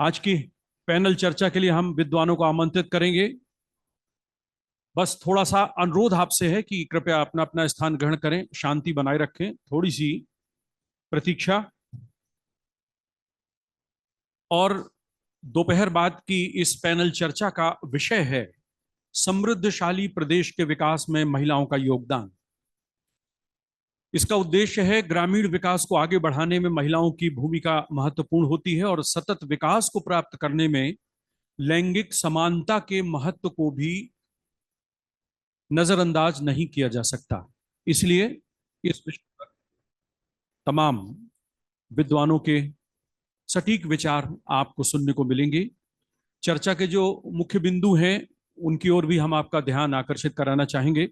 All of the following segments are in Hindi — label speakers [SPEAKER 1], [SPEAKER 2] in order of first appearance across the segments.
[SPEAKER 1] आज की पैनल चर्चा के लिए हम विद्वानों को आमंत्रित करेंगे। बस थोड़ा सा अनुरोध आपसे है कि कृपया अपना अपना स्थान ग्रहण करें, शांति बनाए रखें, थोड़ी सी प्रतीक्षा। और दोपहर बाद की इस पैनल चर्चा का विषय है समृद्धशाली प्रदेश के विकास में महिलाओं का योगदान। इसका उद्देश्य है ग्रामीण विकास को आगे बढ़ाने में महिलाओं की भूमिका महत्वपूर्ण होती है और सतत विकास को प्राप्त करने में लैंगिक समानता के महत्व को भी नजरअंदाज नहीं किया जा सकता। इसलिए इस विषय पर तमाम विद्वानों के सटीक विचार आपको सुनने को मिलेंगे। चर्चा के जो मुख्य बिंदु हैं उनकी ओर भी हम आपका ध्यान आकर्षित कराना चाहेंगे।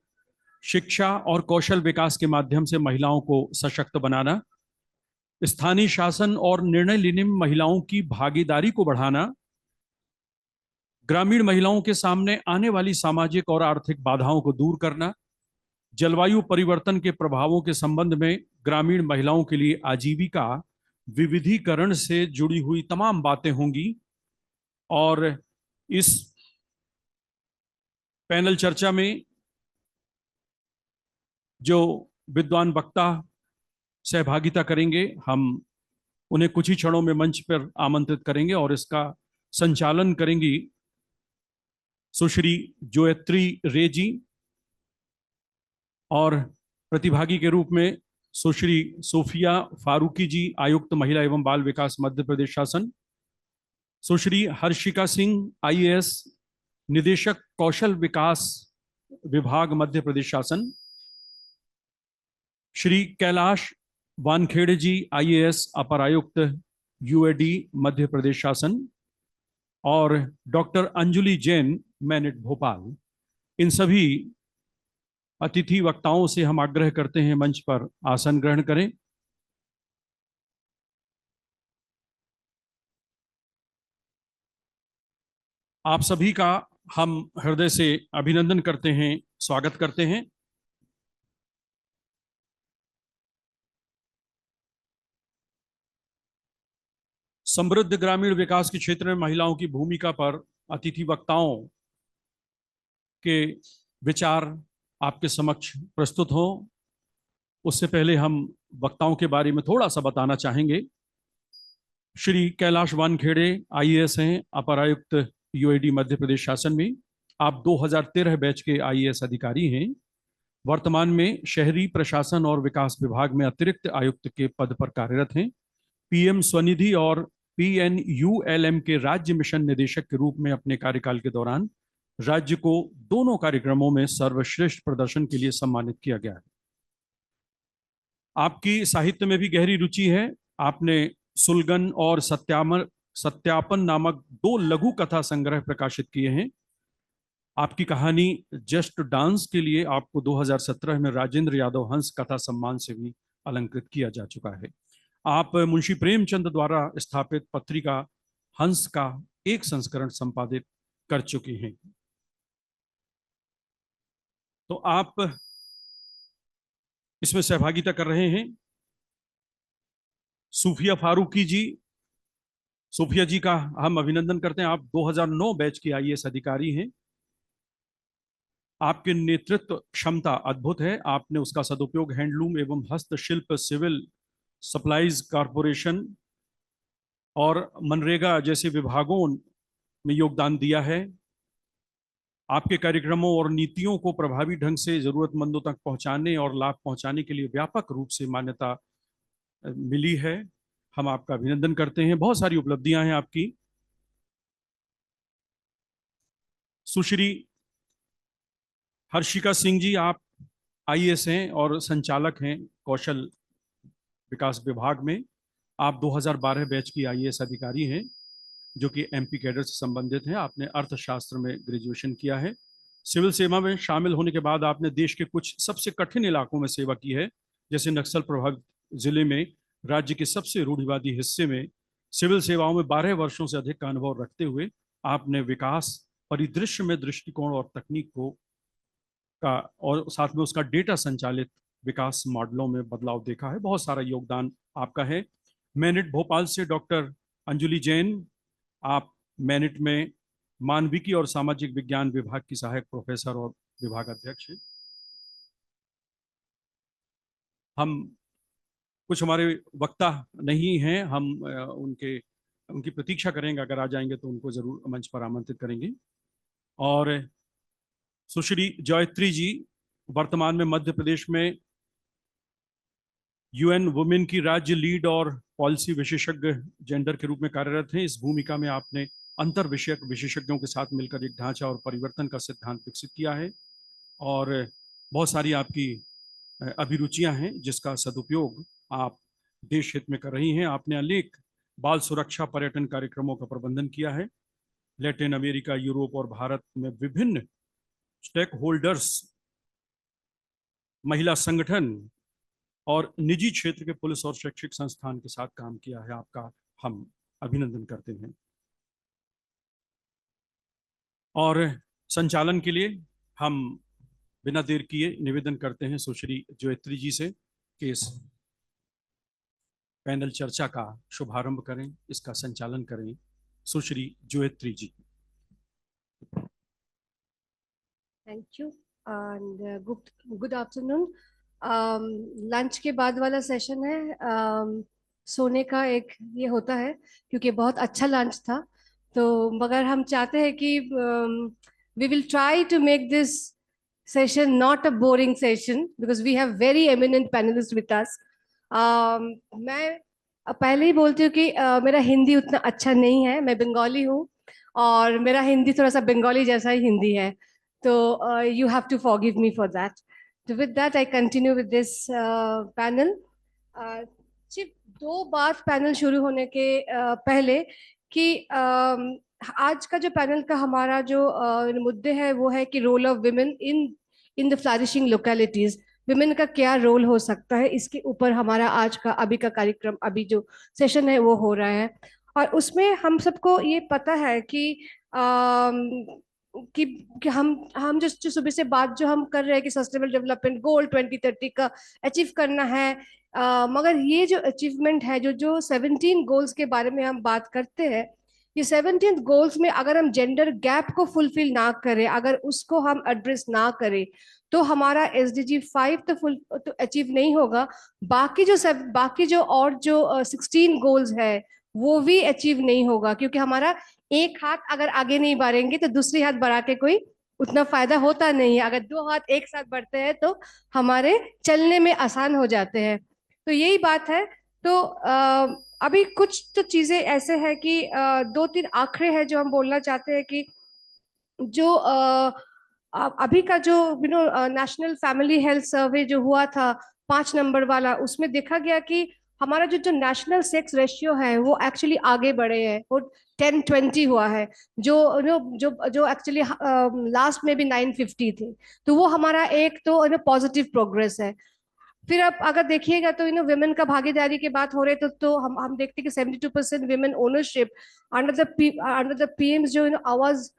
[SPEAKER 1] शिक्षा और कौशल विकास के माध्यम से महिलाओं को सशक्त बनाना, स्थानीय शासन और निर्णय लेने में महिलाओं की भागीदारी को बढ़ाना, ग्रामीण महिलाओं के सामने आने वाली सामाजिक और आर्थिक बाधाओं को दूर करना, जलवायु परिवर्तन के प्रभावों के संबंध में ग्रामीण महिलाओं के लिए आजीविका विविधीकरण से जुड़ी हुई तमाम बातें होंगी। और इस पैनल चर्चा में जो विद्वान वक्ता सहभागिता करेंगे, हम उन्हें कुछ ही क्षणों में मंच पर आमंत्रित करेंगे और इसका संचालन करेंगी सुश्री जोयत्री रे जी, और प्रतिभागी के रूप में सुश्री सोफिया फारूकी जी, आयुक्त महिला एवं बाल विकास मध्य प्रदेश शासन, सुश्री हर्षिका सिंह आईएएस, निदेशक कौशल विकास विभाग मध्य प्रदेश शासन, श्री कैलाश वानखेड़े जी आईएएस, अपर आयुक्त यूएडी मध्य प्रदेश शासन, और डॉक्टर अंजुली जैन, मैनेट भोपाल। इन सभी अतिथि वक्ताओं से हम आग्रह करते हैं मंच पर आसन ग्रहण करें। आप सभी का हम हृदय से अभिनंदन करते हैं, स्वागत करते हैं। समृद्ध ग्रामीण विकास के क्षेत्र में महिलाओं की भूमिका पर अतिथि वक्ताओं के विचार आपके समक्ष प्रस्तुत हो। उससे पहले हम वक्ताओं के बारे में थोड़ा सा बताना चाहेंगे। श्री कैलाश वानखेड़े आईएएस हैं, अपर आयुक्त यूएडी मध्य प्रदेश शासन में। आप 2013 बैच के आईएएस अधिकारी हैं। वर्तमान में शहरी प्रशासन और विकास विभाग में अतिरिक्त आयुक्त के पद पर कार्यरत हैं। पीएम स्वनिधि और पीएनयूएलएम के राज्य मिशन निदेशक के रूप में अपने कार्यकाल के दौरान राज्य को दोनों कार्यक्रमों में सर्वश्रेष्ठ प्रदर्शन के लिए सम्मानित किया गया है। आपकी साहित्य में भी गहरी रुचि है। आपने सुलगन और सत्यापन नामक 2 लघु कथा संग्रह प्रकाशित किए हैं। आपकी कहानी जस्ट डांस के लिए आपको 2017 में राजेंद्र यादव हंस कथा सम्मान से भी अलंकृत किया जा चुका है। आप मुंशी प्रेमचंद द्वारा स्थापित पत्रिका हंस का एक संस्करण संपादित कर चुके हैं। तो आप इसमें सहभागिता कर रहे हैं। सूफिया फारूकी जी, सूफिया जी का हम अभिनंदन करते हैं। आप 2009 बैच की आईएएस अधिकारी हैं। आपके नेतृत्व क्षमता अद्भुत है। आपने उसका सदुपयोग हैंडलूम एवं हस्तशिल्प, सिविल सप्लाईज कॉरपोरेशन और मनरेगा जैसे विभागों में योगदान दिया है। आपके कार्यक्रमों और नीतियों को प्रभावी ढंग से जरूरतमंदों तक पहुंचाने और लाभ पहुंचाने के लिए व्यापक रूप से मान्यता मिली है। हम आपका अभिनंदन करते हैं। बहुत सारी उपलब्धियां हैं आपकी। सुश्री हर्षिका सिंह जी, आप आईएएस हैं और संचालक हैं कौशल विकास विभाग में। आप 2012 बैच की आईएएस अधिकारी हैं जो कि एमपी कैडर से संबंधित हैं। आपने अर्थशास्त्र में ग्रेजुएशन किया है। सिविल सेवा में शामिल होने के बाद आपने देश के कुछ सबसे कठिन इलाकों में सेवा की है, जैसे नक्सल प्रभावित जिले में राज्य के सबसे रूढ़िवादी हिस्से में सिविल सेवाओं में 12 वर्षों से अधिक का अनुभव रखते हुए आपने विकास परिदृश्य में दृष्टिकोण और तकनीक को का और साथ में उसका डेटा संचालित विकास मॉडलों में बदलाव देखा है। बहुत सारा योगदान आपका है। मैनेट भोपाल से डॉक्टर अंजुली जैन, आप मैनिट में मानविकी और सामाजिक विज्ञान विभाग की सहायक प्रोफेसर और विभाग अध्यक्ष हैं। हम कुछ हमारे वक्ता नहीं हैं, हम उनकी प्रतीक्षा करेंगे, अगर आ जाएंगे तो उनको जरूर मंच पर आमंत्रित करेंगे। और सुश्री जयत्री जी वर्तमान में मध्य प्रदेश में यूएन वुमेन की राज्य लीड और पॉलिसी विशेषज्ञ जेंडर के रूप में कार्यरत हैं। इस भूमिका में आपने अंतर विषयक विशेषज्ञों के साथ मिलकर एक ढांचा और परिवर्तन का सिद्धांत विकसित किया है और बहुत सारी आपकी अभिरुचियां हैं जिसका सदुपयोग आप देश हित में कर रही हैं। आपने अनेक बाल सुरक्षा पर्यटन कार्यक्रमों का प्रबंधन किया है। लैटिन अमेरिका, यूरोप और भारत में विभिन्न स्टेक होल्डर्स, महिला संगठन और निजी क्षेत्र के पुलिस और शैक्षिक संस्थान के साथ काम किया है। आपका हम अभिनंदन करते हैं। और संचालन के लिए हम बिना देर किए निवेदन करते हैं सुश्री जयत्री जी से कि इस पैनल चर्चा का शुभारंभ करें, इसका संचालन करें। Sushri Jayatri ji.
[SPEAKER 2] Thank you and good afternoon. Lunch के बाद वाला सेशन है। सोने का एक ये होता है क्योंकि बहुत अच्छा लंच था, तो मगर हम चाहते हैं कि we will try to make this session not a boring session because we have very eminent panelists with us. मैं पहले ही बोलती हूँ कि मेरा हिंदी उतना अच्छा नहीं है, मैं बंगाली हूँ और मेरा हिंदी थोड़ा सा बंगाली जैसा ही हिंदी है, तो you have to forgive me for that. So with that I continue with this panel. सिर्फ दो बात पैनल शुरू होने के पहले कि आज का जो पैनल का हमारा जो मुद्दे है वो है कि role of women in the flourishing localities, women का क्या रोल हो सकता है, इसके ऊपर हमारा आज का अभी का कार्यक्रम, अभी जो सेशन है वो हो रहा है। और उसमें हम सबको ये पता है कि हम जो सुबह से बात जो हम कर रहे हैं कि सस्टेनेबल डेवलपमेंट गोल 2030 का अचीव करना है, मगर ये जो अचीवमेंट है, जो 17 गोल्स के बारे में हम बात करते हैं, ये 17 गोल्स में अगर हम जेंडर गैप को फुलफिल ना करें, अगर उसको हम एड्रेस ना करें, तो हमारा SDG 5 तो अचीव नहीं होगा। बाकी जो और जो 16 गोल्स है वो भी अचीव नहीं होगा, क्योंकि हमारा एक हाथ अगर आगे नहीं बढ़ेंगे तो दूसरी हाथ बढ़ा के कोई उतना फायदा होता नहीं है। अगर दो हाथ एक साथ बढ़ते हैं तो हमारे चलने में आसान हो जाते हैं। तो यही बात है। तो अभी कुछ तो चीजें ऐसे हैं कि दो तीन आंकड़े हैं जो हम बोलना चाहते हैं कि जो अभी का जो नेशनल फैमिली हेल्थ सर्वे जो हुआ था 5 नंबर वाला, उसमें देखा गया कि हमारा जो नेशनल सेक्स रेशियो है वो एक्चुअली आगे बढ़े है, वो 10-20 हुआ है, जो जो एक्चुअली लास्ट में भी 950 थे। तो वो हमारा एक तो पॉजिटिव प्रोग्रेस है। फिर आप अगर देखिएगा तो विमेन का भागीदारी की बात हो रही है तो हम देखते हैं कि 72% women ownership under the PM जो आवाज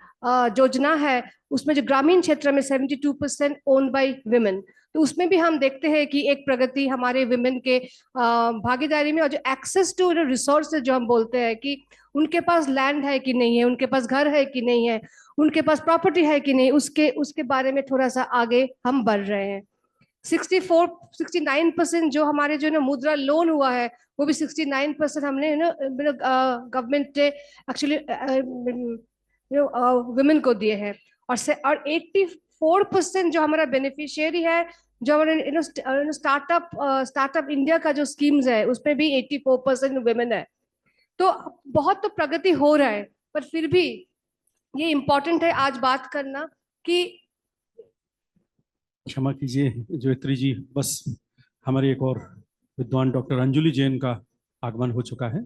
[SPEAKER 2] योजना है, उसमें जो ग्रामीण क्षेत्र में 72% ओन बाय विमेन। तो उसमें भी हम देखते हैं कि एक प्रगति हमारे विमेन के भागीदारी में। और जो एक्सेस टू रिसोर्सेज जो हम बोलते हैं कि उनके पास लैंड है कि नहीं है, उनके पास घर है कि नहीं है, उनके पास प्रॉपर्टी है कि नहीं, उसके बारे में थोड़ा सा आगे हम बढ़ रहे हैं। 69% जो हमारे जो मुद्रा लोन हुआ है वो भी 69% हमने गवर्नमेंट ने एक्चुअली वुमेन को दिए हैं। और 84% जो हमारा बेनिफिशियरी है, जो हमारे स्टार्टअप इंडिया का जो स्कीम्स है उसमें भी 84% वुमेन है। तो बहुत तो प्रगति हो रहा है, पर फिर भी ये इम्पोर्टेंट है आज बात करना कि
[SPEAKER 1] क्षमा कीजिए जयत्री जी, बस हमारे एक और विद्वान डॉक्टर अंजुली जैन का आगमन हो चुका है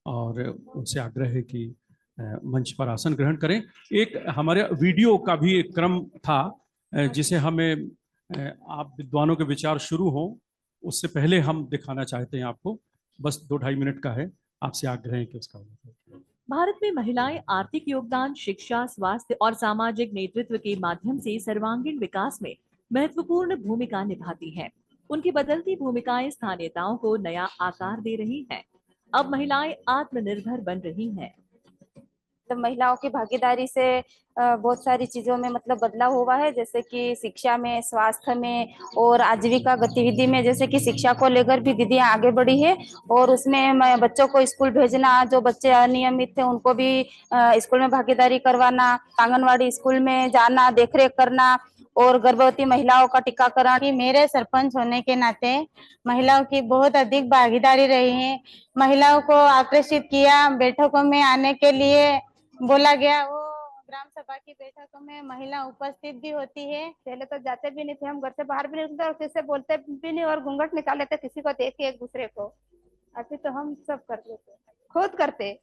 [SPEAKER 1] और उनसे आग्रह है कि मंच पर आसन ग्रहण करें। एक हमारे वीडियो का भी एक क्रम था जिसे हमें आप विद्वानों के विचार शुरू हों उससे पहले हम दिखाना चाहते हैं आपको। बस 2-2.5 मिनट का है, आपसे आग्रह है कि उसका।
[SPEAKER 3] भारत में महिलाएं आर्थिक योगदान, शिक्षा, स्वास्थ्य और सामाजिक नेतृत्व के माध्यम से सर्वांगीण विकास में महत्वपूर्ण भूमिका निभाती हैं। उनकी बदलती भूमिकाएं स्थानीयताओं को नया आकार दे रही हैं। अब महिलाएं आत्मनिर्भर बन रही हैं।
[SPEAKER 4] मतलब महिलाओं की भागीदारी से बहुत सारी चीजों में मतलब बदलाव हुआ है, जैसे कि शिक्षा में, स्वास्थ्य में और आजीविका गतिविधि में। जैसे कि शिक्षा को लेकर भी दीदियां आगे बढ़ी है और उसमें बच्चों को स्कूल भेजना, जो बच्चे अनियमित थे उनको भी स्कूल में भागीदारी करवाना, आंगनवाड़ी स्कूल में जाना, देखरेख करना और गर्भवती महिलाओं का टीकाकरण।
[SPEAKER 5] मेरे सरपंच होने के नाते महिलाओं की बहुत अधिक भागीदारी रही है। महिलाओं को आकर्षित किया, बैठकों में आने के लिए बोला गया। वो ग्राम सभा की बैठकों में महिला उपस्थित भी होती है।
[SPEAKER 4] पहले तो जाते भी नहीं थे, हम घर से बाहर भी नहीं निकलते और किसी से बोलते भी नहीं और घूंघट निकाल लेते किसी को देख के एक दूसरे को। अभी तो हम सब कर लेते, खुद करते।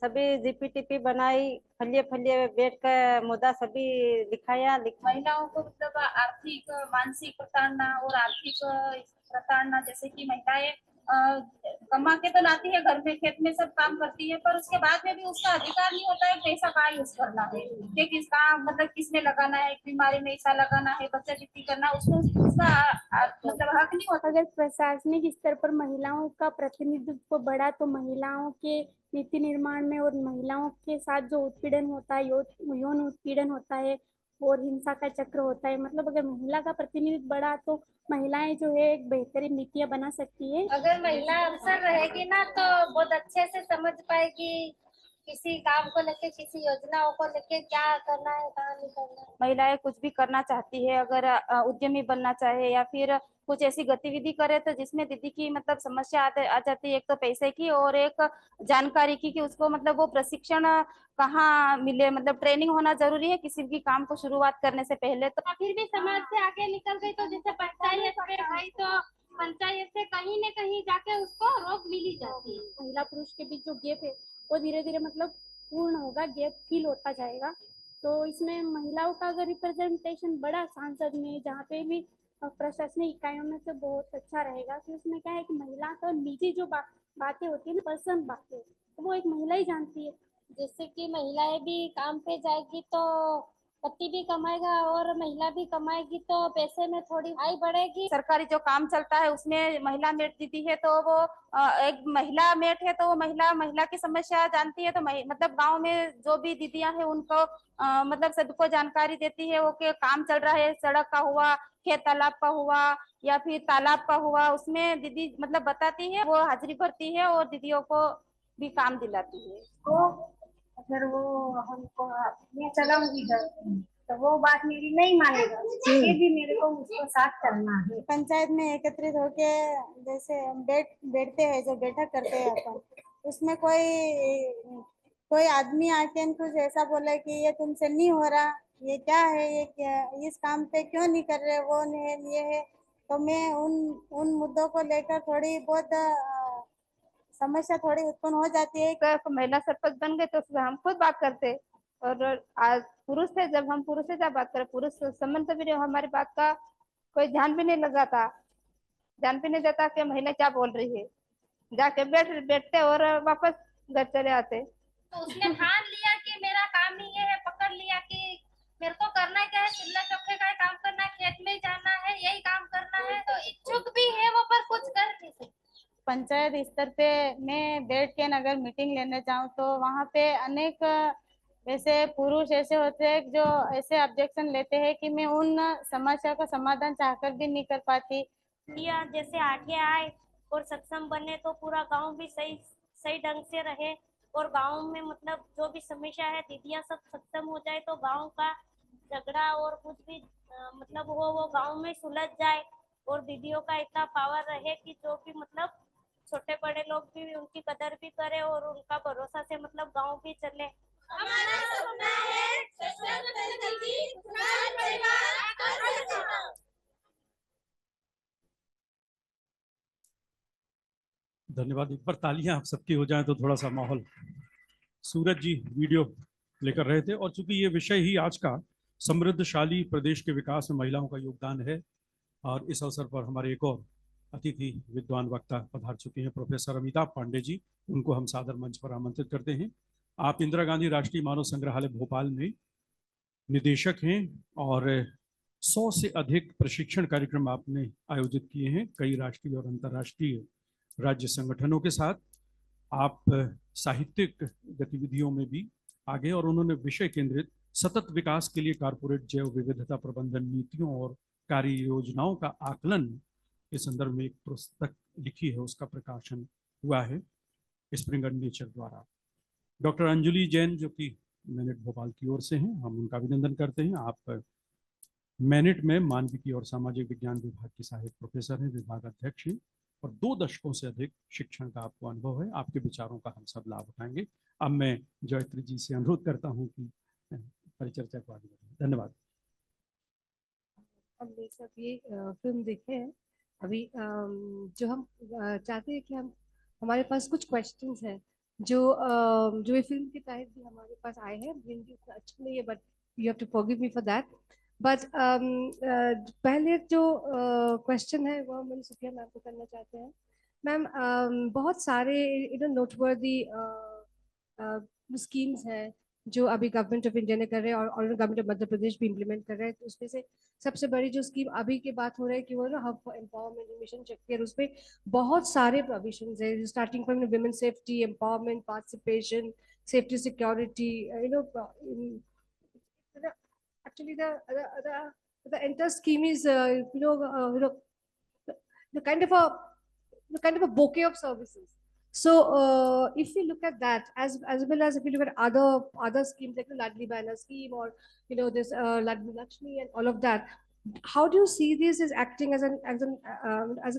[SPEAKER 5] सभी जीपीटीपी बनाई, फलिए फलिए बैठ कर मुद्दा सभी लिखाया।
[SPEAKER 6] महिलाओं को मतलब आर्थिक मानसिक प्रताड़ना और आर्थिक प्रताड़ना, जैसे कि महिलाएं कमा के तो लाती है, घर में खेत में सब काम करती है, पर उसके बाद में भी उसका अधिकार नहीं होता है पैसा कहाँ यूज करना है, कि किसका मतलब किसने लगाना है, बीमारी में ऐसा लगाना है, बच्चा जितनी करना, उसको उसका मतलब हक नहीं होता।
[SPEAKER 7] अगर प्रशासनिक स्तर पर महिलाओं का प्रतिनिधित्व बढ़ा तो महिलाओं के नीति निर्माण में और महिलाओं के साथ जो उत्पीड़न होता है, यौन उत्पीड़न होता है और हिंसा का चक्र होता है, मतलब अगर महिला का प्रतिनिधित्व बढ़ा तो महिलाएं जो है एक बेहतरीन नीतियां बना सकती है।
[SPEAKER 8] अगर महिला अवसर रहेगी ना तो बहुत अच्छे से समझ पाएगी किसी काम को लेके, किसी योजनाओं को लेके क्या करना है, कहाँ नहीं करना है।
[SPEAKER 4] महिलाएं कुछ भी करना चाहती है, अगर उद्यमी बनना चाहे या फिर कुछ ऐसी गतिविधि करे तो जिसमें दीदी की मतलब समस्या आ जाती है, एक तो पैसे की और एक जानकारी की कि उसको मतलब वो प्रशिक्षण कहाँ मिले, मतलब ट्रेनिंग होना जरूरी है किसी भी काम को शुरुआत करने से पहले। तो
[SPEAKER 8] फिर भी समाज से आगे निकल गई तो जैसे पंचायत पे गई तो पंचायत से कहीं न कहीं जाके उसको रोक मिली जाती है।
[SPEAKER 7] महिला पुरुष के बीच जो गैप है वो धीरे धीरे मतलब पूर्ण होगा, गैप फील होता जाएगा। तो इसमें महिलाओं का अगर रिप्रेजेंटेशन बड़ा सांसद में, जहाँ पे भी प्रशासनिक इकाइयों में, तो बहुत अच्छा रहेगा। तो इसमें क्या है कि महिला तो निजी जो बातें होती है ना, पर्सनल बातें, तो वो एक महिला ही जानती है।
[SPEAKER 8] जैसे कि महिलाएं भी काम पे जाएगी तो पति भी कमाएगा और महिला भी कमाएगी तो पैसे में थोड़ी आय बढ़ेगी।
[SPEAKER 4] सरकारी जो काम चलता है उसमें महिला मेट दीदी है तो वो एक महिला मेट है तो वो महिला की समस्या जानती है। तो मतलब गांव में जो भी दीदियां हैं उनको मतलब सबको जानकारी देती है, वो के काम चल रहा है, सड़क का हुआ, खेत तालाब का हुआ या फिर तालाब का हुआ, उसमें दीदी मतलब बताती है, वो हाजिरी भरती है और दीदियों को भी काम दिलाती है।
[SPEAKER 8] तो अगर वो हमको मैं चलाऊंगी घर तो वो बात मेरी नहीं मानेगा, ये भी मेरे को उसको साथ करना है।
[SPEAKER 5] पंचायत में एकत्रित होके जैसे बैठते हैं, जो बैठक करते हैं अपन, उसमें कोई आदमी आके कुछ ऐसा बोले कि ये तुमसे नहीं हो रहा, ये क्या है, ये क्या, इस काम पे क्यों नहीं कर रहे, वो नहीं है, ये है, तो मैं उन मुद्दों को लेकर थोड़ी बहुत समस्या थोड़ी उत्पन्न हो जाती है।
[SPEAKER 4] महिला सरपंच बन गए तो हम खुद बात करते, और आज पुरुष थे, जब हम पुरुष से जब बात करें, पुरुष सम्मान तो भी हमारी बात का कोई ध्यान भी नहीं लगाता, ध्यान भी नहीं देता कि महिला क्या बोल रही है, जाके बैठते और वापस घर चले आते।
[SPEAKER 8] तो उसने ठान लिया कि मेरा काम ही ये है, पकड़ लिया कि मेरे को करना क्या है, चूल्हा चौके का काम करना है, खेत में जाना है, यही काम करना है। तो इच्छुक भी है वो पर कुछ कर नहीं सकती।
[SPEAKER 5] पंचायत स्तर पे मैं बैठ के अगर मीटिंग लेने जाऊं तो वहाँ पे अनेक ऐसे पुरुष ऐसे होते हैं जो ऐसे ऑब्जेक्शन लेते हैं कि मैं उन समस्या का समाधान चाहकर भी नहीं कर पाती।
[SPEAKER 8] या जैसे आगे आए और सक्षम बने तो पूरा गांव भी सही ढंग से रहे और गांव में मतलब जो भी समस्या है दीदियां सब सक्षम हो जाए तो गांव का झगड़ा और कुछ भी मतलब वो गांव में सुलझ जाए और दीदियों का इतना पावर रहे कि जो भी मतलब छोटे बड़े लोग भी उनकी कदर भी करे और उनका भरोसा से मतलब गांव भी चले। हमारा सपना है
[SPEAKER 1] धन्यवाद। एक बार तालियां आप सबकी हो जाएं तो थोड़ा सा माहौल। सूरज जी वीडियो लेकर रहे थे, और चूंकि ये विषय ही आज का समृद्धशाली प्रदेश के विकास में महिलाओं का योगदान है, और इस अवसर पर हमारे एक और अतिथि विद्वान वक्ता पधार चुके हैं, प्रोफेसर अमिताभ पांडे जी। उनको हम सादर मंच पर आमंत्रित करते हैं। आप इंदिरा गांधी राष्ट्रीय मानव संग्रहालय भोपाल में निदेशक हैं और 100 से अधिक प्रशिक्षण कार्यक्रम आपने आयोजित किए हैं कई राष्ट्रीय और अंतर्राष्ट्रीय राज्य संगठनों के साथ। आप साहित्यिक गतिविधियों में भी आगे और उन्होंने विषय केंद्रित सतत विकास के लिए कारपोरेट जैव विविधता प्रबंधन नीतियों और कार्य योजनाओं का आकलन के संदर्भ में एक पुस्तक लिखी है, उसका प्रकाशन हुआ है स्प्रिंगर नेचर द्वारा। डॉक्टर अंजुली जैन जो कि मैनेट भोपाल की ओर से हैं, हम उनका अभिनंदन करते हैं। आप मैनेट में मानविकी और सामाजिक विज्ञान विभाग की सहायक प्रोफेसर हैं, विभाग अध्यक्ष हैं और 2 दशकों से अधिक शिक्षण का आपको अनुभव है। आपके विचारों का हम सब लाभ उठाएंगे। अब मैं जयत्री जी से अनुरोध करता हूं कि परिचर्चा को आगे बढ़ाएं। धन्यवाद।
[SPEAKER 2] हमने सब ये फिल्म देखे हैं अभी। जो हम चाहते हैं कि हम हमारे पास कुछ क्वेश्चंस हैं जो ये फिल्म के तहत भी हमारे पास आए हैं। हिंदी उतना अच्छा नहीं है, but you have to forgive me for that. But पहले जो क्वेश्चन है वो मैम सुफिया मैम को करना चाहते हैं। मैम, बहुत सारे नोटवर्दी स्कीम्स हैं जो अभी गवर्नमेंट ऑफ इंडिया ने कर रहे हैं और गवर्नमेंट ऑफ मध्य प्रदेश भी इम्प्लीमेंट कर रहे हैं। तो उसमें से सबसे बड़ी जो स्कीम अभी की बात हो रही है कि वो ना हब फॉर एम्पावरमेंट मिशन शक्ति, और उसमें बहुत सारे प्रोविजंस है, starting from women safety, empowerment, participation, safety, security, actually the entire scheme is the kind of a bouquet of services. So if you look at that, as well as if you look at other schemes like the Ladli Banner scheme, or this Ladli Lakshmi and all of that, how do you see this as acting as an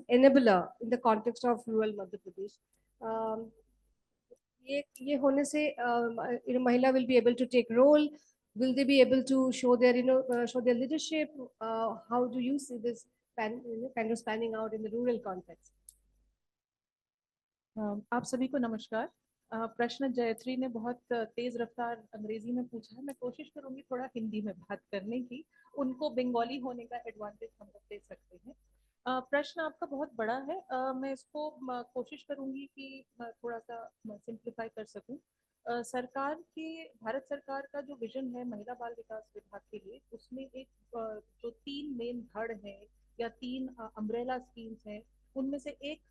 [SPEAKER 2] enabler in the context of rural Madhya Pradesh? ये होने से महिला will be able to take role. Will they be able to show their show their leadership? How do you see this kind of spanning out in the rural context?
[SPEAKER 9] आप सभी को नमस्कार। प्रश्न जयत्री ने बहुत तेज रफ्तार अंग्रेजी में पूछा है। मैं कोशिश करूंगी थोड़ा हिंदी में बात करने की। उनको बंगाली होने का एडवांटेज हम लोग दे सकते हैं। प्रश्न आपका बहुत बड़ा है। मैं इसको कोशिश करूंगी कि थोड़ा सा सिंप्लीफाई कर सकूं। भारत सरकार का जो विजन है महिला बाल विकास विभाग के लिए, उसमें एक जो 3 मेन धड़ है या 3 अम्ब्रेला स्कीम्स हैं, उनमें से एक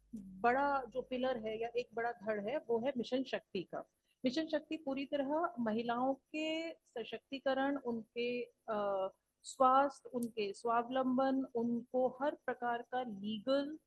[SPEAKER 9] बड़ा जो पिलर है या एक बड़ा धड़ है वो है मिशन शक्ति का। मिशन शक्ति पूरी तरह महिलाओं के सशक्तिकरण, उनके स्वास्थ्य, उनके स्वावलंबन, उनको हर प्रकार का लीगल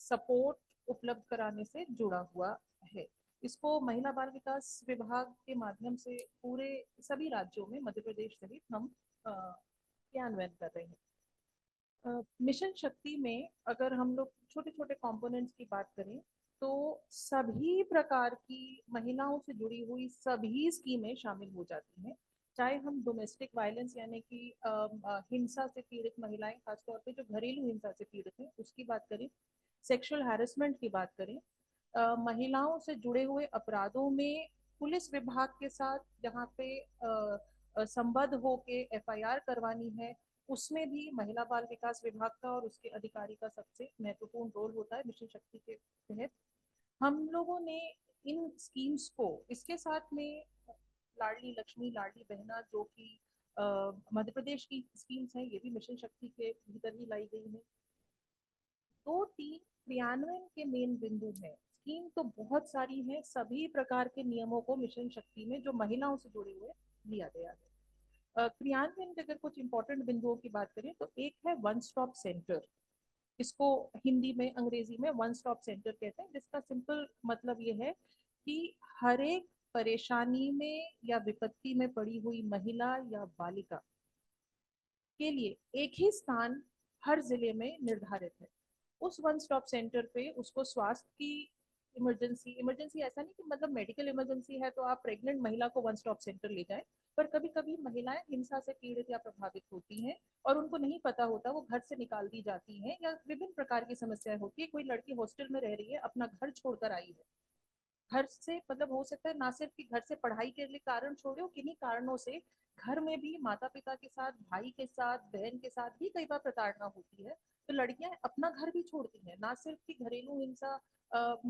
[SPEAKER 9] सपोर्ट उपलब्ध कराने से जुड़ा हुआ है। इसको महिला बाल विकास विभाग के माध्यम से पूरे सभी राज्यों में मध्य प्रदेश सहित हम क्रियान्वयन कर रहे हैं। मिशन शक्ति में अगर हम लोग छोटे छोटे कंपोनेंट्स की बात करें तो सभी प्रकार की महिलाओं से जुड़ी हुई सभी स्कीमें शामिल हो जाती हैं। चाहे हम डोमेस्टिक वायलेंस यानी कि हिंसा से पीड़ित महिलाएं, खासतौर पे जो घरेलू हिंसा से पीड़ित हैं, उसकी बात करें, सेक्सुअल हैरेसमेंट की बात करें, महिलाओं से जुड़े हुए अपराधों में पुलिस विभाग के साथ जहाँ पे संबद्ध होके FIR करवानी है, उसमें भी महिला बाल विकास विभाग का और उसके अधिकारी का सबसे महत्वपूर्ण रोल होता है। मिशन शक्ति के तहत हम लोगों ने इन स्कीम्स को, इसके साथ में लाडली लक्ष्मी, लाडली बहना जो कि मध्य प्रदेश की स्कीम्स हैं, ये भी मिशन शक्ति के भीतर ही लाई गई है। 2-3 क्रियान्वयन के मेन बिंदु हैं। स्कीम तो बहुत सारी है, सभी प्रकार के नियमों को मिशन शक्ति में जो महिलाओं से जुड़े हुए लिया गया है। क्रियान्वयन के अगर कुछ इंपॉर्टेंट बिंदुओं की बात करें तो एक है वन स्टॉप सेंटर। इसको हिंदी में, अंग्रेजी में वन स्टॉप सेंटर कहते हैं, जिसका सिंपल मतलब ये है कि हर एक परेशानी में या विपत्ति में पड़ी हुई महिला या बालिका के लिए एक ही स्थान हर जिले में निर्धारित है। उस वन स्टॉप सेंटर पे उसको स्वास्थ्य की इमरजेंसी ऐसा नहीं कि मतलब मेडिकल इमरजेंसी है तो आप प्रेग्नेंट महिला को वन स्टॉप सेंटर ले जाएं, पर कभी कभी महिलाएं हिंसा से पीड़ित या प्रभावित होती हैं और उनको नहीं पता होता, वो घर से निकाल दी जाती हैं या विभिन्न प्रकार की समस्याएं होती है। कोई लड़की हॉस्टल में रह रही है, अपना घर छोड़कर आई है, घर से मतलब हो सकता है ना सिर्फ कि घर से पढ़ाई के लिए कारण छोड़े हो, किन्हीं कारणों से घर में भी माता पिता के साथ, भाई के साथ, बहन के साथ भी कई बार प्रताड़ना होती है, तो लड़कियां अपना घर भी छोड़ती हैं। ना सिर्फ कि घरेलू हिंसा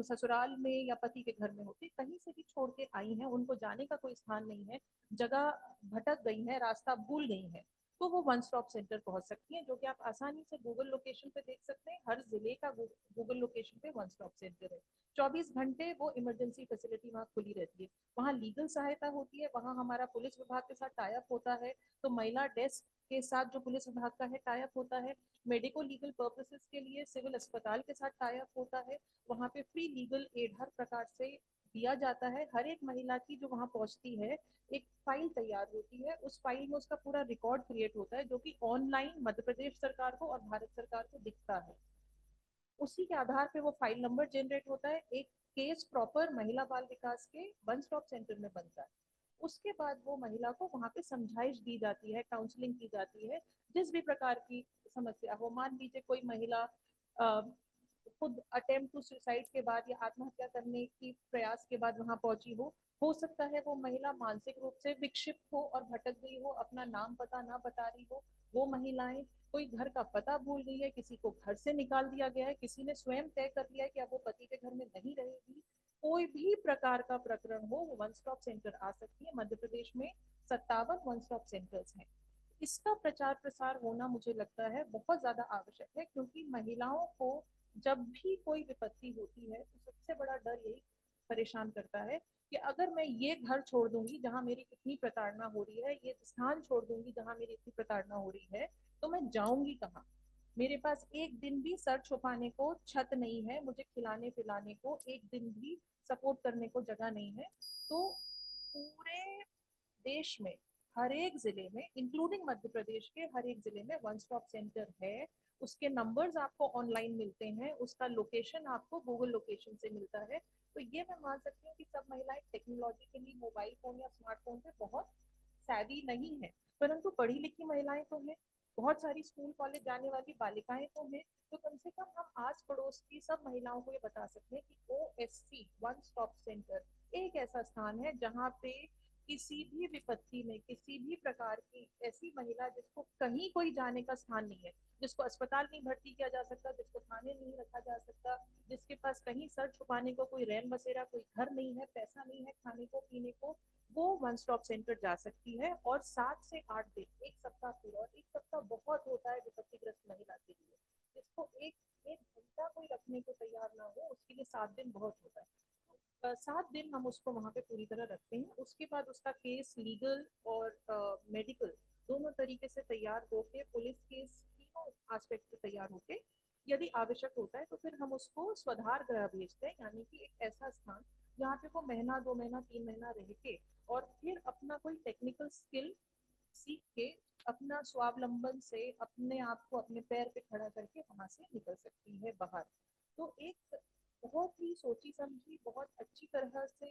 [SPEAKER 9] ससुराल में या पति के घर में होती, कहीं से भी छोड़ के आई हैं, उनको जाने का कोई स्थान नहीं है, जगह भटक गई है, रास्ता भूल गई है, तो वो वन स्टॉप सेंटर पहुंच सकती हैं, जो कि आप आसानी से गूगल लोकेशन पे देख सकते हैं। हर जिले का गूगल लोकेशन पे वन स्टॉप सेंटर है। 24 घंटे वो इमरजेंसी फैसिलिटी वहाँ खुली रहती है। वहाँ लीगल सहायता होती है, वहाँ हमारा पुलिस विभाग के साथ टाई अप होता है, तो महिला डेस्क के साथ जो पुलिस विभाग का है टाई अप होता है। मेडिको लीगल पर्पसेस के लिए सिविल अस्पताल के साथ टाई अप होता है। वहाँ पे फ्री लीगल एड हर प्रकार से दिया जाता है। हर एक महिला की जो वहाँ पहुँचती है, एक फाइल तैयार होती है, उस फाइल में उसका पूरा रिकॉर्ड क्रिएट होता है, जो कि ऑनलाइन मध्य प्रदेश सरकार को और भारत सरकार को दिखता है। उसी के आधार पे वो फाइल नंबर जनरेट होता है, एक केस प्रॉपर महिला बाल विकास के वन स्टॉप सेंटर में बनता है। उसके बाद वो महिला को वहाँ पे समझाइश दी जाती है, काउंसलिंग की जाती है। जिस भी प्रकार की समस्या हो, मान लीजिए कोई महिला खुद अटेम्प्ट टू सुसाइड के बाद या आत्महत्या करने की प्रयास के बाद वहां पहुंची हो सकता है वो महिला मानसिक रूप से विक्षिप्त हो और भटक गई हो, अपना नाम पता ना बता रही हो। वो महिलाएं, कोई घर का पता भूल गई है, किसी को घर से निकाल दिया गया है, किसी ने स्वयं तय कर लिया है कि अब वो पति के घर में नहीं रहेगी, कोई भी प्रकार का प्रकरण हो, वो वन स्टॉप सेंटर आ सकती है। मध्य प्रदेश में 57 वन स्टॉप सेंटर्स हैं। इसका प्रचार प्रसार होना मुझे लगता है बहुत ज्यादा आवश्यक है, क्योंकि महिलाओं को जब भी कोई विपत्ति होती है तो सबसे बड़ा डर यही परेशान करता है कि अगर मैं ये घर छोड़ दूंगी जहां मेरी इतनी प्रताड़ना हो रही है, ये स्थान छोड़ दूंगी जहां मेरी इतनी प्रताड़ना हो रही है, तो मैं जाऊंगी कहाँ? मेरे पास एक दिन भी सर छुपाने को छत नहीं है, मुझे खिलाने पिलाने को एक दिन भी सपोर्ट करने को जगह नहीं है। तो पूरे देश में हर एक जिले में, इंक्लूडिंग मध्य प्रदेश के हर एक जिले में वन स्टॉप सेंटर है। उसके नंबर्स आपको ऑनलाइन मिलते हैं, उसका लोकेशन आपको गूगल लोकेशन से मिलता है। तो ये मैं मान सकती हूँ कि सब महिलाएं टेक्नोलॉजिकली मोबाइल फोन या स्मार्टफोन पे बहुत savvy नहीं है, परंतु पढ़ी लिखी महिलाएं तो हैं, बहुत सारी स्कूल कॉलेज जाने वाली बालिकाएं तो हैं। तो कम से कम हम आस पड़ोस की सब महिलाओं को ये बता सकते हैं कि OSC वन स्टॉप सेंटर एक ऐसा स्थान है जहाँ पे किसी भी विपत्ति में, किसी भी प्रकार की ऐसी महिला जिसको कहीं कोई जाने का स्थान नहीं है, जिसको अस्पताल नहीं भर्ती किया जा सकता, जिसको थाने नहीं रखा जा सकता, जिसके पास कहीं सर छुपाने को कोई रैन बसेरा, कोई घर नहीं है, पैसा नहीं है खाने को पीने को, वो वन स्टॉप सेंटर जा सकती है। और 7 से 8 दिन, एक सप्ताह पूरा, और एक सप्ताह बहुत होता है विपत्तिग्रस्त महिला के लिए, जिसको एक एक घंटा कोई रखने को तैयार ना हो, उसके लिए 7 दिन बहुत होता है। 7 दिन हम उसको वहाँ पे पूरी तरह रखते हैं। उसके बाद उसका केस लीगल और मेडिकल दोनों तरीके से तैयार होके, पुलिस केस तीनों एस्पेक्ट से तैयार होके, यदि आवश्यक होता है तो फिर हम उसको स्वधार गृह भेजते हैं, यानी कि एक ऐसा स्थान जहाँ पे वो महीना 2 महीना 3 महीना रह के और फिर अपना कोई टेक्निकल स्किल सीख के अपना स्वावलंबन से अपने आप को अपने पैर पे खड़ा करके वहां से निकल सकती है बाहर। तो एक बहुत ही सोची समझी, बहुत अच्छी तरह से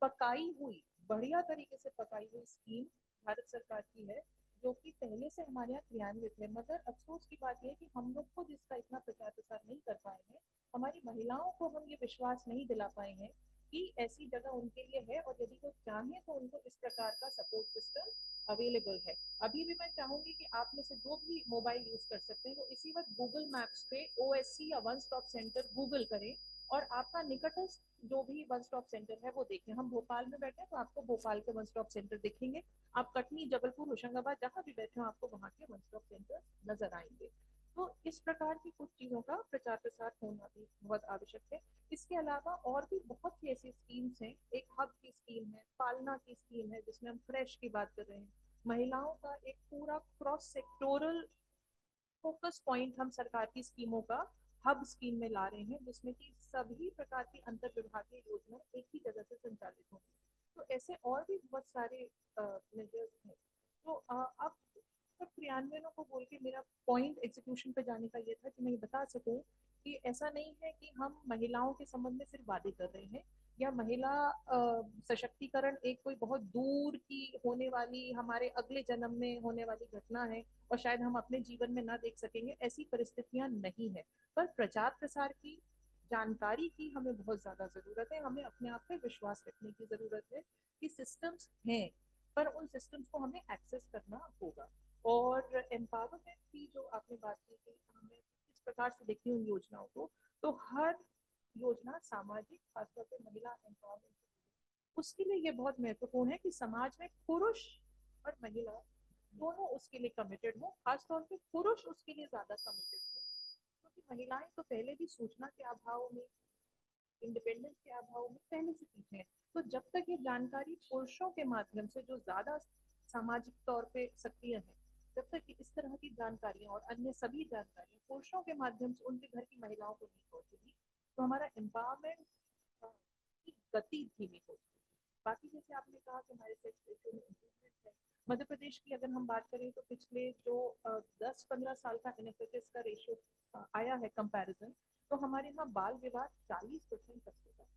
[SPEAKER 9] पकाई हुई, बढ़िया तरीके से पकाई हुई स्कीम भारत सरकार की है, जो कि पहले से हमारे यहाँ क्रियान्वित है। मगर अफसोस की बात यह है कि हम लोग खुद इसका इतना प्रचार प्रसार नहीं कर पाए हैं, हमारी महिलाओं को हम ये विश्वास नहीं दिला पाए हैं कि ऐसी जगह उनके लिए है, और यदि वो चाहें तो उनको इस प्रकार का सपोर्ट सिस्टम अवेलेबल है। अभी भी मैं चाहूंगी कि आप में से जो भी मोबाइल यूज कर सकते हैं वो इसी वक्त गूगल मैप्स पे OSC या वन स्टॉप सेंटर गूगल करें और आपका निकटस्थ जो भी वन स्टॉप सेंटर है वो देखें। हम भोपाल में बैठे हैं तो आपको भोपाल के वन स्टॉप सेंटर दिखेंगे, आप कटनी, जबलपुर, होशंगाबाद जहाँ भी बैठे हो आपको वहाँ के वन स्टॉप सेंटर नजर आएंगे। तो इस प्रकार की कुछ चीजों का प्रचार प्रसार होना भी बहुत आवश्यक है। इसके अलावा और भी बहुत सी ऐसी स्कीम्स हैं, एक हब की स्कीम है, पालना की स्कीम है जिसमें हम फ्रेश की बात कर रहे हैं। महिलाओं का एक पूरा क्रॉस सेक्टोरल फोकस पॉइंट हम सरकार की स्कीमों का हब स्कीम में ला रहे हैं, जिसमें कि सभी प्रकार की अंतर विभागीय योजनाएं एक ही जगह से संचालित होंगी। तो ऐसे और भी बहुत सारे मेजर्स हैं। तो अब सब क्रियान्वयनों को बोल के मेरा पॉइंट एग्जीक्यूशन पे जाने का ये था कि मैं ये बता सकूं कि ऐसा नहीं है कि हम महिलाओं के संबंध में सिर्फ वादे कर रहे हैं, या महिला सशक्तिकरण एक कोई बहुत दूर की होने वाली, हमारे अगले जन्म में होने वाली घटना है और शायद हम अपने जीवन में ना देख सकेंगे, ऐसी परिस्थितियां नहीं है। पर प्रचार प्रसार की, जानकारी की हमें बहुत ज्यादा जरूरत है। हमें अपने आप पे विश्वास रखने की जरूरत है कि सिस्टम्स हैं, पर उन सिस्टम्स को हमें एक्सेस करना होगा। और एम्पावरमेंट की जो आपने बात की थी, हमें इस प्रकार से देखती हूँ योजनाओं को, तो हर योजना सामाजिक, खासतौर पर महिला एम्पावरमेंट, उसके लिए ये बहुत महत्वपूर्ण है कि समाज में पुरुष और महिला दोनों उसके लिए कमिटेड हो, खासतौर पे पुरुष उसके लिए ज्यादा कमिटेड हो, क्योंकि महिलाएं तो पहले भी सूचना के अभाव में, इंडिपेंडेंस के अभाव में पहले से पीछे हैं। तो जब तक ये जानकारी पुरुषों के माध्यम से, जो ज्यादा सामाजिक तौर पे सक्रिय है, जब तक इस तरह की जानकारियां और अन्य सभी जानकारियां पुरुषों के माध्यम से उनके घर की महिलाओं को नहीं पहुंचेगी, तो हमारा एम्पावरमेंट की गति धीमी होगी। बाकी जैसे आपने कहा कि हमारे सेक्स रेशियो में इम्प्रूवमेंट है। मध्य प्रदेश की अगर हम बात करें तो पिछले जो 10-15 साल का NFHS का रेशियो आया है कंपैरिजन, तो हमारे यहाँ बाल विवाह 40% तक होता है।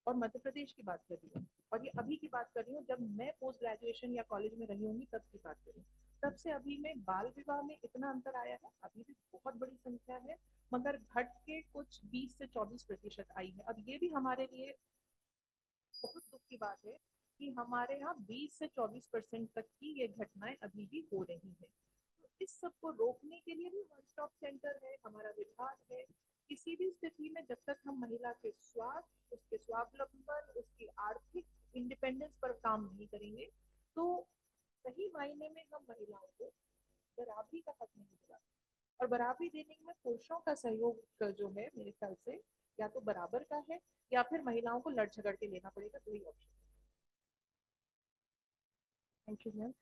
[SPEAKER 9] और मध्य प्रदेश की बात कर रही हूँ, और ये अभी की बात कर रही हूँ, जब मैं पोस्ट ग्रेजुएशन या कॉलेज में रही होंगी तब की बात करूँ, तब से अभी में बाल विवाह में इतना अंतर आया है। अभी भी बहुत बड़ी संख्या है, मगर घट के कुछ 20 से 24% आई है। अब ये भी हमारे लिए बहुत दुख की बात है कि हमारे यहाँ 20 से 24% तक की ये घटनाएं अभी भी हो रही है। तो इस सब को रोकने के लिए भी वन स्टॉप सेंटर है, हमारा विभाग है। किसी भी स्थिति में जब तक हम महिला के स्वास्थ्य, उसके स्वावलंबन, उसकी आर्थिक इंडिपेंडेंस पर काम नहीं करेंगे, तो सही मायने में हम महिलाओं को बराबरी का हक नहीं दिला। और बराबरी देने में पुरुषों का सहयोग जो है, मेरे ख्याल से या तो बराबर का है या फिर महिलाओं को लड़ झगड़ के लेना पड़ेगा, दो ही ऑप्शन।
[SPEAKER 2] Thank you ma'am.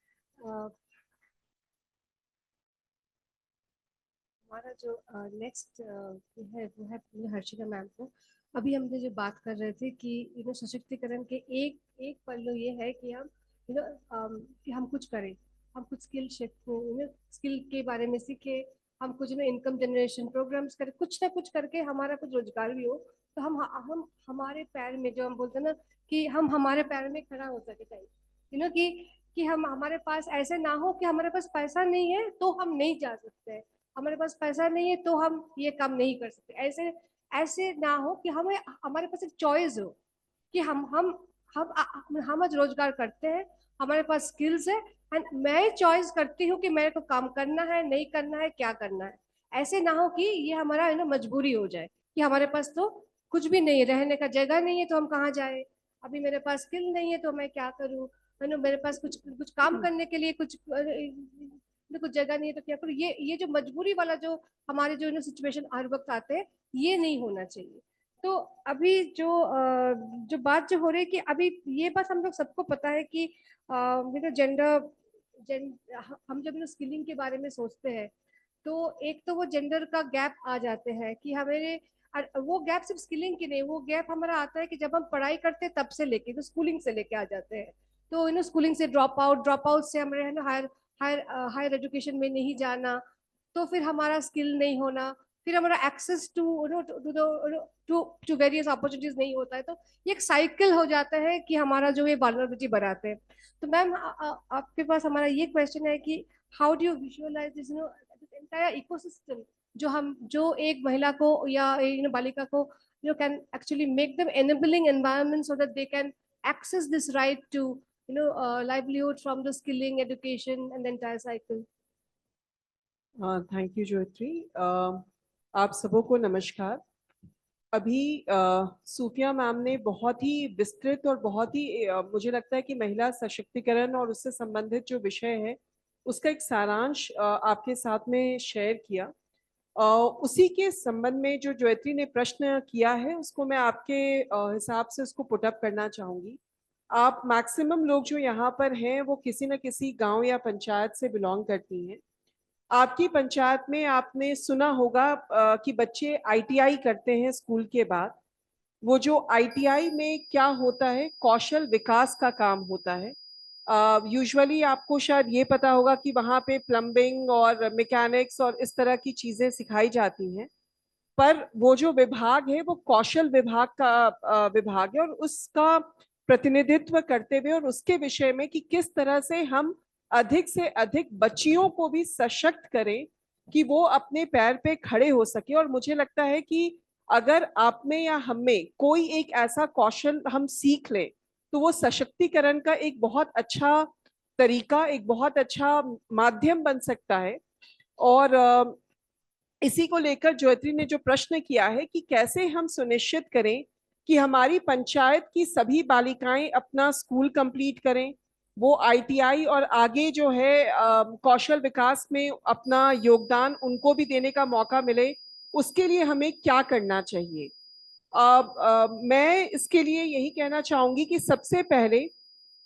[SPEAKER 2] हमारा जो नेक्स्ट है वो है हर्षिका मैम को। अभी हमने जो बात कर रहे थे कि सशक्तिकरण के एक पहलू ये है कि हम कि हम कुछ करें, हम कुछ स्किल के बारे में सीखे, हम कुछ इनकम जनरेशन प्रोग्राम्स करें, कुछ ना कुछ करके हमारा कुछ रोजगार भी हो, तो हम हमारे पैर में, जो हम बोलते हैं ना कि हम हमारे पैर में खड़ा हो सके चाहिए, कि हम हमारे पास ऐसे ना हो कि हमारे पास पैसा नहीं है तो हम नहीं जा सकते हैं, हमारे पास पैसा नहीं है तो हम ये काम नहीं कर सकते। ऐसे ना हो कि हमें हमारे पास एक चॉइस हो कि हम आज रोजगार करते हैं, हमारे पास स्किल्स है, एंड मैं चॉइस करती हूँ कि मेरे को काम करना है, नहीं करना है, क्या करना है। ऐसे ना हो कि ये हमारा मजबूरी हो जाए कि हमारे पास तो कुछ भी नहीं है, रहने का जगह नहीं है तो हम कहाँ जाए, अभी मेरे पास स्किल नहीं है तो मैं क्या करूँ, मेरे पास कुछ काम करने के लिए कुछ जगह नहीं है तो क्या करूँ। ये जो मजबूरी वाला जो हमारे जो सिचुएशन हर वक्त आते हैं, ये नहीं होना चाहिए। तो अभी जो बात जो हो रही है कि अभी ये बात हम लोग सबको पता है कि जेंडर हम जब स्किलिंग के बारे में सोचते हैं तो एक तो वो जेंडर का गैप आ जाते हैं कि हमारे वो गैप सिर्फ स्किलिंग की नहीं, वो गैप हमारा आता है कि जब हम पढ़ाई करते हैं तब से लेके, तो स्कूलिंग से लेके आ जाते हैं। तो स्कूलिंग से ड्रॉप आउट से हमारे हायर एजुकेशन में नहीं जाना, तो फिर हमारा स्किल नहीं होना, फिर हमारा एक्सेस टू वेरियस अपॉर्चुनिटीज नहीं होता है, तो ये एक साइकिल हो जाता है कि हमारा जो ये वल्नरेबिलिटी बढ़ाते हैं। तो मैम आपके पास हमारा ये क्वेश्चन है कि how do you visualise this entire ecosystem, जो एक महिला को या बालिका को can actually make them enabling environment so that they can access this right to livelihood from the skilling, education and the entire cycle.
[SPEAKER 10] Thank you Joyatri. आप सबों को नमस्कार। अभी सूफिया मैम ने बहुत ही विस्तृत और बहुत ही मुझे लगता है कि महिला सशक्तिकरण और उससे संबंधित जो विषय है उसका एक सारांश आपके साथ में शेयर किया। उसी के संबंध में जो जोयत्री ने प्रश्न किया है उसको मैं आपके हिसाब से उसको पुट अप करना चाहूंगी। आप मैक्सिमम लोग जो यहाँ पर हैं वो किसी न किसी गांव या पंचायत से बिलोंग करती हैं। आपकी पंचायत में आपने सुना होगा कि बच्चे ITI करते हैं स्कूल के बाद। वो जो ITI में क्या होता है, कौशल विकास का काम होता है। यूजुअली आपको शायद ये पता होगा कि वहाँ पे प्लम्बिंग और मैकेनिक्स और इस तरह की चीजें सिखाई जाती हैं, पर वो जो विभाग है वो कौशल विभाग का विभाग है, और उसका प्रतिनिधित्व करते हुए और उसके विषय में कि किस तरह से हम अधिक से अधिक बच्चियों को भी सशक्त करें कि वो अपने पैर पे खड़े हो सके। और मुझे लगता है कि अगर आप में या हम में कोई एक ऐसा कौशल हम सीख लें तो वो सशक्तिकरण का एक बहुत अच्छा तरीका, एक बहुत अच्छा माध्यम बन सकता है। और इसी को लेकर जोयत्री ने जो प्रश्न किया है कि कैसे हम सुनिश्चित करें कि हमारी पंचायत की सभी बालिकाएं अपना स्कूल कंप्लीट करें, वो ITI और आगे जो है कौशल विकास में अपना योगदान उनको भी देने का मौका मिले, उसके लिए हमें क्या करना चाहिए? मैं इसके लिए यही कहना चाहूंगी कि सबसे पहले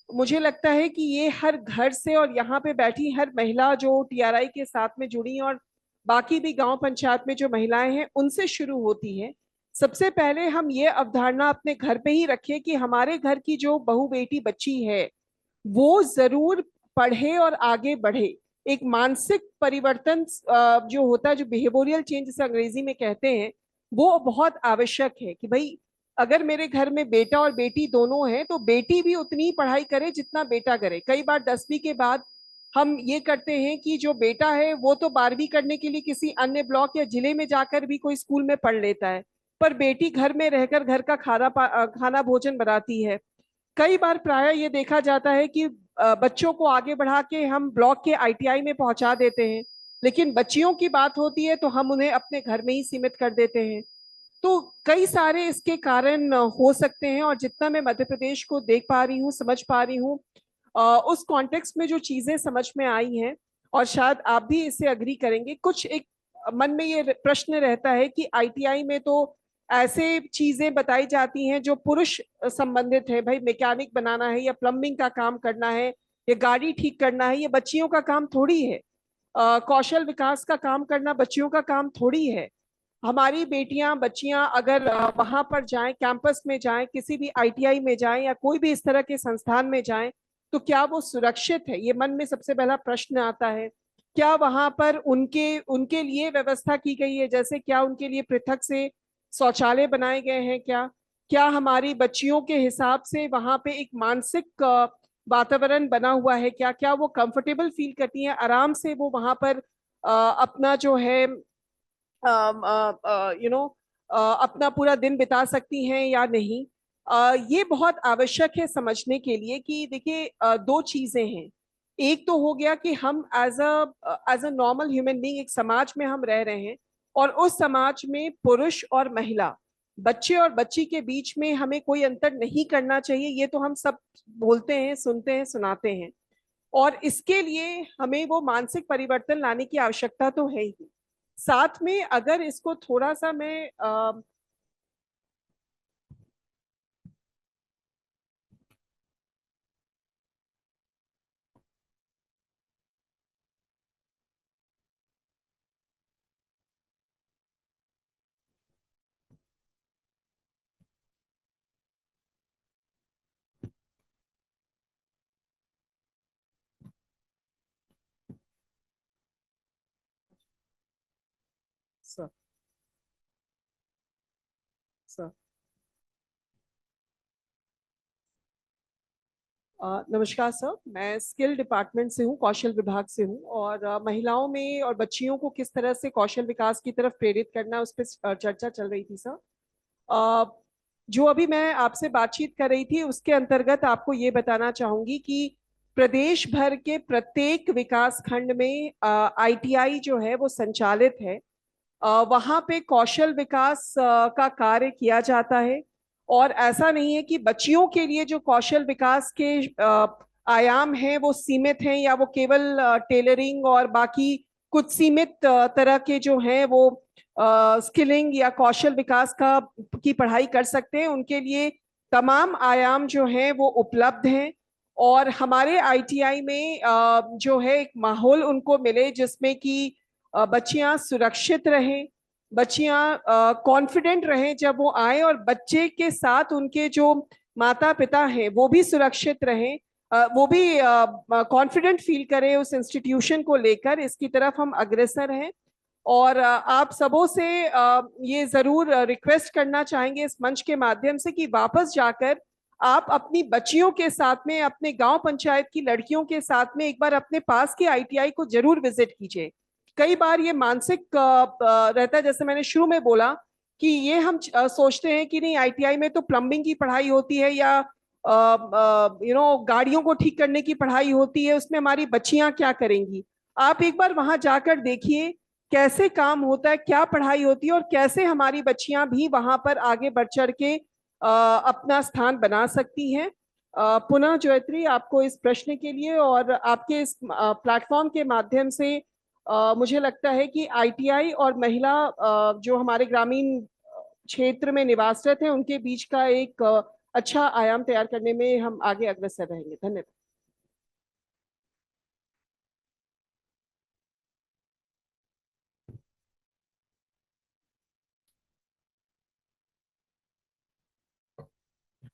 [SPEAKER 10] मुझे लगता है कि ये हर घर से और यहाँ पे बैठी हर महिला जो TRI के साथ में जुड़ी और बाकी भी गांव पंचायत में जो महिलाएं हैं उनसे शुरू होती है। सबसे पहले हम ये अवधारणा अपने घर पे ही रखें कि हमारे घर की जो बहू बेटी बच्ची है वो जरूर पढ़े और आगे बढ़े। एक मानसिक परिवर्तन जो होता है, जो बिहेवियरल चेंज जिसे अंग्रेजी में कहते हैं, वो बहुत आवश्यक है कि भाई अगर मेरे घर में बेटा और बेटी दोनों हैं तो बेटी भी उतनी ही पढ़ाई करे जितना बेटा करे। कई बार 10वीं के बाद हम ये करते हैं कि जो बेटा है वो तो 12वीं करने के लिए किसी अन्य ब्लॉक या जिले में जाकर भी कोई स्कूल में पढ़ लेता है, पर बेटी घर में रहकर घर का खाना भोजन बनाती है। कई बार प्राय ये देखा जाता है कि बच्चों को आगे बढ़ा के हम ब्लॉक के ITI में पहुंचा देते हैं, लेकिन बच्चियों की बात होती है तो हम उन्हें अपने घर में ही सीमित कर देते हैं। तो कई सारे इसके कारण हो सकते हैं, और जितना मैं मध्य प्रदेश को देख पा रही हूँ, समझ पा रही हूँ, उस कॉन्टेक्स्ट में जो चीजें समझ में आई हैं, और शायद आप भी इससे अग्री करेंगे, कुछ एक मन में ये प्रश्न रहता है कि ITI में तो ऐसे चीजें बताई जाती हैं जो पुरुष संबंधित है, भाई मैकेनिक बनाना है या प्लम्बिंग का काम करना है या गाड़ी ठीक करना है, ये बच्चियों का काम थोड़ी है। कौशल विकास का काम करना बच्चियों का काम थोड़ी है। हमारी बेटियां बच्चियां अगर वहां पर जाएं, कैंपस में जाएं, किसी भी ITI में जाएं या कोई भी इस तरह के संस्थान में जाएं, तो क्या वो सुरक्षित है? ये मन में सबसे पहला प्रश्न आता है। क्या वहां पर उनके उनके लिए व्यवस्था की गई है? जैसे क्या उनके लिए पृथक से शौचालय बनाए गए हैं? क्या हमारी बच्चियों के हिसाब से वहां पे एक मानसिक वातावरण बना हुआ है? क्या वो कंफर्टेबल फील करती हैं, आराम से वो वहां पर अपना जो है अपना पूरा दिन बिता सकती हैं या नहीं? ये बहुत आवश्यक है समझने के लिए कि देखिए, दो चीजें हैं। एक तो हो गया कि हम as a normal human being एक समाज में हम रह रहे हैं, और उस समाज में पुरुष और महिला, बच्चे और बच्ची के बीच में हमें कोई अंतर नहीं करना चाहिए। ये तो हम सब बोलते हैं, सुनते हैं, सुनाते हैं, और इसके लिए हमें वो मानसिक परिवर्तन लाने की आवश्यकता तो है ही। साथ में अगर इसको थोड़ा सा मैं सर सर नमस्कार सर, मैं स्किल डिपार्टमेंट से हूँ, कौशल विभाग से हूँ, और महिलाओं में और बच्चियों को किस तरह से कौशल विकास की तरफ प्रेरित करना है उस पर चर्चा चल रही थी सर। जो अभी मैं आपसे बातचीत कर रही थी उसके अंतर्गत आपको ये बताना चाहूंगी कि प्रदेश भर के प्रत्येक विकास खंड में ITI जो है वो संचालित है। वहां पे कौशल विकास का कार्य किया जाता है, और ऐसा नहीं है कि बच्चियों के लिए जो कौशल विकास के आयाम हैं वो सीमित हैं, या वो केवल टेलरिंग और बाकी कुछ सीमित तरह के जो हैं वो स्किलिंग या कौशल विकास की पढ़ाई कर सकते हैं। उनके लिए तमाम आयाम जो हैं वो उपलब्ध हैं, और हमारे ITI में जो है एक माहौल उनको मिले जिसमें कि बच्चियां सुरक्षित रहें, बच्चियां कॉन्फिडेंट रहें जब वो आए, और बच्चे के साथ उनके जो माता पिता हैं वो भी सुरक्षित रहें, वो भी कॉन्फिडेंट फील करें उस इंस्टीट्यूशन को लेकर। इसकी तरफ हम अग्रसर हैं, और आप सबों से ये जरूर रिक्वेस्ट करना चाहेंगे इस मंच के माध्यम से कि वापस जाकर आप अपनी बच्चियों के साथ में, अपने गांव पंचायत की लड़कियों के साथ में एक बार अपने पास के ITI को जरूर विजिट कीजिए। कई बार ये मानसिक रहता है, जैसे मैंने शुरू में बोला कि ये हम सोचते हैं कि नहीं, ITI में तो प्लम्बिंग की पढ़ाई होती है या गाड़ियों को ठीक करने की पढ़ाई होती है, उसमें हमारी बच्चियां क्या करेंगी। आप एक बार वहां जाकर देखिए कैसे काम होता है, क्या पढ़ाई होती है, और कैसे हमारी बच्चियां भी वहां पर आगे बढ़ चढ़ के अपना स्थान बना सकती हैं। पुनः जयत्री आपको इस प्रश्न के लिए और आपके इस प्लेटफॉर्म के माध्यम से मुझे लगता है कि आईटीआई और महिला जो हमारे ग्रामीण क्षेत्र में निवासरत हैं उनके बीच का एक अच्छा आयाम तैयार करने में हम आगे अग्रसर रहेंगे। धन्यवाद।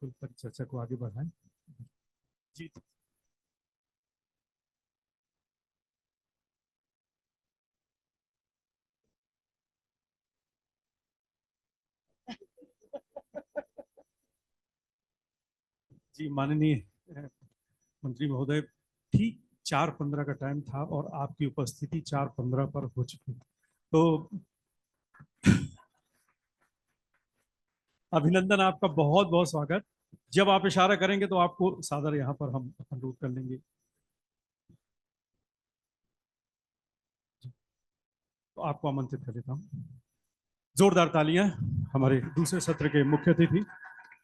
[SPEAKER 1] बिल्कुल, चर्चा को आगे बढ़ाएं। जी जी, माननीय मंत्री महोदय, ठीक 4:15 का टाइम था और आपकी उपस्थिति 4:15 पर हो चुकी, तो अभिनंदन, आपका बहुत बहुत स्वागत। जब आप इशारा करेंगे तो आपको सादर यहाँ पर हम अनुरोध कर लेंगे। तो आपको आमंत्रित कर देता हूँ। जोरदार तालियां हमारे दूसरे सत्र के मुख्य अतिथि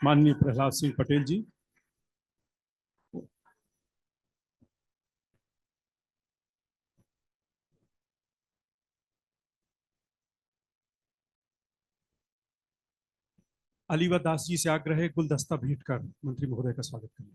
[SPEAKER 1] माननीय प्रहलाद सिंह पटेल जी। अलीवा दास जी से आग्रह है गुलदस्ता भेंट कर मंत्री महोदय का स्वागत करें।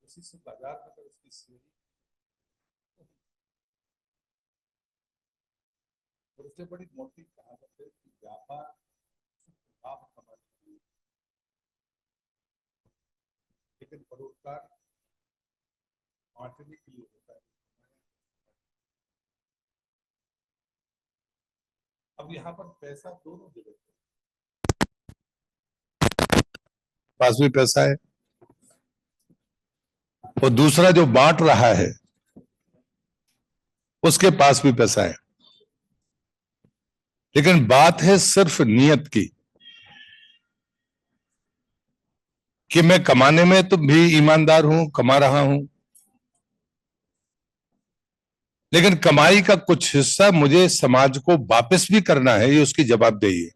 [SPEAKER 11] उसी से बाजार में अगर उसकी श्रेणी और उससे बड़ी मोटी कहावत है कि व्यापार लाभ कमाने के लिए, लेकिन परोपकार बांटने के लिए होता है। अब यहाँ पर पैसा दोनों जगह पास भी पैसा है और दूसरा जो बांट रहा है उसके पास भी पैसा है, लेकिन बात है सिर्फ नियत की कि मैं कमाने में तो भी ईमानदार हूं, कमा रहा हूं, लेकिन कमाई का कुछ हिस्सा मुझे समाज को वापस भी करना है, ये उसकी जवाबदेही है।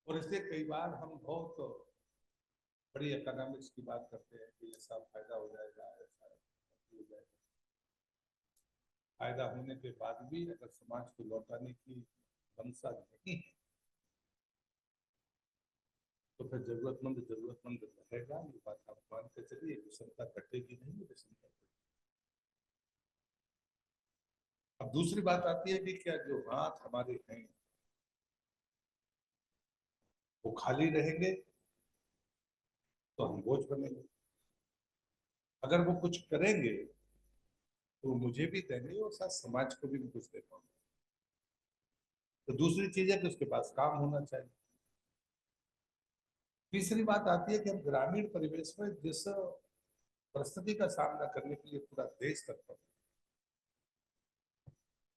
[SPEAKER 11] और इसलिए कई बार हम बहुत बड़ी इकोनॉमिक्स की बात करते हैं कि ऐसा फायदा हो जाएगा, ऐसा हो जाएगा। फायदा होने के बाद भी अगर समाज को लौटाने की मंशा नहीं है तो फिर जरूरतमंद रहेगा, ये बात आप मान के चलिए, विषमता घटेगी नहीं, विषमता घटेगी। अब दूसरी बात आती है कि क्या जो हाथ हमारे हैं वो खाली रहेंगे तो हम बोझ बनेंगे, अगर वो कुछ करेंगे तो मुझे भी देंगे और साथ समाज को भी कुछ दे पाऊंगा। तो दूसरी चीज है कि उसके पास काम होना चाहिए। तीसरी बात आती है कि हम ग्रामीण परिवेश में जिस परिस्थिति का सामना करने के लिए पूरा देश तत्पर है,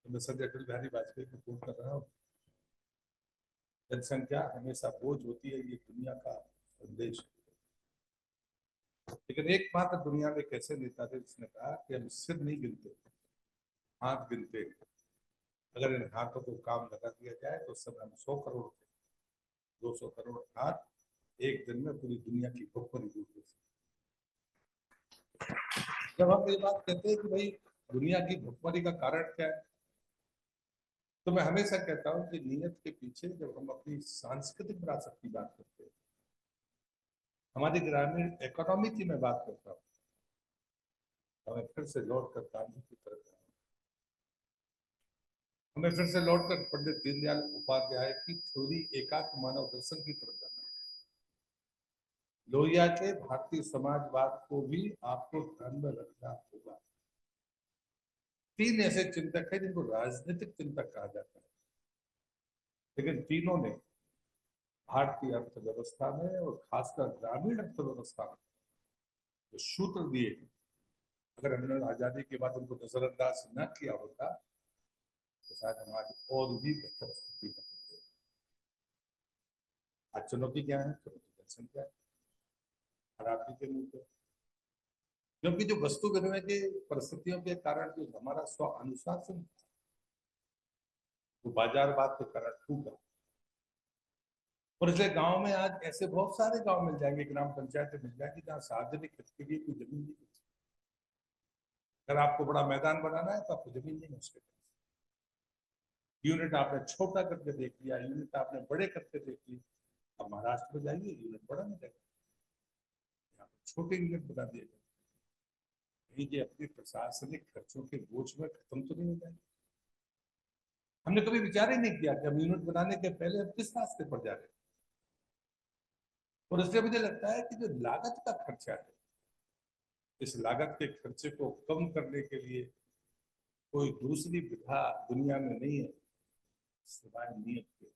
[SPEAKER 11] तो मैं संजय अटल बिहारी वाजपेयी को फोन कर रहा हूँ, जनसंख्या हमेशा बोझ होती है, ये दुनिया का संदेश है। लेकिन एकमात्र दुनिया में कैसे नेता थे जिसने कहा कि हम सिर नहीं गिनते, हाथ गिनते हैं, अगर इन हाथों को काम लगा दिया जाए तो सब हम 100 करोड़ थे, 200 करोड़ हाथ एक दिन में पूरी दुनिया की भुखमरी दूर कर सकते। जब हम ये बात कहते हैं कि भाई दुनिया की भुखमरी का कारण क्या है, तो मैं हमेशा कहता हूं कि नियत के पीछे जब हम अपनी सांस्कृतिक विरासत की बात करते हैं, हमारी ग्रामीण इकोनॉमी की मैं बात करता हूँ, हमें फिर से लौटकर गांधी की तरफ जाना, हमें फिर से लौटकर पंडित दीनदयाल उपाध्याय की थ्योरी एकात्म मानव दर्शन की तरफ जाना, लोहिया के भारतीय समाजवाद को भी आपको ध्यान में रखना होगा। 3 ऐसे चिंतक हैं जिनको राजनीतिक चिंतक कहा जाता है, लेकिन तीनों ने भारतीय अर्थव्यवस्था में और खासकर ग्रामीण अर्थव्यवस्था में जो सूत्र दिए, अगर हमने आजादी के बाद उनको नजरअंदाज न किया होता तो शायद हमारी और भी बेहतर स्थिति हो सकती है। आज चुनौती क्या है? चुनौती जनसंख्या, खराबी के मुद्दे, क्योंकि जो वस्तु विनिमय के परिस्थितियों के कारण जो हमारा स्व अनुशासन वो बाजारवाद के कारण टूटा, और इसलिए गांव में आज ऐसे बहुत सारे गांव मिल जाएंगे, ग्राम पंचायतें मिल जाएंगी जहां सार्वजनिक हित के लिए कोई जमीन नहीं है। अगर आपको बड़ा मैदान बनाना है तो आपको जमीन नहीं है उसके पास। यूनिट आपने छोटा करके देख लिया, यूनिट आपने बड़े करके देख ली, अब महाराष्ट्र में जाइए यूनिट बड़ा नहीं रहेगा, यहाँ पर छोटे यूनिट बना दिए गए, ये अपने प्रशासनिक खर्चों के बोझ में खत्म तो नहीं हो जाएंगे। हमने कभी विचार ही नहीं किया कि हम यूनिट बनाने के पहले हम किस रास्ते पर जा रहे हैं, और इसलिए मुझे लगता है कि जो लागत का खर्चा है, इस लागत के खर्चे को कम करने के लिए कोई दूसरी विधा दुनिया में नहीं है सिवाय नियत के।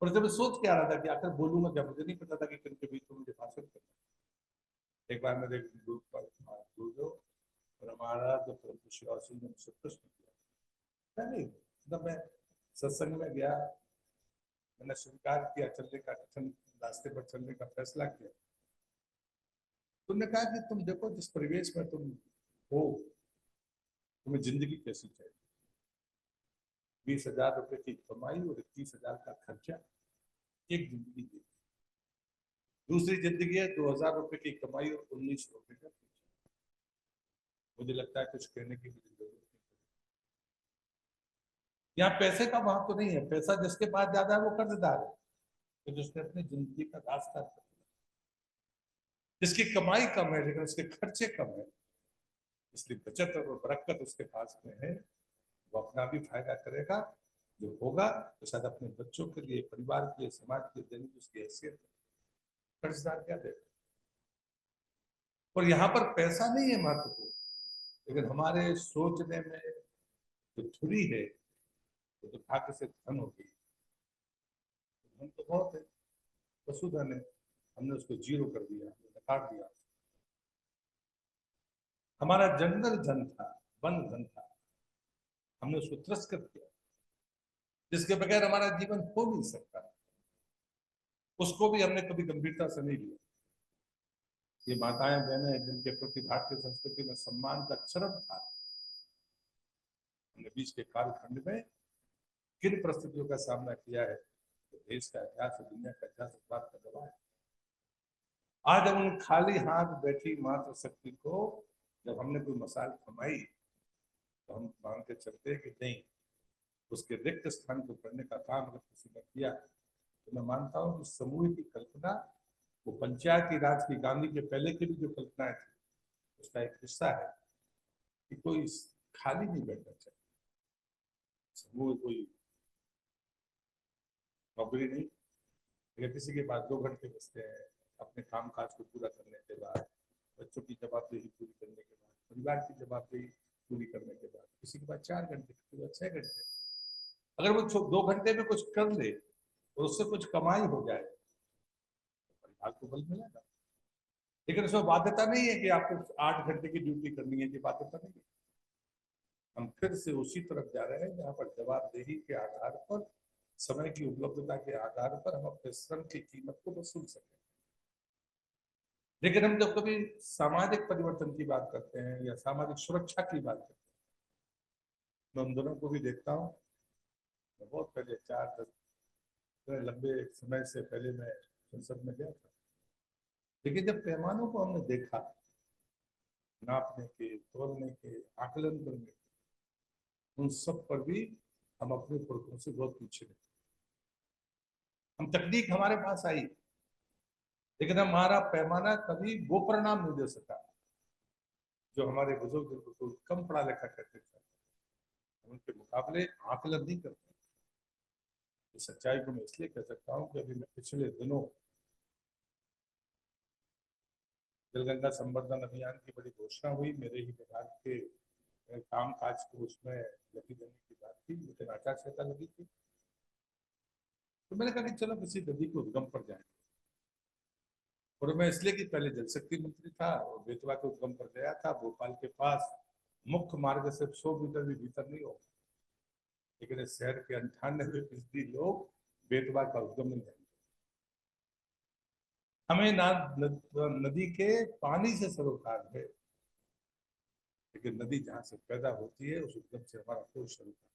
[SPEAKER 11] और जब मैं सोच के आ रहा था कि आखिर बोलूंगा क्या, मुझे नहीं पता था कि किन के बीच में मुझे भाषण करना। एक बार मेरे ग्रुप पर और हमारा जो प्रभु ने मुझसे प्रश्न किया, नहीं जब मैं सत्संग में गया, मैंने स्वीकार किया चलने का, कठिन रास्ते पर चलने का फैसला किया, तुमने कहा कि तुम देखो जिस परिवेश में तुम हो, तुम्हें जिंदगी कैसी चाहिए, 20,000 रुपए की कमाई और 21,000 का खर्चा, एक जिंदगी दी। दूसरी जिंदगी है 2,000 रुपए की कमाई और 19 रुपए का खर्चा। मुझे लगता है कुछ कहने की भी जरूरत नहीं। यहाँ पैसे का वहां तो नहीं है, पैसा जिसके पास ज्यादा है वो कर्जदार है, तो जिसने अपनी जिंदगी का रास्ता कर लिया, जिसकी कमाई कम है लेकिन उसके खर्चे कम है, इसलिए बचत और बरकत उसके पास में है, वो अपना भी फायदा करेगा, जो होगा तो शायद अपने बच्चों के लिए, परिवार के लिए, समाज के लिए देने की उसकी हैसियत है। कर्जदार क्या देगा? और यहाँ पर पैसा नहीं है महत्वपूर्ण, लेकिन हमारे सोचने में जो धुरी है वो तो भाग्य से धन हो गई। धन तो बहुत है, पशुधन है, हमने उसको जीरो कर दिया, काट दिया। हमारा जंगल धन था, वन धन था, हमने उसको तिरस्कृत किया, जिसके बगैर हमारा जीवन हो नहीं सकता, उसको भी हमने कभी गंभीरता से नहीं लिया। ये माताएं बहनें जिनके प्रति भारतीय संस्कृति में सम्मान का चरम था, हमने बीच के कालखंड में किन परिस्थितियों का सामना किया है, तो देश का इतिहास और दुनिया का इतिहास इस बात का गवाह है। आज हम उन खाली हाथ बैठी मात्र शक्ति को जब हमने कोई मसाल कमाई तो हम मान के चलते हैं कि नहीं, उसके रिक्त स्थान को करने का काम अगर किसी ने किया तो मैं मानता हूँ कि समूह की कल्पना वो पंचायती राज की गांधी के पहले की भी जो कल्पनाएं थी उसका एक हिस्सा है कि कोई खाली नहीं बैठना चाहिए। समूह कोई नौकरी नहीं, अगर किसी के पास 2 घंटे बचते हैं अपने काम काज को पूरा करने के बाद, बच्चों की जवाबदेही पूरी करने के बाद, परिवार की जवाबदेही पूरी करने के बाद, किसी के पास 4 घंटे, किसी के पास 6 घंटे, अगर वो 2 घंटे में कुछ कर ले और उससे कुछ कमाई हो जाए तो परिवार को बल मिलेगा। लेकिन उसमें बाध्यता नहीं है कि आपको 8 घंटे की ड्यूटी करनी है, कि बाध्यता नहीं है। हम फिर से उसी तरफ जा रहे हैं जहां पर जवाबदेही के आधार पर, समय की उपलब्धता के आधार पर हम अपने श्रम की कीमत को वसूल सकें। लेकिन हम जब कभी सामाजिक परिवर्तन की बात करते हैं या सामाजिक सुरक्षा की बात करते हैं, मैं उन दोनों को भी देखता हूँ। मैं बहुत पहले 4-10 लंबे समय से पहले मैं संसद में गया था, लेकिन जब पैमानों को हमने देखा, नापने के, तोलने के, आकलन करने के, उन सब पर भी हम अपने पुरखों से बहुत पीछे रहे। हम तकनीक हमारे पास आई, लेकिन हमारा पैमाना कभी वो परिणाम नहीं दे सका जो हमारे बुजुर्ग को कम पढ़ा लिखा करते थे। उनके मुकाबले आकलन नहीं करते। इस सच्चाई को मैं इसलिए कह सकता हूँ कि अभी मैं पिछले दिनों जलगंगा संवर्धन अभियान की बड़ी घोषणा हुई, मेरे ही विभाग के काम काज को उसमें गति देने की बात थी, लेकिन आचार संहिता लगी थी। तो मैंने कहा कि चलो किसी नदी को उद्गम पर जाएंगे, और मैं इसलिए कि पहले जल शक्ति मंत्री था और बेतवा के उद्गम पर गया था। भोपाल के पास मुख्य मार्ग से 100 मीटर भी भीतर नहीं होगा, लेकिन इस शहर के 98% लोग बेतवा का उद्गम नहीं जाएंगे। हमें नदी के पानी से सरोकार है, लेकिन नदी जहां से पैदा होती है उस उद्गम से हमारा कोई सरोकार नहीं।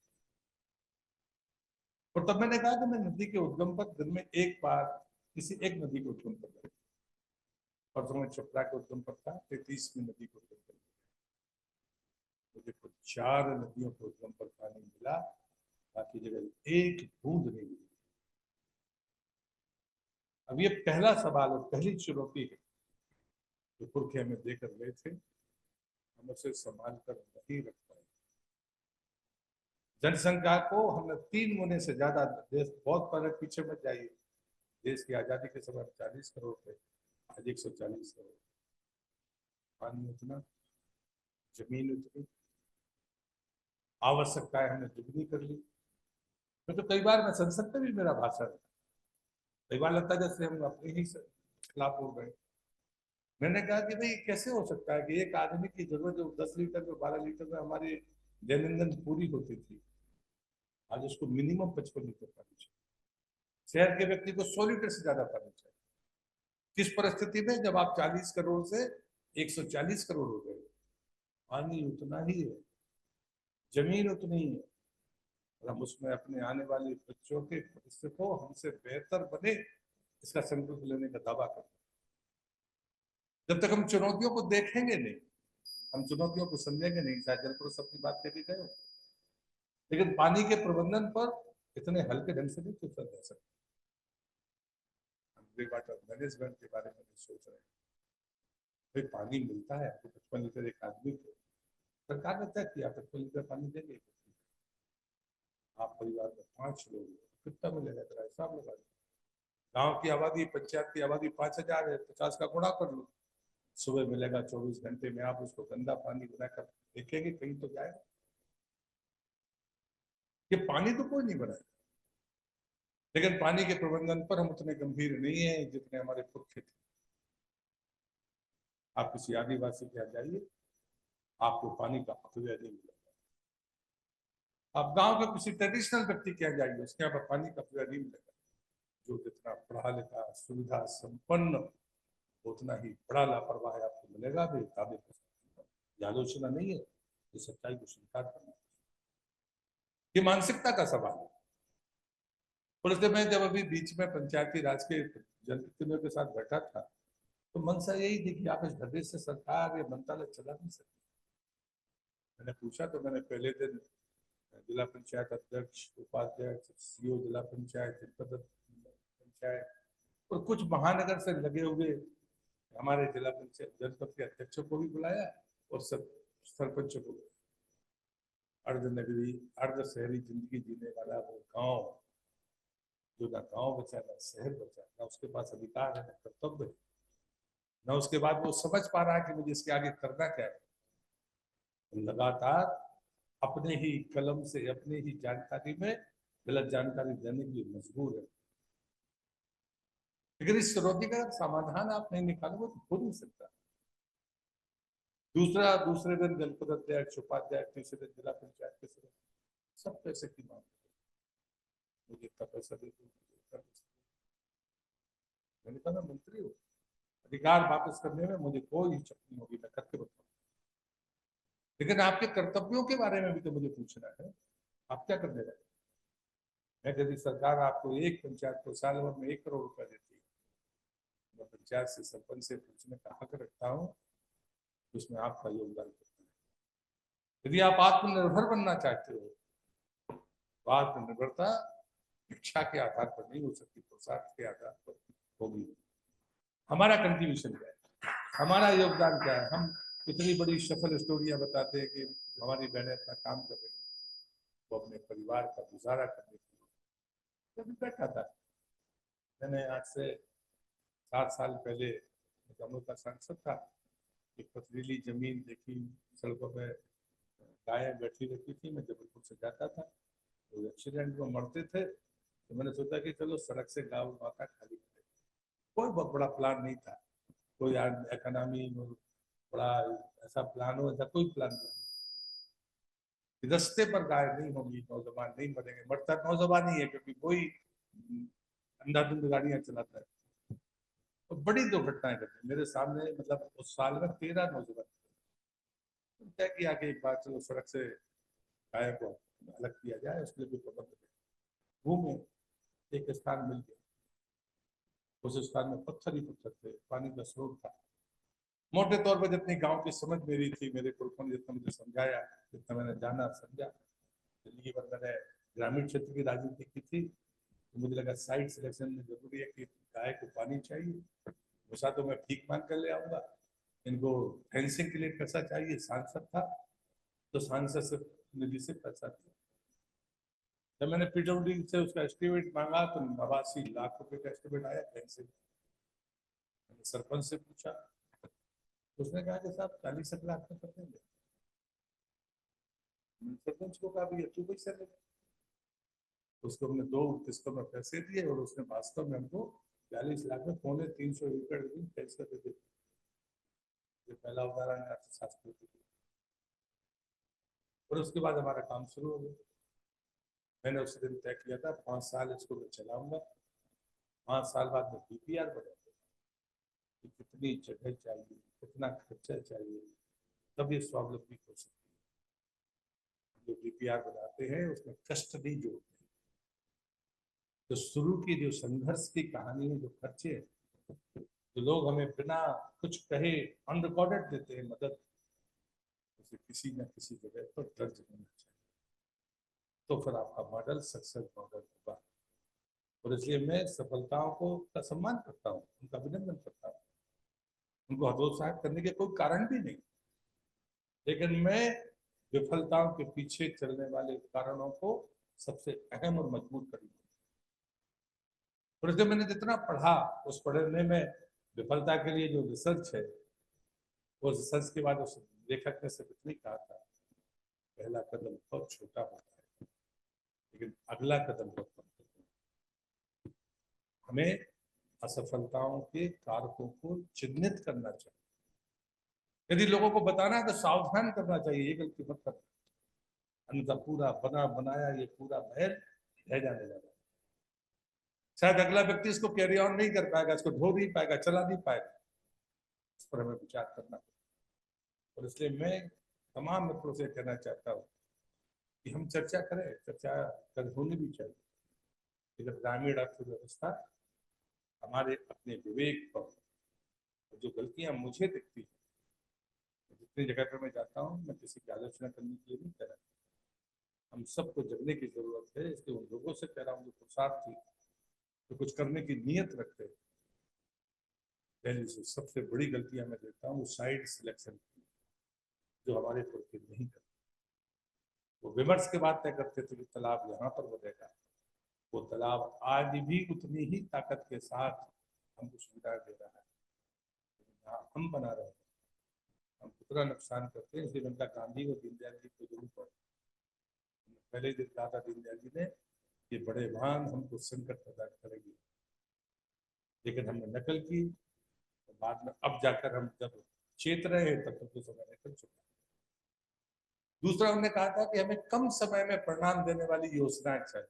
[SPEAKER 11] और तब मैंने कहा कि मैं नदी के उद्गम पर दिन में एक बार किसी एक नदी को उद्गम कर जाऊंगा। परसों में छपरा के उद्गम पर था, 33वीं नदी को उद्गम कर मुझे तो 4 नदियों को उद्गम पर पानी मिला, बाकी जगह एक बूंद नहीं मिली। अब ये पहला सवाल और पहली चुनौती है जो पुरखे हमें देकर गए थे, हम उसे संभाल कर नहीं रख पाए। जनसंख्या को हमने 3 गुने से ज्यादा, देश बहुत फर्क पीछे मत जाइए, देश की आजादी के समय 40 करोड़ थे, आज 140 करोड़। पानी उतना, जमीन उतनी, आवश्यकताएं हमने दुगनी कर ली। तो कई बार मैं संसद में भी मेरा भाषण है, कई बार लगता है जैसे हम अपने ही खिलाफ बोल रहे हैं। मैंने कहा कि भाई कैसे हो सकता है कि एक आदमी की जरूरत जो 10 लीटर में 12 लीटर में हमारी दैनंदिन पूरी होती थी, आज उसको मिनिमम 55 लीटर पानी चाहिए। शहर के व्यक्ति को 100 लीटर से ज्यादा पानी चाहिए। किस परिस्थिति में? जब आप 40 करोड़ से 140 करोड़ हो गए। पानी उतना ही है, जमीन उतनी ही है, और हम उसमें अपने आने वाले बच्चों के भविष्य को हमसे बेहतर बने इसका संकल्प लेने का दावा करते हैं। जब तक हम चुनौतियों को देखेंगे नहीं, हम चुनौतियों को समझेंगे नहीं। शायद जलपुर सबकी बात कह गए, लेकिन पानी के प्रबंधन पर इतने हल्के ढंग से नहीं सोचा जा सकता। हम वाटर मैनेजमेंट के बारे में भी सोच रहे हैं। भाई पानी मिलता है आपको 55 लीटर एक आदमी को, सरकार ने तय किया 55 लीटर पानी देंगे। आप परिवार में 5 लोग, कितना मिलेगा जरा हिसाब लगा लो। गांव की आबादी, पंचायत की आबादी 5000 है, 50 का गुणा कर लो। सुबह मिलेगा 24 घंटे में, आप उसको गंदा पानी बनाकर देखेंगे कहीं तो जाएगा। ये पानी तो कोई नहीं बनाएगा, लेकिन पानी के प्रबंधन पर हम उतने गंभीर नहीं है जितने हमारे पुरखे थे। आप किसी आदिवासी के यहाँ जाइए, आपको पानी का अपव्यय नहीं मिलेगा। आप गांव के किसी ट्रेडिशनल व्यक्ति के यहाँ जाइए, उसके यहाँ पर पानी का अपव्यय नहीं मिलेगा। जो जितना पढ़ा लिखा, सुविधा संपन्न, उतना ही बड़ा लापरवाह आपको मिलेगा। भी दावे ये आलोचना नहीं है, ये सच्चाई को स्वीकार करना। ये मानसिकता का सवाल है। पुलिस में जब अभी बीच में पंचायती राज के जनप्रतिनिधियों के साथ बैठा था, तो मंशा यही थी कि आप इस ढर्रे से सरकार या मंत्रालय चला नहीं सकते। मैंने पूछा तो मैंने पहले दिन जिला पंचायत अध्यक्ष, उपाध्यक्ष, सीओ जिला पंचायत, जनपद पंचायत और कुछ महानगर से लगे हुए हमारे जिला पंचायत जनपद के अध्यक्षों को भी बुलाया और सब सरपंचों को, अर्ध नगरी अर्ध शहरी जिंदगी जीने वाला वो गांव, जो ना गांव बचा ना शहर बचा, ना उसके पास अधिकार है ना कर्तव्य है, ना उसके बाद वो समझ पा रहा है कि मुझे इसके आगे करना क्या है। लगातार अपने ही कलम से अपने ही जानकारी में गलत जानकारी देने के लिए मजबूर है। लेकिन इस चुनौती का समाधान आप नहीं निकालोगे तो हो नहीं सकता। दूसरे दिन जनपद अध्यक्ष, उपाध्यक्ष, तीसरे दिन जिला पंचायत के सदस्य सब पैसे की मांग, मुझे इतना पैसा दे दो, मैंने कहा मैं मंत्री हूँ, अधिकार वापस करने में मुझे कोई हिचक नहीं होगी, मैं करके बताऊंगा। लेकिन आपके कर्तव्यों के बारे में भी तो मुझे पूछना है, आप क्या करने वाले। मैं यदि सरकार आपको एक पंचायत को साल भर में 1 करोड़ रुपया देती है, मैं पंचायत से सरपंच से पूछने का हक रखता हूँ, उसमें आपका योगदान करता है। यदि आप आत्मनिर्भर बनना चाहते हो तो आत्मनिर्भरता शिक्षा के आधार पर नहीं हो सकती, पुरुषार्थ के आधार पर होगी। हमारा कंट्रीब्यूशन क्या है, हमारा योगदान क्या है। हम इतनी बड़ी सफल स्टोरियां बताते हैं कि हमारी बहनें अपना काम कर रही हैं, वो अपने परिवार का गुजारा करने के लिए। जब बैठा था, मैंने आज से 7 साल पहले अमृत का सांसद था, एक पथरीली जमीन देखी, सड़कों पे गायें बैठी रहती थी, मैं जबलपुर से जाता था, तो एक्सीडेंट में मरते थे, तो मैंने सोचा कि चलो सड़क से गाँव माता खाली करें। कोई बहुत बड़ा प्लान नहीं था, कोई इकोनॉमी बड़ा ऐसा प्लान हो, ऐसा कोई प्लान नहीं। रास्ते पर गाय नहीं होगी, नौजवान नहीं मरेंगे, मरता नौजवान ही है क्योंकि कोई अंधाधुंध गाड़ियां चलाता है। तो बड़ी दुर्घटनाएं घटी मेरे सामने, मतलब उस साल में 13 नौजवान तय किया कि एक बार चलो सड़क से गाय को अलग किया जाए, उसके लिए भी प्रबंध घूमे, एक स्थान मिल गया, उस स्थान में पत्थर ही पत्थर थे, पानी का स्रोत था। मोटे तौर पर जितनी गांव की समझ मेरी थी, मेरे पुरखों ने जितना मुझे समझाया, जितना मैंने जाना समझा, जिंदगी भर मैंने ग्रामीण क्षेत्र की राजनीति की थी, तो मुझे लगा साइट सिलेक्शन में जरूरी है कि गाय को पानी चाहिए, वैसा तो मैं भीख मांग कर ले आऊंगा, इनको फेंसिंग के लिए पैसा चाहिए, सांसद था तो सांसद से निधि से पैसा दिया। जब मैंने पीडब्ल्यूडी से उसका एस्टिमेट मांगा तो 89 लाख रुपए का एस्टिमेट आया फेंसिंग। मैंने सरपंच से पूछा, उसने कहा कि साहब 40 लाख में कर देंगे। सरपंच को कहा भैया तू पैसे ले, उसको हमने 2 किस्तों में पैसे दिए और उसने वास्तव में हमको 40 लाख में 350 एकड़ जमीन पैसे दे दी। ये पहला उदाहरण है अर्थशास्त्र के लिए। और उसके बाद हमारा काम शुरू हो गया। मैंने उस दिन तय किया था 5 साल इसको मैं चलाऊंगा, 5 साल बाद में DPR बनाऊंगा, कितनी जगह चाहिए, कितना खर्चा चाहिए, तब ये स्वावलंबी हो सकती है। जो DPR बनाते हैं उसमें कस्टडी जो होते हैं, तो शुरू की जो संघर्ष की कहानी है, जो खर्चे जो लोग हमें बिना कुछ कहे अनरिकॉर्डेड देते हैं मदद, उसे किसी न किसी जगह पर दर्ज होना चाहिए, तो फिर आपका मॉडल सक्सेस मॉडल होगा। और इसलिए मैं सफलताओं को का सम्मान करता हूँ, उनका अभिनंदन करता हूँ, उनको हतोत्साहित करने के कोई कारण भी नहीं, लेकिन मैं विफलताओं के पीछे चलने वाले कारणों को सबसे अहम और मजबूत करूंगा। और इसलिए मैंने जितना पढ़ा, उस पढ़ने में विफलता के लिए जो रिसर्च है, वो रिसर्च के बाद उस लेखक ने सिर्फ इतना कहा था, पहला कदम बहुत छोटा होता है लेकिन अगला कदम बहुत महत्वपूर्ण है। हमें असफलताओं के कारकों को चिन्हित करना चाहिए। यदि लोगों को बताना है तो सावधान करना चाहिए, ये गलती मत करना, अन्यथा पूरा बना बनाया ये पूरा महल रह जाने लगा। शायद अगला व्यक्ति इसको कैरी ऑन नहीं कर पाएगा, इसको ढो नहीं पाएगा, चला नहीं पाएगा, इस पर हमें विचार करना पड़ेगा। और इसलिए मैं तमाम मित्रों से कहना चाहता हूँ कि हम चर्चा करें, चर्चा होनी भी चाहिए, लेकिन ग्रामीण अर्थव्यवस्था हमारे अपने विवेक पर जो गलतियां मुझे दिखती है, जितनी जगह पर मैं जाता हूँ, मैं किसी की आलोचना करने के लिए नहीं कह रहा, हम सबको जगने की जरूरत है। इसलिए उन लोगों से कह रहा हूँ जो पुरुषार्थी तो कुछ करने की नीयत रखते हैं। पहली से सबसे बड़ी गलतियां मैं देखता हूँ वो साइड सिलेक्शन की, जो हमारे पुरखे नहीं करते। वो विमर्श के बाद तय करते थे कि तालाब यहाँ पर बनेगा, वो तालाब आज भी उतनी ही ताकत के साथ हमको सुविधा दे रहा है। यहाँ हम बना रहे हैं, हम कितना नुकसान करते हैं। श्रीलंका गांधी और दीनदयाल जी को जरूर पड़े, पहले दिन कहा था दीनदयाल जी ने कि बड़े वाहन हमको संकट पैदा करेंगे, लेकिन हमने नकल की। तो बाद में अब जाकर हम जब चेत रहे हैं तब तक तो समय निकल चुका है। दूसरा उन्होंने कहा था कि हमें कम समय में परिणाम देने वाली योजनाएं चाहिए।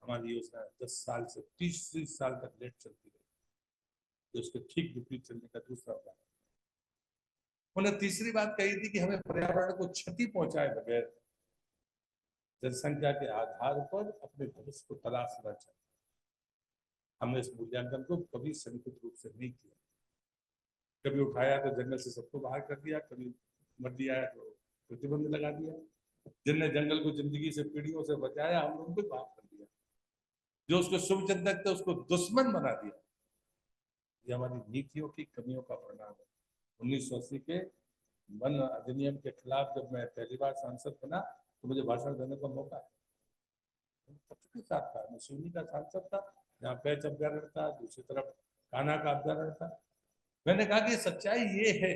[SPEAKER 11] हमारी योजना 10 साल से 30 साल तक लेट चलती रही, तो उसके ठीक विपरीत चलने का दूसरा उदाहरण। उन्होंने तीसरी बात कही थी कि हमें पर्यावरण को क्षति पहुंचाए बगैर जनसंख्या के आधार पर अपने भविष्य को तलाशना चाहिए। हमने इस मूल्यांकन को कभी संयुक्त रूप से नहीं किया। कभी उठाया तो जंगल से सबको बाहर कर दिया, कभी मर दिया तो प्रतिबंध लगा दिया। जिनने जंगल को जिंदगी से पीढ़ियों से बचाया हमने उनको बाहर कर दिया। जो उसको शुभ चिंतक थे उसको दुश्मन बना दिया। ये हमारी नीतियों की कमियों का परिणाम है। 1980 के वन अधिनियम के खिलाफ जब मैं पहली बार सांसद बना तो मुझे भाषण देने का मौका है। सबके साथ था, मैं सिवनी का सांसद था, यहाँ पैच अभ्यारण्य था, दूसरी तरफ कान्हा का अभ्यारण्य था। मैंने कहा कि सच्चाई ये है,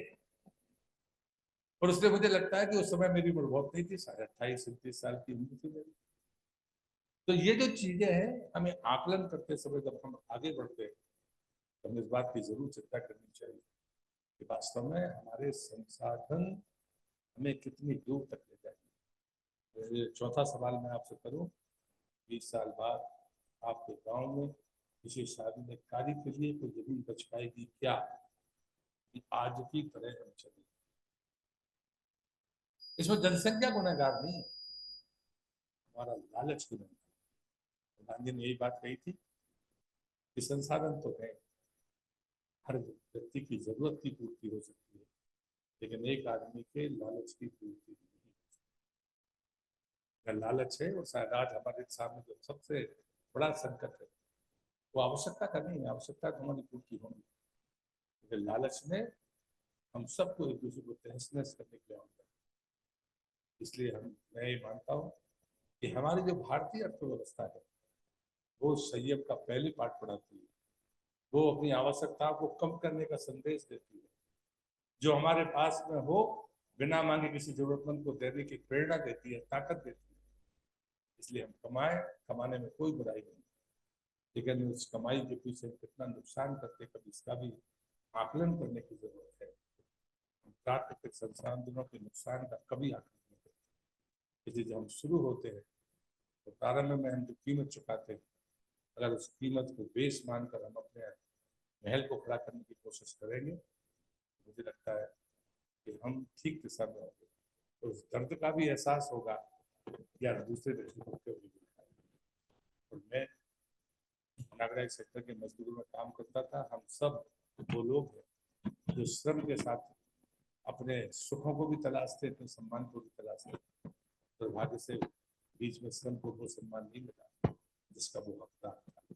[SPEAKER 11] और उससे मुझे लगता है कि उस समय मेरी उम्र बहुत नहीं थी, 28-29 साल की उम्र थी मेरी। तो ये जो चीजें हैं, हमें आकलन करते समय जब हम आगे बढ़ते हैं तो हमें इस बात की जरूर चिंता करनी चाहिए कि वास्तव में हमारे संसाधन हमें कितनी दूर तक ले जाएंगे। चौथा सवाल मैं आपसे करूं, 20 साल बाद आपके गांव में किसी शादी में कार्य के लिए कोई जमीन बच पाएगी क्या कि आज की तरह हम चले? इसमें जनसंख्या गुनहगार नहीं है, हमारा लालच गुनहगार। गांधी ने यही बात कही थी कि संसाधन तो है, हर व्यक्ति की जरूरत की पूर्ति हो सकती है, लेकिन एक आदमी के लालच की पूर्ति नहीं हो सकती। लालच है, और शायद आज हमारे सामने जो सबसे बड़ा संकट है वो आवश्यकता का नहीं है। आवश्यकता तो हमारी पूर्ति होगी, लेकिन लालच में हम सबको एक दूसरे को तहस नहस करने के लिए होता है। इसलिए मैं ये मानता हूँ कि हमारी जो भारतीय अर्थव्यवस्था है वो संयम का पहली पाठ पढ़ाती है। वो अपनी आवश्यकता को कम करने का संदेश देती है। जो हमारे पास में हो बिना मांगे किसी जरूरतमंद को देने की प्रेरणा देती है, ताकत देती है। इसलिए हम कमाएं, कमाने में कोई बुराई नहीं, लेकिन उस कमाई के पीछे कितना नुकसान करते कभी इसका भी आकलन करने की जरूरत है। हम प्राकृतिक संसाधनों के नुकसान का कभी आकलन नहीं करते। इसलिए जब हम शुरू होते हैं तो प्रारंभ में हम जो कीमत चुकाते हैं, अगर उस कीमत को बेस मानकर हम अपने महल को खड़ा करने की कोशिश करेंगे, मुझे लगता है कि हम ठीक दिशा में होंगे। तो उस दर्द का भी एहसास होगा या दूसरे दृष्टिकोण के भी। और मैं नागरिक सेक्टर के मजदूरों में काम करता था। हम सब वो लोग हैं जो श्रम के साथ अपने सुखों को भी तलाशते, अपने सम्मान को भी तलाशते। दुर्भाग्य से बीच में श्रम को वो सम्मान नहीं मिला जिसका वो हकदार था।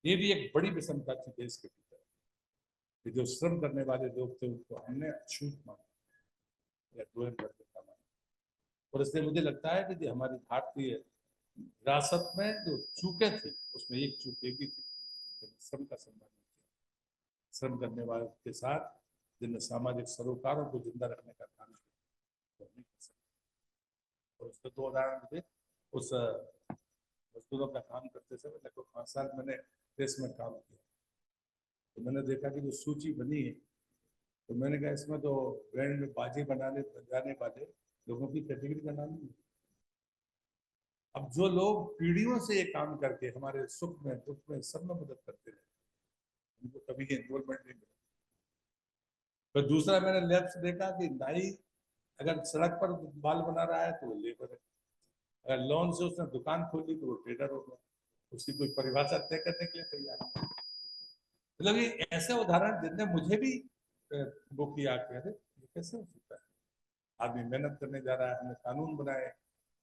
[SPEAKER 11] ये भी एक बड़ी विषमता थी देश के भीतर कि जो श्रम करने वाले लोग थे उनको हमने अछूत माना या दोहन वर्गीयता माना। और इसलिए मुझे लगता है कि हमारी भारतीय विरासत में जो चूकें थी उसमें एक चूक एक ही थी, श्रम का सम्मान नहीं किया। श्रम करने वाले के साथ जिन सामाजिक सरोकारों को जिंदा रखने का काम किया वो नहीं कर सकते। और उसके 2 उदाहरण मुझे उस मजदूरों का काम करते समय लगभग 5 साल मैंने प्रेस में काम किया, तो मैंने देखा कि जो सूची बनी है तो मैंने कहा इसमें तो बैंड में बाजी बजाने वाले लोगों की कैटेगरी का नाम नहीं। अब जो लोग पीढ़ियों से ये काम करके हमारे सुख में दुख में सब में मदद करते रहे, उनको कभी एनरोलमेंट नहीं मिला। तो दूसरा मैंने लैब से देखा कि नाई अगर सड़क पर बाल बना रहा है तो वो लेबर है, अगर लोन से उसने दुकान खोली तो वो ट्रेडर होगा। उसकी कोई परिभाषा तय करने के लिए तैयार है। मतलब ये ऐसे उदाहरण जिनने मुझे भी वो किया कि अरे ये कैसे हो सकता है। आदमी मेहनत करने जा रहा है, हमने कानून बनाए,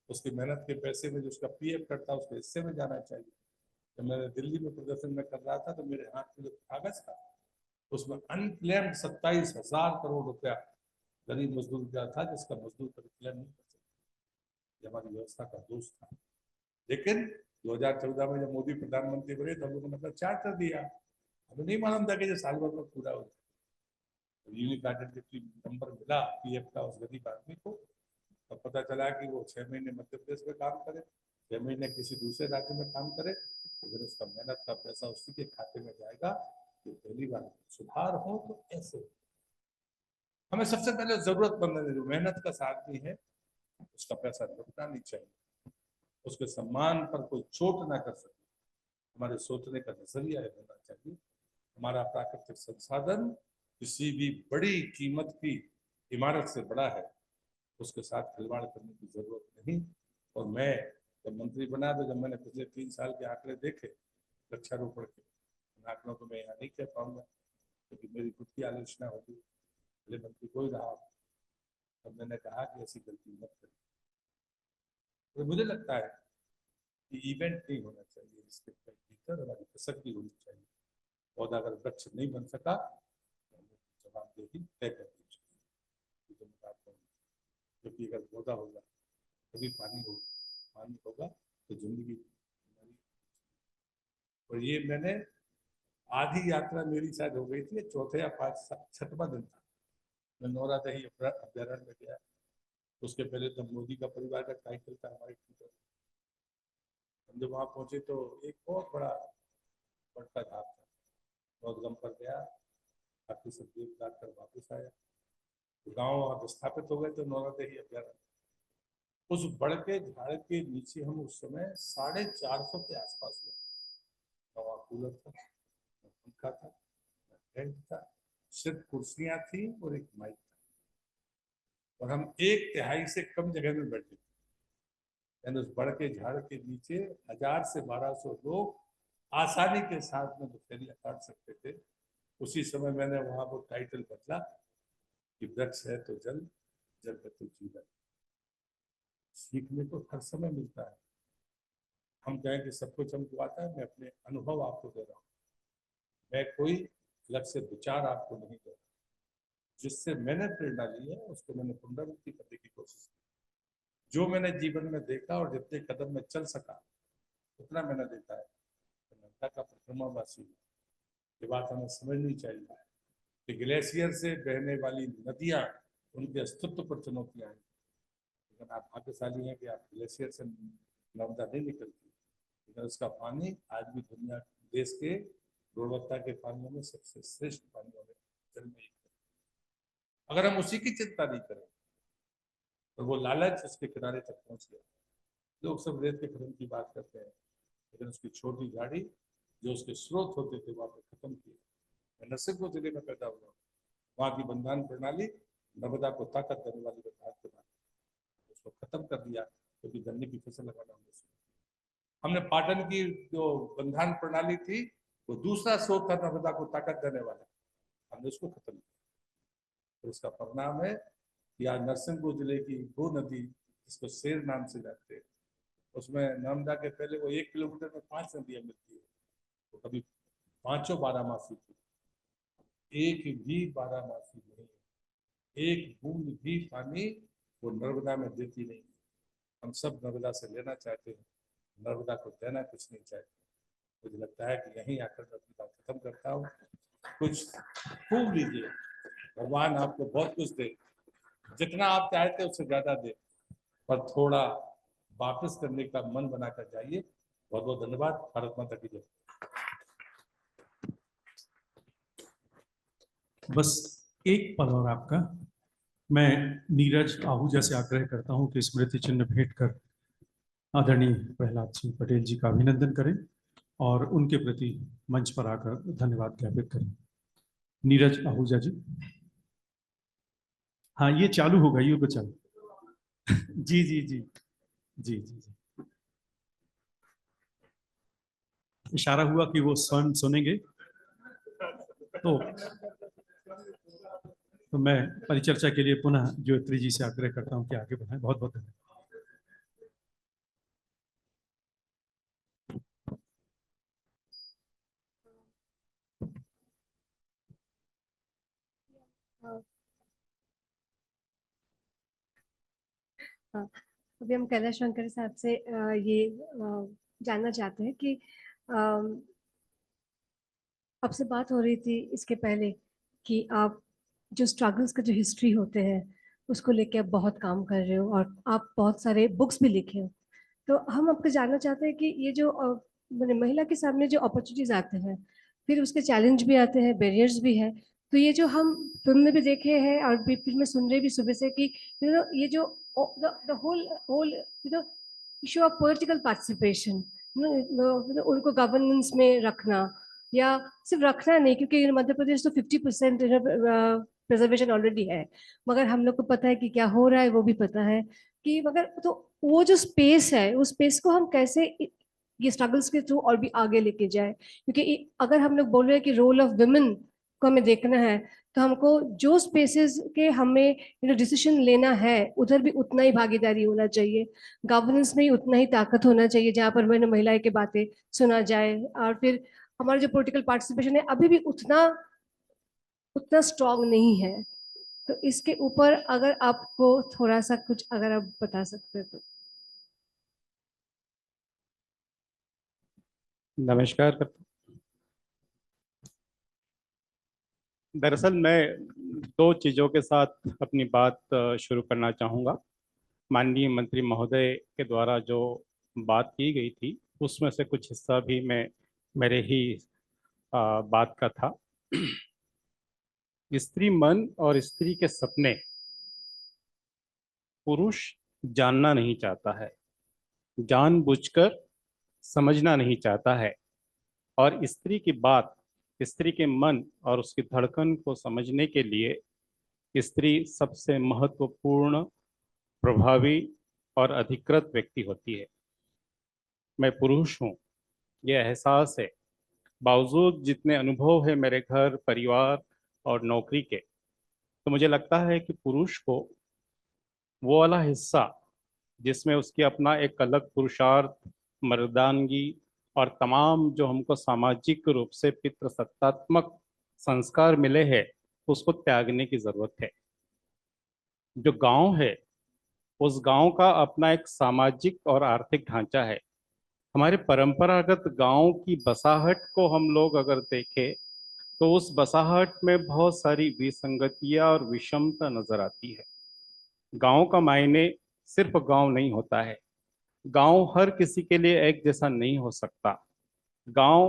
[SPEAKER 11] उसकी मेहनत के पैसे में जो उसका पीएफ कटता है उसके हिस्से में जाना चाहिए। जब मैं दिल्ली में प्रदर्शन में कर रहा था तो मेरे हाथ में जो कागज था उसमें अनक्लेम्ड 27,000 करोड़ रुपया गरीब मजदूर का था, जिसका मजदूर पर क्लेम नहीं कर सकते। ये हमारी व्यवस्था का दोष था। लेकिन 2014 में जब मोदी प्रधानमंत्री बने तो हम लोगों ने प्रचार कर दिया। हमें नहीं मालूम था कि ये साल भर में पूरा हो जाए। यूनिक आइडेंटिटी नंबर मिला पीएफ का उस गरीब आदमी को, तो पता चला कि वो 6 महीने मध्य प्रदेश में काम करे, 6 महीने किसी दूसरे राज्य में काम करे, अगर उसका मेहनत का पैसा उसी के खाते में जाएगा। तो पहली बार सुधार हो तो ऐसे हमें सबसे पहले जरूरतमंद जो मेहनत का आदमी है उसका पैसा रुकना नहीं चाहिए, उसके सम्मान पर कोई चोट ना कर सके। हमारे सोचने का नजरिया होना चाहिए। हमारा प्राकृतिक संसाधन किसी भी बड़ी कीमत की इमारत से बड़ा है, उसके साथ खिलवाड़ करने की जरूरत नहीं। और मैं जब मंत्री बना तो जब मैंने पिछले 3 साल के आंकड़े देखे वृक्षारोपण के, आंकड़ों को मैं यहाँ नहीं कह पाऊंगा क्योंकि मेरी खुद की आलोचना होगी, पहले मंत्री कोई रहा। तब मैंने कहा कि ऐसी गलती मत करें। तो मुझे लगता है कि इवेंट नहीं होना चाहिए, इसके भीतर हमारी प्रसक्ति होनी चाहिए। पौधा अगर वृक्ष नहीं बन सका तो जवाबदेही तय कर दी चाहिए, क्योंकि अगर पौधा होगा तभी पानी होगा, पानी होगा तो जिंदगी। और ये मैंने आधी यात्रा मेरी शायद हो गई थी, चौथे या 6वां दिन था। मैं नौरादही अभ्यारण्य में गया। उसके पहले तो मोदी का परिवार का टाइटल था हमारे ट्विटर। हम जब वहाँ पहुंचे तो एक बहुत बड़ा घाट था, बहुत गम पर गया, काफी सब देख दाख कर वापस आया। तो गाँव वहाँ स्थापित हो गए तो नौरादही अभ्यारण्य उस बड़ के झाड़ के नीचे हम उस समय 450 के आसपास हुए। वहाँ कूलर था, पंखा था, टेंट था, सिर्फ कुर्सियां थी और एक माइक था, और हम 1/3 से कम जगह में बैठे थे। यानी उस बड़ के झाड़ के नीचे 1000 से 1200 लोग आसानी के साथ में दुपहरिया काट सकते थे। उसी समय मैंने वहां वो टाइटल बदला कि वृक्ष है तो जल, जल है तो जीवन। सीखने को हर समय मिलता है। हम कहें कि सब कुछ हमको आता है, मैं अपने अनुभव आपको दे रहा हूँ। मैं कोई अलग से विचार आपको नहीं दे रहा। जिससे मैंने प्रेरणा ली है उसको मैंने पुनरावृत्ति करने की कोशिश की। जो मैंने जीवन में देखा और जितने कदम में चल सका उतना मैंने देखा है। लंका का परिक्रमावासी, ये बात हमें समझनी चाहिए कि ग्लेशियर से बहने वाली नदियां उनके अस्तित्व पर चुनौतियां हैं। लेकिन आप भाग्यशाली हैं कि आप ग्लेशियर से नर्मदा नहीं निकलती, लेकिन उसका पानी आज भी दुनिया देश के गुणवत्ता के पानियों में सबसे श्रेष्ठ पानियों में जल में एक। अगर हम उसी की चिंता नहीं करें तो वो लालच उसके किनारे तक पहुंच गया। लोग सब रेत के खनन की बात करते हैं, लेकिन उसकी छोटी झाड़ी जो उसके स्रोत होते थे वहां पर खत्म किए। मैं नरसिंहपुर जिले में पैदा हुआ, वहाँ की बंधान प्रणाली नर्मदा को ताकत देने वाली विभाग के बाद उसको खत्म कर दिया, क्योंकि गन्ने की फसल लगाना हमने पाटन की जो बंधान प्रणाली थी वो दूसरा स्रोत था नर्मदा को ताकत देने वाला, हमने उसको खत्म किया। तो इसका परिणाम है कि आज नरसिंहपुर जिले की वो नदी जिसको शेर नाम से जानते हैं, उसमें नर्मदा के पहले वो 1 किलोमीटर में 5 नदियां मिलती है, तो कभी 5 बारहमासी थी। एक भी बारहमासी नहीं, एक बूंद भी पानी वो नर्मदा में देती नहीं। हम सब नर्मदा से लेना चाहते हैं, नर्मदा को देना कुछ नहीं चाहते। मुझे लगता है कि यहीं आकर मैं अपनी बात खत्म करता हूँ। कुछ खूब लीजिए, भगवान आपको बहुत कुछ दे, जितना आप चाहते उससे ज्यादा दे, पर थोड़ा वापस करने का मन बनाकर जाइए। बहुत बहुत धन्यवाद। भारत माता की जय।
[SPEAKER 1] बस एक पल और आपका, मैं नीरज आहूजा से आग्रह करता हूं कि स्मृति चिन्ह भेंट कर आदरणीय प्रहलाद सिंह पटेल जी का अभिनंदन करें और उनके प्रति मंच पर आकर धन्यवाद ज्ञापित करें। नीरज आहूजा जी। हाँ, ये चालू होगा, ये तो चालू। जी जी जी जी जी जी। इशारा हुआ कि वो स्वयं सुनेंगे, तो मैं परिचर्चा के लिए पुनः ज्योति जी से आग्रह करता हूं कि आगे बढ़ाएं। बहुत बहुत धन्यवाद।
[SPEAKER 2] हाँ, अभी हम कैलाश शंकर साहब से ये जानना चाहते हैं कि आपसे बात हो रही थी इसके पहले कि आप जो स्ट्रगल्स का जो हिस्ट्री होते हैं उसको लेके आप बहुत काम कर रहे हो और आप बहुत सारे बुक्स भी लिखे हो। तो हम आपको जानना चाहते हैं कि ये जो मैंने महिला के सामने जो अपॉर्चुनिटीज आते हैं, फिर उसके चैलेंज भी आते हैं, बैरियर्स भी है। तो ये जो हम फिल्म में भी देखे हैं और भी फिल्म में सुन रहे भी सुबह से कि ये जो the whole whole issue of political participation, उनको गवर्नेंस में रखना, या सिर्फ रखना नहीं, क्योंकि मध्य प्रदेश तो 50% प्रिजर्वेशन ऑलरेडी है, मगर हम लोग को पता है कि क्या हो रहा है वो भी पता है कि, मगर तो वो जो स्पेस है उस स्पेस को हम कैसे ये स्ट्रगल्स के थ्रू और भी आगे लेके जाए, क्योंकि अगर हम लोग बोल रहे हैं कि रोल ऑफ वुमेन को हमें देखना है, तो हमको जो स्पेसेस के हमें डिसीजन लेना है उधर भी उतना ही भागीदारी होना चाहिए, गवर्नेंस में ही उतना ही ताकत होना चाहिए जहाँ पर मैंने महिलाएं की बातें सुना जाए, और फिर हमारा जो पॉलिटिकल पार्टिसिपेशन है अभी भी उतना उतना स्ट्रांग नहीं है। तो इसके ऊपर अगर आपको थोड़ा सा कुछ अगर आप बता सकते तो।
[SPEAKER 12] नमस्कार। दरअसल मैं दो चीज़ों के साथ अपनी बात शुरू करना चाहूँगा। माननीय मंत्री महोदय के द्वारा जो बात की गई थी उसमें से कुछ हिस्सा भी मेरे ही बात का था। स्त्री मन और स्त्री के सपने पुरुष जानना नहीं चाहता है, जानबूझकर समझना नहीं चाहता है, और स्त्री की बात, स्त्री के मन और उसकी धड़कन को समझने के लिए स्त्री सबसे महत्वपूर्ण, प्रभावी और अधिकृत व्यक्ति होती है। मैं पुरुष हूँ, ये एहसास है, बावजूद जितने अनुभव है मेरे घर, परिवार और नौकरी के, तो मुझे लगता है कि पुरुष को वो वाला हिस्सा जिसमें उसकी अपना एक अलग पुरुषार्थ, मर्दानगी और तमाम जो हमको सामाजिक रूप से पितृसत्तात्मक संस्कार मिले हैं, उसको त्यागने की जरूरत है। जो गांव है, उस गांव का अपना एक सामाजिक और आर्थिक ढांचा है। हमारे परंपरागत गांव की बसाहट को हम लोग अगर देखें तो उस बसाहट में बहुत सारी विसंगतियां और विषमता नजर आती है। गांव का मायने सिर्फ गांव नहीं होता है, गांव हर किसी के लिए एक जैसा नहीं हो सकता। गांव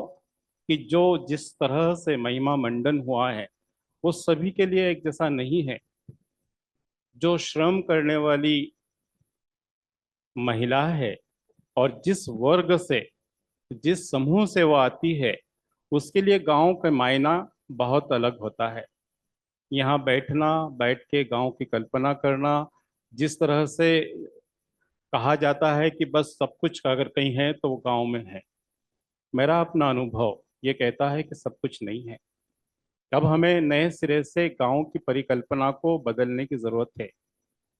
[SPEAKER 12] की जो जिस तरह से महिमा मंडन हुआ है वो सभी के लिए एक जैसा नहीं है। जो श्रम करने वाली महिला है और जिस वर्ग से, जिस समूह से वो आती है, उसके लिए गांव का मायना बहुत अलग होता है। यहाँ बैठ के गांव की कल्पना करना, जिस तरह से कहा जाता है कि बस सब कुछ अगर कहीं है तो वो गांव में है, मेरा अपना अनुभव ये कहता है कि सब कुछ नहीं है। अब हमें नए सिरे से गांव की परिकल्पना को बदलने की जरूरत है।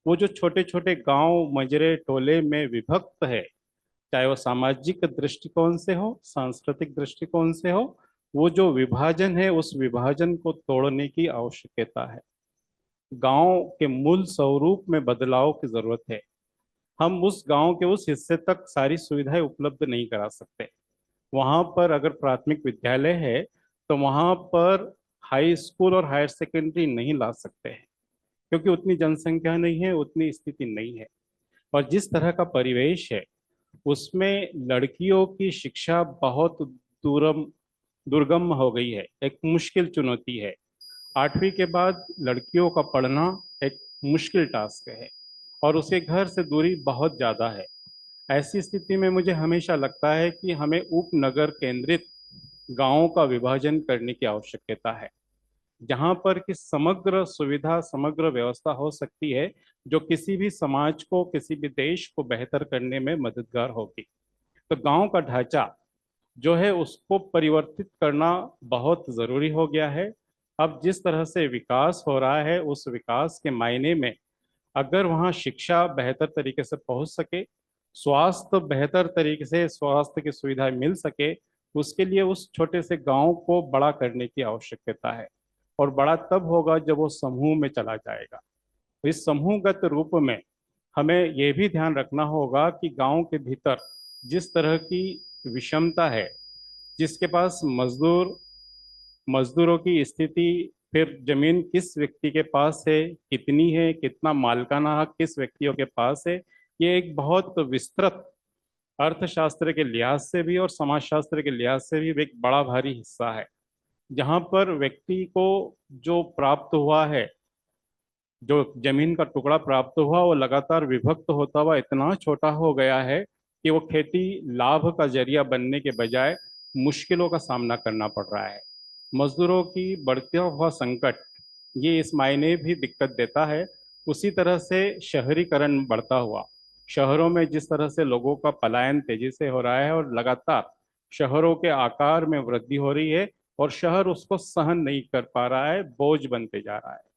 [SPEAKER 12] वो जो छोटे छोटे गांव मजरे टोले में विभक्त है, चाहे वो सामाजिक दृष्टिकोण से हो, सांस्कृतिक दृष्टिकोण से हो, वो जो विभाजन है उस विभाजन को तोड़ने की आवश्यकता है। गांव के मूल स्वरूप में बदलाव की जरूरत है। हम उस गांव के उस हिस्से तक सारी सुविधाएं उपलब्ध नहीं करा सकते। वहां पर अगर प्राथमिक विद्यालय है तो वहां पर हाई स्कूल और हायर सेकेंडरी नहीं ला सकते हैं, क्योंकि उतनी जनसंख्या नहीं है, उतनी स्थिति नहीं है। और जिस तरह का परिवेश है उसमें लड़कियों की शिक्षा बहुत दुर्गम हो गई है, एक मुश्किल चुनौती है। 8वीं के बाद लड़कियों का पढ़ना एक मुश्किल टास्क है और उसके घर से दूरी बहुत ज़्यादा है। ऐसी स्थिति में मुझे हमेशा लगता है कि हमें उपनगर केंद्रित गांवों का विभाजन करने की आवश्यकता है, जहां पर कि समग्र सुविधा, समग्र व्यवस्था हो सकती है, जो किसी भी समाज को, किसी भी देश को बेहतर करने में मददगार होगी। तो गांव का ढांचा जो है उसको परिवर्तित करना बहुत ज़रूरी हो गया है। अब जिस तरह से विकास हो रहा है उस विकास के मायने में अगर वहाँ शिक्षा बेहतर तरीके से पहुँच सके, स्वास्थ्य बेहतर तरीके से, स्वास्थ्य की सुविधाएं मिल सके, उसके लिए उस छोटे से गांव को बड़ा करने की आवश्यकता है। और बड़ा तब होगा जब वो समूह में चला जाएगा। तो इस समूहगत रूप में हमें ये भी ध्यान रखना होगा कि गांव के भीतर जिस तरह की विषमता है, जिसके पास मजदूरों की स्थिति, फिर जमीन किस व्यक्ति के पास है, कितनी है, कितना मालिकाना हक किस व्यक्तियों के पास है, ये एक बहुत विस्तृत अर्थशास्त्र के लिहाज से भी और समाजशास्त्र के लिहाज से भी एक बड़ा भारी हिस्सा है, जहाँ पर व्यक्ति को जो प्राप्त हुआ है, जो जमीन का टुकड़ा प्राप्त हुआ, वो लगातार विभक्त होता हुआ इतना छोटा हो गया है कि वो खेती लाभ का जरिया बनने के बजाय मुश्किलों का सामना करना पड़ रहा है। मजदूरों की बढ़ता हुआ संकट ये इस मायने भी दिक्कत देता है। उसी तरह से शहरीकरण बढ़ता हुआ, शहरों में जिस तरह से लोगों का पलायन तेजी से हो रहा है और लगातार शहरों के आकार में वृद्धि हो रही है और शहर उसको सहन नहीं कर पा रहा है, बोझ बनते जा रहा है।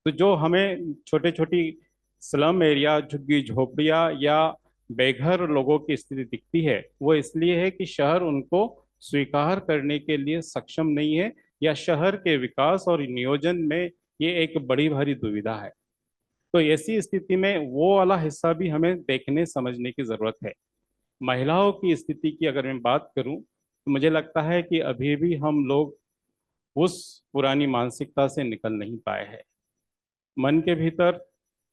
[SPEAKER 12] तो जो हमें छोटे छोटी स्लम एरिया, झुग्गी झोपड़ियाँ या बेघर लोगों की स्थिति दिखती है, वो इसलिए है कि शहर उनको स्वीकार करने के लिए सक्षम नहीं है, या शहर के विकास और नियोजन में ये एक बड़ी भारी दुविधा है। तो ऐसी स्थिति में वो वाला हिस्सा भी हमें देखने समझने की जरूरत है। महिलाओं की स्थिति की अगर मैं बात करूं तो मुझे लगता है कि अभी भी हम लोग उस पुरानी मानसिकता से निकल नहीं पाए हैं। मन के भीतर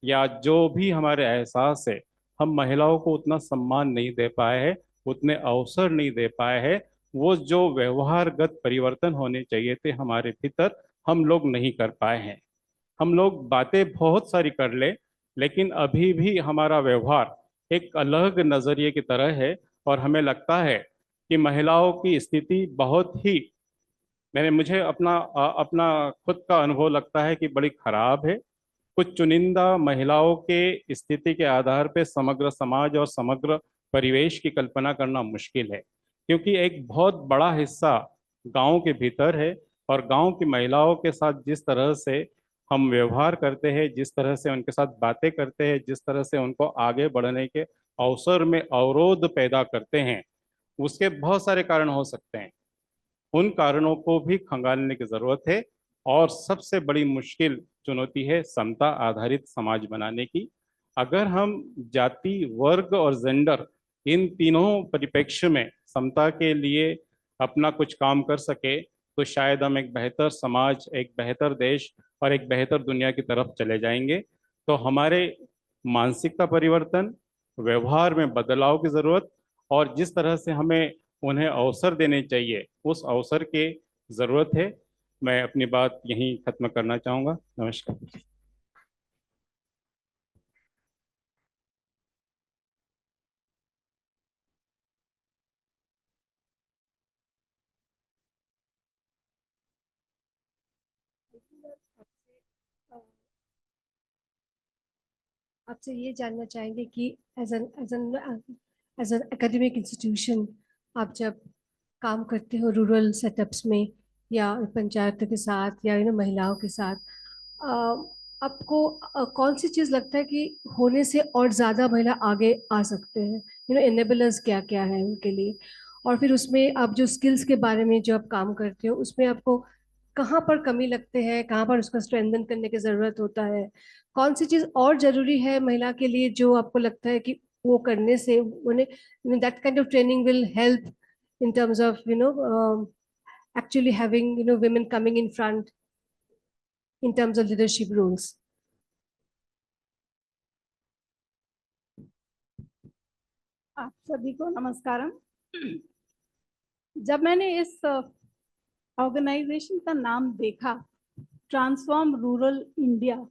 [SPEAKER 12] या जो भी हमारे एहसास है, हम महिलाओं को उतना सम्मान नहीं दे पाए हैं, उतने अवसर नहीं दे पाए हैं। वो जो व्यवहारगत परिवर्तन होने चाहिए थे हमारे भीतर, हम लोग नहीं कर पाए हैं। हम लोग बातें बहुत सारी कर ले, लेकिन अभी भी हमारा व्यवहार एक अलग नजरिए की तरह है और हमें लगता है कि महिलाओं की स्थिति बहुत ही, मुझे अपना खुद का अनुभव लगता है कि बड़ी खराब है। कुछ चुनिंदा महिलाओं के स्थिति के आधार पे समग्र समाज और समग्र परिवेश की कल्पना करना मुश्किल है, क्योंकि एक बहुत बड़ा हिस्सा गांव के भीतर है और गांव की महिलाओं के साथ जिस तरह से हम व्यवहार करते हैं, जिस तरह से उनके साथ बातें करते हैं, जिस तरह से उनको आगे बढ़ने के अवसर में अवरोध पैदा करते हैं, उसके बहुत सारे कारण हो सकते हैं। उन कारणों को भी खंगालने की जरूरत है। और सबसे बड़ी मुश्किल चुनौती है समता आधारित समाज बनाने की। अगर हम जाति, वर्ग और जेंडर, इन तीनों परिप्रेक्ष्य में समता के लिए अपना कुछ काम कर सके तो शायद हम एक बेहतर समाज, एक बेहतर देश और एक बेहतर दुनिया की तरफ चले जाएंगे। तो हमारे मानसिकता परिवर्तन, व्यवहार में बदलाव की जरूरत और जिस तरह से हमें उन्हें अवसर देने चाहिए, उस अवसर की जरूरत है। मैं अपनी बात यहीं खत्म करना चाहूँगा। नमस्कार।
[SPEAKER 2] आपसे ये जानना चाहेंगे कि एज एन एकेडमिक इंस्टीट्यूशन आप जब काम करते हो रूरल सेटअप्स में या पंचायतों के साथ या महिलाओं के साथ, आपको कौन सी चीज़ लगता है कि होने से और ज़्यादा महिला आगे आ सकते हैं? एनेबलर्स क्या क्या है उनके लिए? और फिर उसमें आप जो स्किल्स के बारे में जो आप काम करते हो, उसमें आपको कहाँ पर कमी लगते हैं, कहाँ पर उसको स्ट्रेंथन करने की ज़रूरत होता है? कौन सी चीज़ और ज़रूरी है महिला के लिए जो आपको लगता है कि वो करने से उन्हें that kind of training will help in terms of actually having women coming in front in terms of leadership roles?
[SPEAKER 13] आप सभी को नमस्कारम। जब मैंने इस ऑर्गेनाइजेशन का नाम देखा, ट्रांसफॉर्म रूरल इंडिया,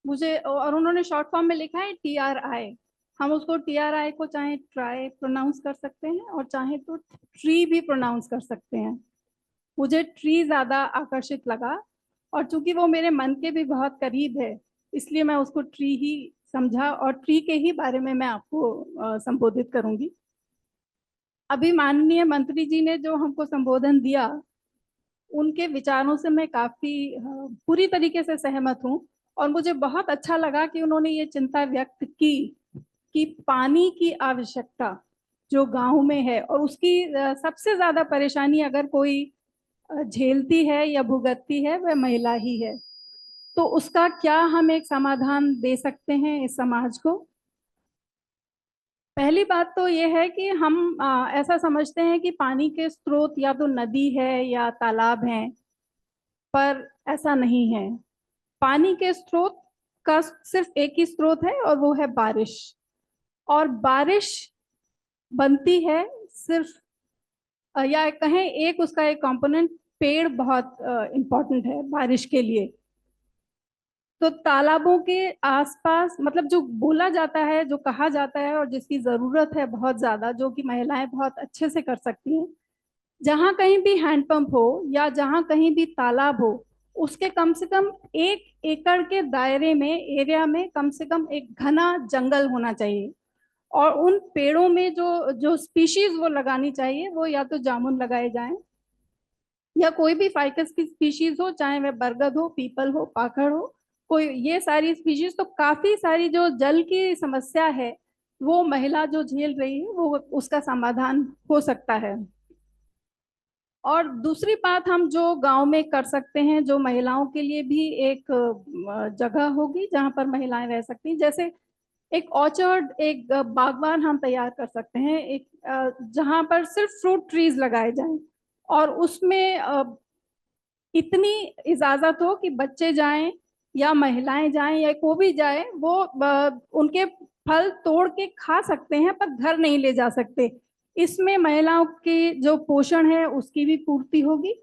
[SPEAKER 13] मुझे, और उन्होंने शॉर्ट फॉर्म में लिखा है TRI। हम उसको TRI को चाहे ट्राई प्रोनाउंस कर सकते हैं और चाहे तो ट्री भी प्रोनाउंस कर सकते हैं। मुझे ट्री ज़्यादा आकर्षित लगा और चूंकि वो मेरे मन के भी बहुत करीब है, इसलिए मैं उसको ट्री ही समझा और ट्री के ही बारे में मैं आपको संबोधित करूंगी। अभी माननीय मंत्री जी ने जो हमको संबोधन दिया, उनके विचारों से मैं काफ़ी पूरी तरीके से सहमत हूँ और मुझे बहुत अच्छा लगा कि उन्होंने ये चिंता व्यक्त की कि पानी की आवश्यकता जो गांव में है और उसकी सबसे ज़्यादा परेशानी अगर कोई झेलती है या भुगतती है वह महिला ही है। तो उसका क्या हम एक समाधान दे सकते हैं इस समाज को? पहली बात तो ये है कि हम ऐसा समझते हैं कि पानी के स्रोत या तो नदी है या तालाब हैं, पर ऐसा नहीं है। पानी के स्रोत का सिर्फ एक ही स्रोत है और वो है बारिश। और बारिश बनती है सिर्फ या कहें एक उसका एक कंपोनेंट पेड़ बहुत इम्पोर्टेंट है बारिश के लिए। तो तालाबों के आसपास मतलब जो बोला जाता है, जो कहा जाता है और जिसकी जरूरत है बहुत ज्यादा, जो कि महिलाएं बहुत अच्छे से कर सकती हैं, जहां कहीं भी हैंडपंप हो या जहां कहीं भी तालाब हो, उसके कम से कम 1 एकड़ के दायरे में एरिया में कम से कम एक घना जंगल होना चाहिए। और उन पेड़ों में जो जो स्पीशीज वो लगानी चाहिए, वो या तो जामुन लगाए जाएं या कोई भी फाइकस की स्पीशीज हो, चाहे वह बरगद हो, पीपल हो, पाखड़ हो, कोई ये सारी स्पीशीज। तो काफी सारी जो जल की समस्या है वो महिला जो झेल रही है वो उसका समाधान हो सकता है। और दूसरी बात हम जो गांव में कर सकते हैं, जो महिलाओं के लिए भी एक जगह होगी जहां पर महिलाएं रह सकती हैं, जैसे एक ऑर्चर्ड, एक बागवान हम तैयार कर सकते हैं, एक जहां पर सिर्फ फ्रूट ट्रीज लगाए जाएं और उसमें इतनी इजाजत हो कि बच्चे जाएं या महिलाएं जाएं या कोई भी जाए, वो उनके फल तोड़ के खा सकते हैं पर घर नहीं ले जा सकते। इसमें महिलाओं की जो पोषण है उसकी भी पूर्ति होगी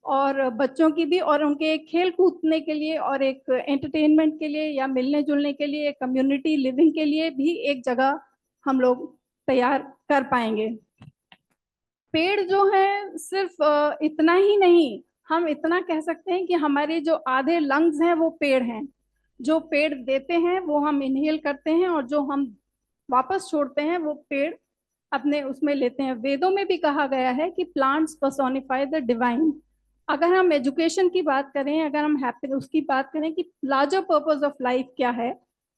[SPEAKER 13] और बच्चों की भी, और उनके खेल कूदने के लिए और एक एंटरटेनमेंट के लिए या मिलने जुलने के लिए, कम्युनिटी लिविंग के लिए भी एक जगह हम लोग तैयार कर पाएंगे। पेड़ जो है सिर्फ इतना ही नहीं, हम इतना कह सकते हैं कि हमारे जो आधे लंग्स हैं वो पेड़ हैं। जो पेड़ देते हैं वो हम इनहेल करते हैं और जो हम वापस छोड़ते हैं वो पेड़ अपने उसमें लेते हैं। वेदों में भी कहा गया है कि प्लांट्स पर्सोनिफाई द डिवाइन। अगर हम एजुकेशन की बात करें, अगर हम हैप्पी उसकी बात करें कि लार्जर पर्पस ऑफ लाइफ क्या है,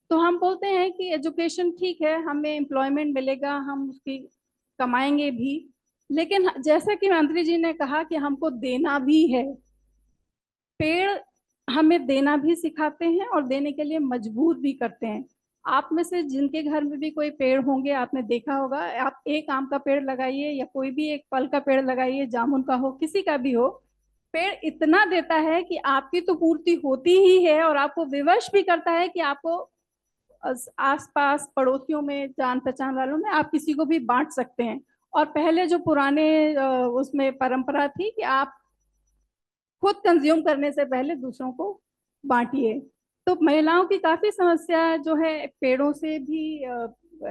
[SPEAKER 13] तो हम बोलते हैं कि एजुकेशन ठीक है, हमें एम्प्लॉयमेंट मिलेगा, हम उसकी कमाएंगे भी, लेकिन जैसा कि मंत्री जी ने कहा कि हमको देना भी है। पेड़ हमें देना भी सिखाते हैं और देने के लिए मजबूर भी करते हैं। आप में से जिनके घर में भी कोई पेड़ होंगे, आपने देखा होगा, आप एक आम का पेड़ लगाइए या कोई भी एक फल का पेड़ लगाइए, जामुन का हो, किसी का भी हो, पेड़ इतना देता है कि आपकी तो पूर्ति होती ही है और आपको विवश भी करता है कि आपको आसपास पड़ोसियों में, जान पहचान वालों में आप किसी को भी बांट सकते हैं। और पहले जो पुराने उसमें परंपरा थी कि आप खुद कंज्यूम करने से पहले दूसरों को बांटिए। तो महिलाओं की काफी समस्या जो है पेड़ों से भी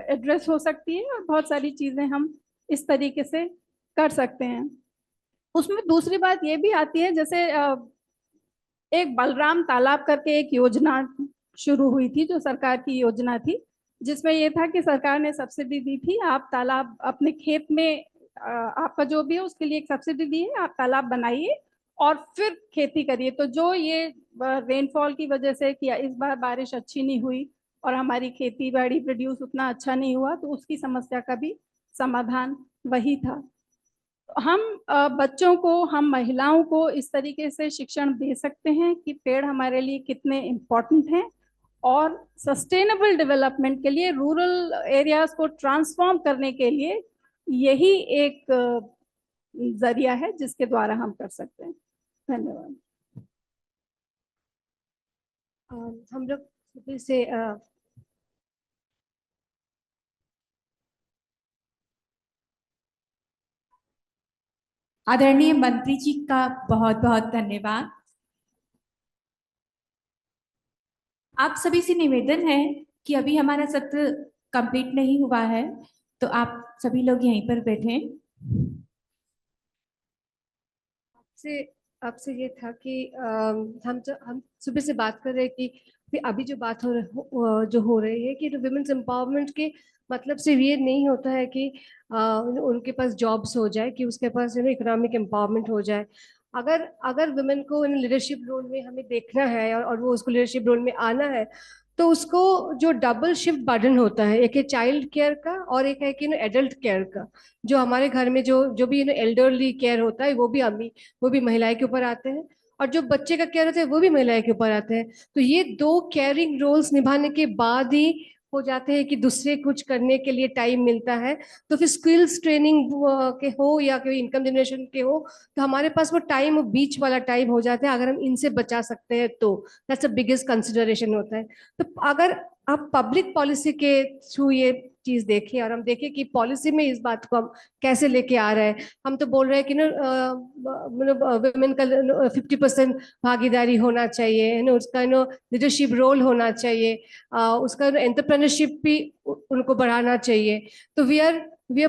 [SPEAKER 13] एड्रेस हो सकती है और बहुत सारी चीजें हम इस तरीके से कर सकते हैं। उसमें दूसरी बात ये भी आती है, जैसे एक बलराम तालाब करके एक योजना शुरू हुई थी, जो सरकार की योजना थी, जिसमें ये था कि सरकार ने सब्सिडी दी थी, आप तालाब अपने खेत में आपका जो भी है उसके लिए एक सब्सिडी दी है, आप तालाब बनाइए और फिर खेती करिए। तो जो ये रेनफॉल की वजह से कि इस बार बारिश अच्छी नहीं हुई और हमारी खेती बाड़ी प्रोड्यूस उतना अच्छा नहीं हुआ, तो उसकी समस्या का भी समाधान वही था। हम बच्चों को, हम महिलाओं को इस तरीके से शिक्षण दे सकते हैं कि पेड़ हमारे लिए कितने इम्पोर्टेंट हैं और सस्टेनेबल डेवलपमेंट के लिए, रूरल एरियाज को ट्रांसफॉर्म करने के लिए यही एक जरिया है जिसके द्वारा हम कर सकते हैं। धन्यवाद।
[SPEAKER 2] हम लोग फिर से
[SPEAKER 14] आदरणीय मंत्री जी का बहुत बहुत धन्यवाद। आप सभी से निवेदन है कि अभी हमारा सत्र कंप्लीट नहीं हुआ है, तो आप सभी लोग यहीं पर बैठे।
[SPEAKER 2] आपसे ये था कि हम सुबह से बात कर रहे हैं कि अभी जो बात जो हो रही है कि विमेंस एम्पावरमेंट के मतलब सिर्फ ये नहीं होता है कि उनके पास जॉब्स हो जाए, कि उसके पास इकोनॉमिक एम्पावरमेंट हो जाए। अगर वुमेन को लीडरशिप रोल में हमें देखना है और वो उसको लीडरशिप रोल में आना है, तो उसको जो डबल शिफ्ट बर्डन होता है, एक है चाइल्ड केयर का और एक है कि एडल्ट केयर का। जो हमारे घर में जो जो भी एल्डरली केयर होता है वो भी महिलाएं के ऊपर आते हैं, और जो बच्चे का केयर होता है वो भी महिलाएं के ऊपर आते हैं। तो ये दो केयरिंग रोल्स निभाने के बाद ही हो जाते हैं कि दूसरे कुछ करने के लिए टाइम मिलता है। तो फिर स्किल्स ट्रेनिंग के हो या कोई इनकम जनरेशन के हो, तो हमारे पास वो टाइम, वो बीच वाला टाइम हो जाता है। अगर हम इनसे बचा सकते हैं तो दैट्स अ बिगेस्ट कंसिडरेशन होता है। तो अगर आप पब्लिक पॉलिसी के थ्रू ये चीज देखें और हम देखें कि पॉलिसी में इस बात को हम कैसे लेके आ रहे हैं। हम तो बोल रहे हैं कि ना मतलब वुमेन का 50% भागीदारी होना चाहिए, उसका लीडरशिप रोल होना चाहिए, उसका एंटरप्रेन्योरशिप भी उनको बढ़ाना चाहिए। तो we are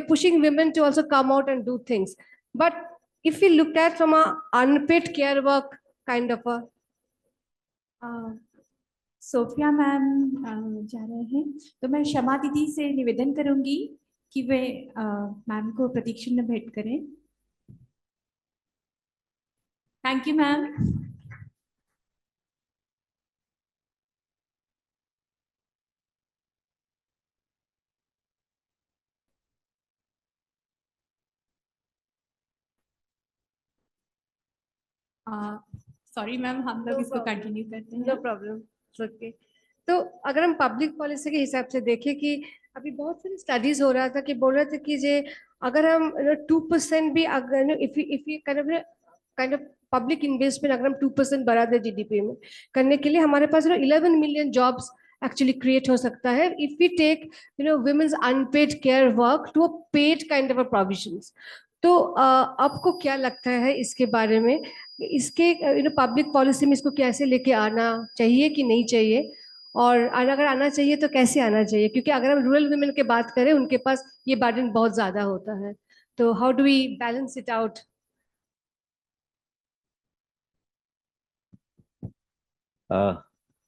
[SPEAKER 2] pushing women to also come out and do things. But if we look at from a unpaid care work kind of a
[SPEAKER 14] Sophia ma'am जा रहे हैं, तो मैं शमा दीदी से निवेदन करूंगी कि वे मैम को प्रतीक्षण भेंट करें। Thank you ma'am. Sorry ma'am, हम लोग इसको कंटिन्यू करते हैं।
[SPEAKER 2] No problem, okay. तो अगर हम पब्लिक पॉलिसी के हिसाब से देखें कि अभी बहुत सारी स्टडीज हो रहा था कि बोल रहे थे कि जे अगर हम 2% भी अगर if kind of public investment अगर हम 2% बढ़ा दे जीडीपी में करने के लिए, हमारे पास 11 मिलियन जॉब्स एक्चुअली क्रिएट हो सकता है if we take women's unpaid care work to a paid kind of a provisions। तो आपको क्या लगता है इसके बारे में, इसके पब्लिक पॉलिसी में इसको कैसे लेके आना चाहिए कि नहीं चाहिए, और अगर आना चाहिए तो कैसे आना चाहिए? क्योंकि अगर हम रूरल वुमेन की बात करें उनके पास ये बर्डन बहुत ज्यादा होता है। तो how do we balance it out?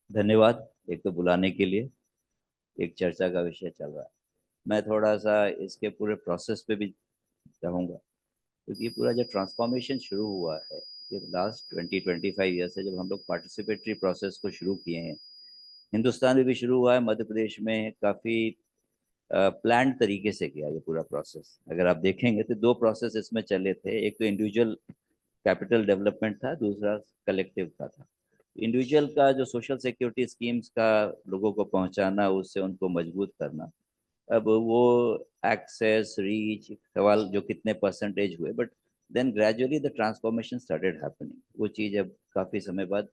[SPEAKER 15] धन्यवाद एक तो बुलाने के लिए। एक चर्चा का विषय चल रहा है, मैं थोड़ा सा इसके पूरे प्रोसेस पे भी चाहूँगा, क्योंकि पूरा जो ट्रांसफॉर्मेशन शुरू हुआ है ये लास्ट 20-25 ईयर से, जब हम लोग पार्टिसिपेटरी प्रोसेस को शुरू किए हैं। हिंदुस्तान में भी शुरू हुआ है, मध्य प्रदेश में काफ़ी प्लान तरीके से किया ये पूरा प्रोसेस। अगर आप देखेंगे तो दो प्रोसेस इसमें चले थे, एक तो इंडिविजुअल कैपिटल डेवलपमेंट था, दूसरा कलेक्टिव का था। इंडिविजुअल का जो सोशल सिक्योरिटी स्कीम्स का लोगों को पहुंचाना, उससे उनको मजबूत करना, अब वो एक्सेस रीच सवाल जो कितने परसेंटेज हुए, but then gradually the transformation started happening. वो चीज़ अब काफ़ी समय बाद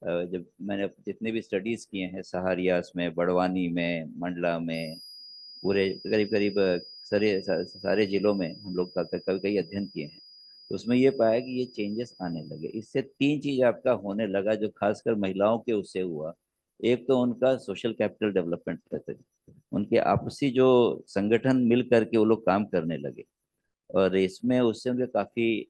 [SPEAKER 15] जब मैंने जितने भी स्टडीज़ किए हैं सहारियास में, बड़वानी में, मंडला में, पूरे करीब करीब सारे जिलों में हम लोग कई अध्ययन किए हैं, तो उसमें ये पाया कि ये चेंजेस आने लगे। इससे तीन चीज़ आपका होने लगा जो खासकर महिलाओं के उससे हुआ। एक तो उनका सोशल कैपिटल डेवलपमेंट करते, उनके आपसी जो संगठन मिल करके वो लोग काम करने लगे, और इसमें उससे उनके काफ़ी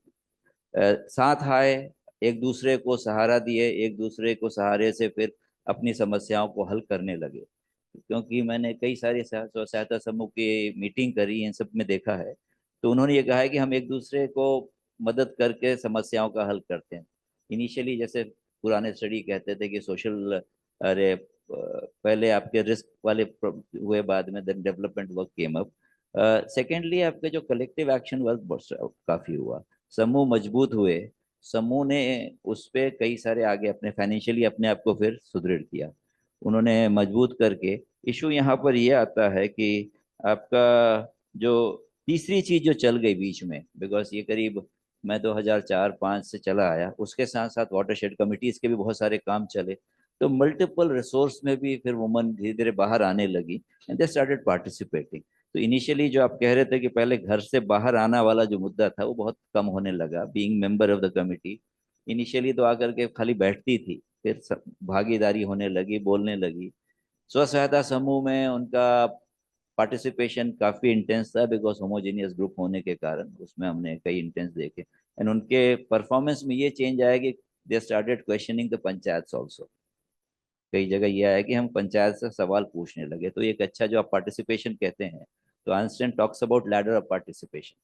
[SPEAKER 15] साथ आए, एक दूसरे को सहारा दिए, एक दूसरे को सहारे से फिर अपनी समस्याओं को हल करने लगे। क्योंकि मैंने कई सारे सहायता समूह की मीटिंग करी, इन सब में देखा है, तो उन्होंने ये कहा है कि हम एक दूसरे को मदद करके समस्याओं का हल करते हैं। इनिशियली जैसे पुराने स्टडी कहते थे कि सोशल अरे पहले आपके रिस्क वाले हुए, बाद में then development work came up. Secondly आपके जो कलेक्टिव एक्शन वर्क काफ़ी हुआ, समूह मजबूत हुए, समूह ने उस पर कई सारे आगे अपने फाइनेंशियली अपने आप को फिर सुदृढ़ किया, उन्होंने मजबूत करके। इशू यहाँ पर ये आता है कि आपका जो तीसरी चीज़ जो चल गई बीच में, बिकॉज ये करीब मैं 2004-05 से चला आया, उसके साथ साथ वाटरशेड कमिटीज़ के भी बहुत सारे काम चले, तो मल्टीपल रिसोर्स में भी फिर वुमन धीरे धीरे बाहर आने लगी एंड दे स्टार्टेड पार्टिसिपेटिंग। तो इनिशियली जो आप कह रहे थे कि पहले घर से बाहर आना वाला जो मुद्दा था वो बहुत कम होने लगा। Being member of the committee, initially तो आकर के खाली बैठती थी, फिर भागीदारी होने लगी, बोलने लगी। स्व सहायता समूह में उनका पार्टिसिपेशन काफ़ी इंटेंस था, बिकॉज होमोजीनियस ग्रुप होने के कारण उसमें हमने कई इंटेंस देखे, एंड उनके परफॉर्मेंस में ये चेंज आया कि they started questioning the panchayat also. कई जगह ये आया कि हम पंचायत से सवाल पूछने लगे। तो एक अच्छा जो आप पार्टिसिपेशन कहते हैं, तो Einstein talks about ladder of participation.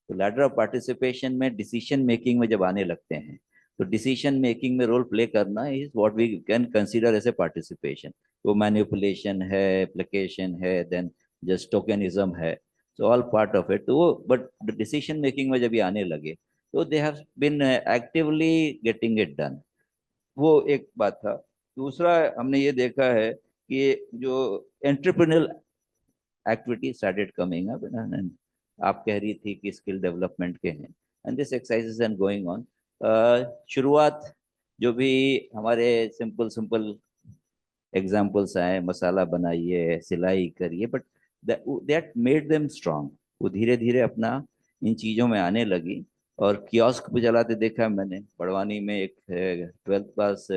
[SPEAKER 15] तो लैडर ऑफ पार्टिसिपेशन में डिसीजन मेकिंग में जब आने लगते हैं, तो डिसीजन मेकिंग में रोल प्ले करना is what we can consider as a participation. वो मैनिपुलेशन है, एप्लीकेशन है, देन जस्ट टोकनिज्म है, so all part of it. तो वो बट डिसीजन मेकिंग में जब ये आने लगे तो they have been actively getting it done. वो एक बात था। दूसरा हमने ये देखा है कि जो entrepreneurial activity started coming up, आप कह रही थी कि स्किल डेवलपमेंट के हैं, and this exercises and going on. शुरुआत जो भी हमारे सिंपल सिंपल एग्जाम्पल्स आए, मसाला बनाइए, सिलाई करिए, but that made them strong. वो धीरे धीरे अपना इन चीज़ों में आने लगी। और कियोस्क भी चलाते देखा मैंने। बड़वानी में एक 12th क्लास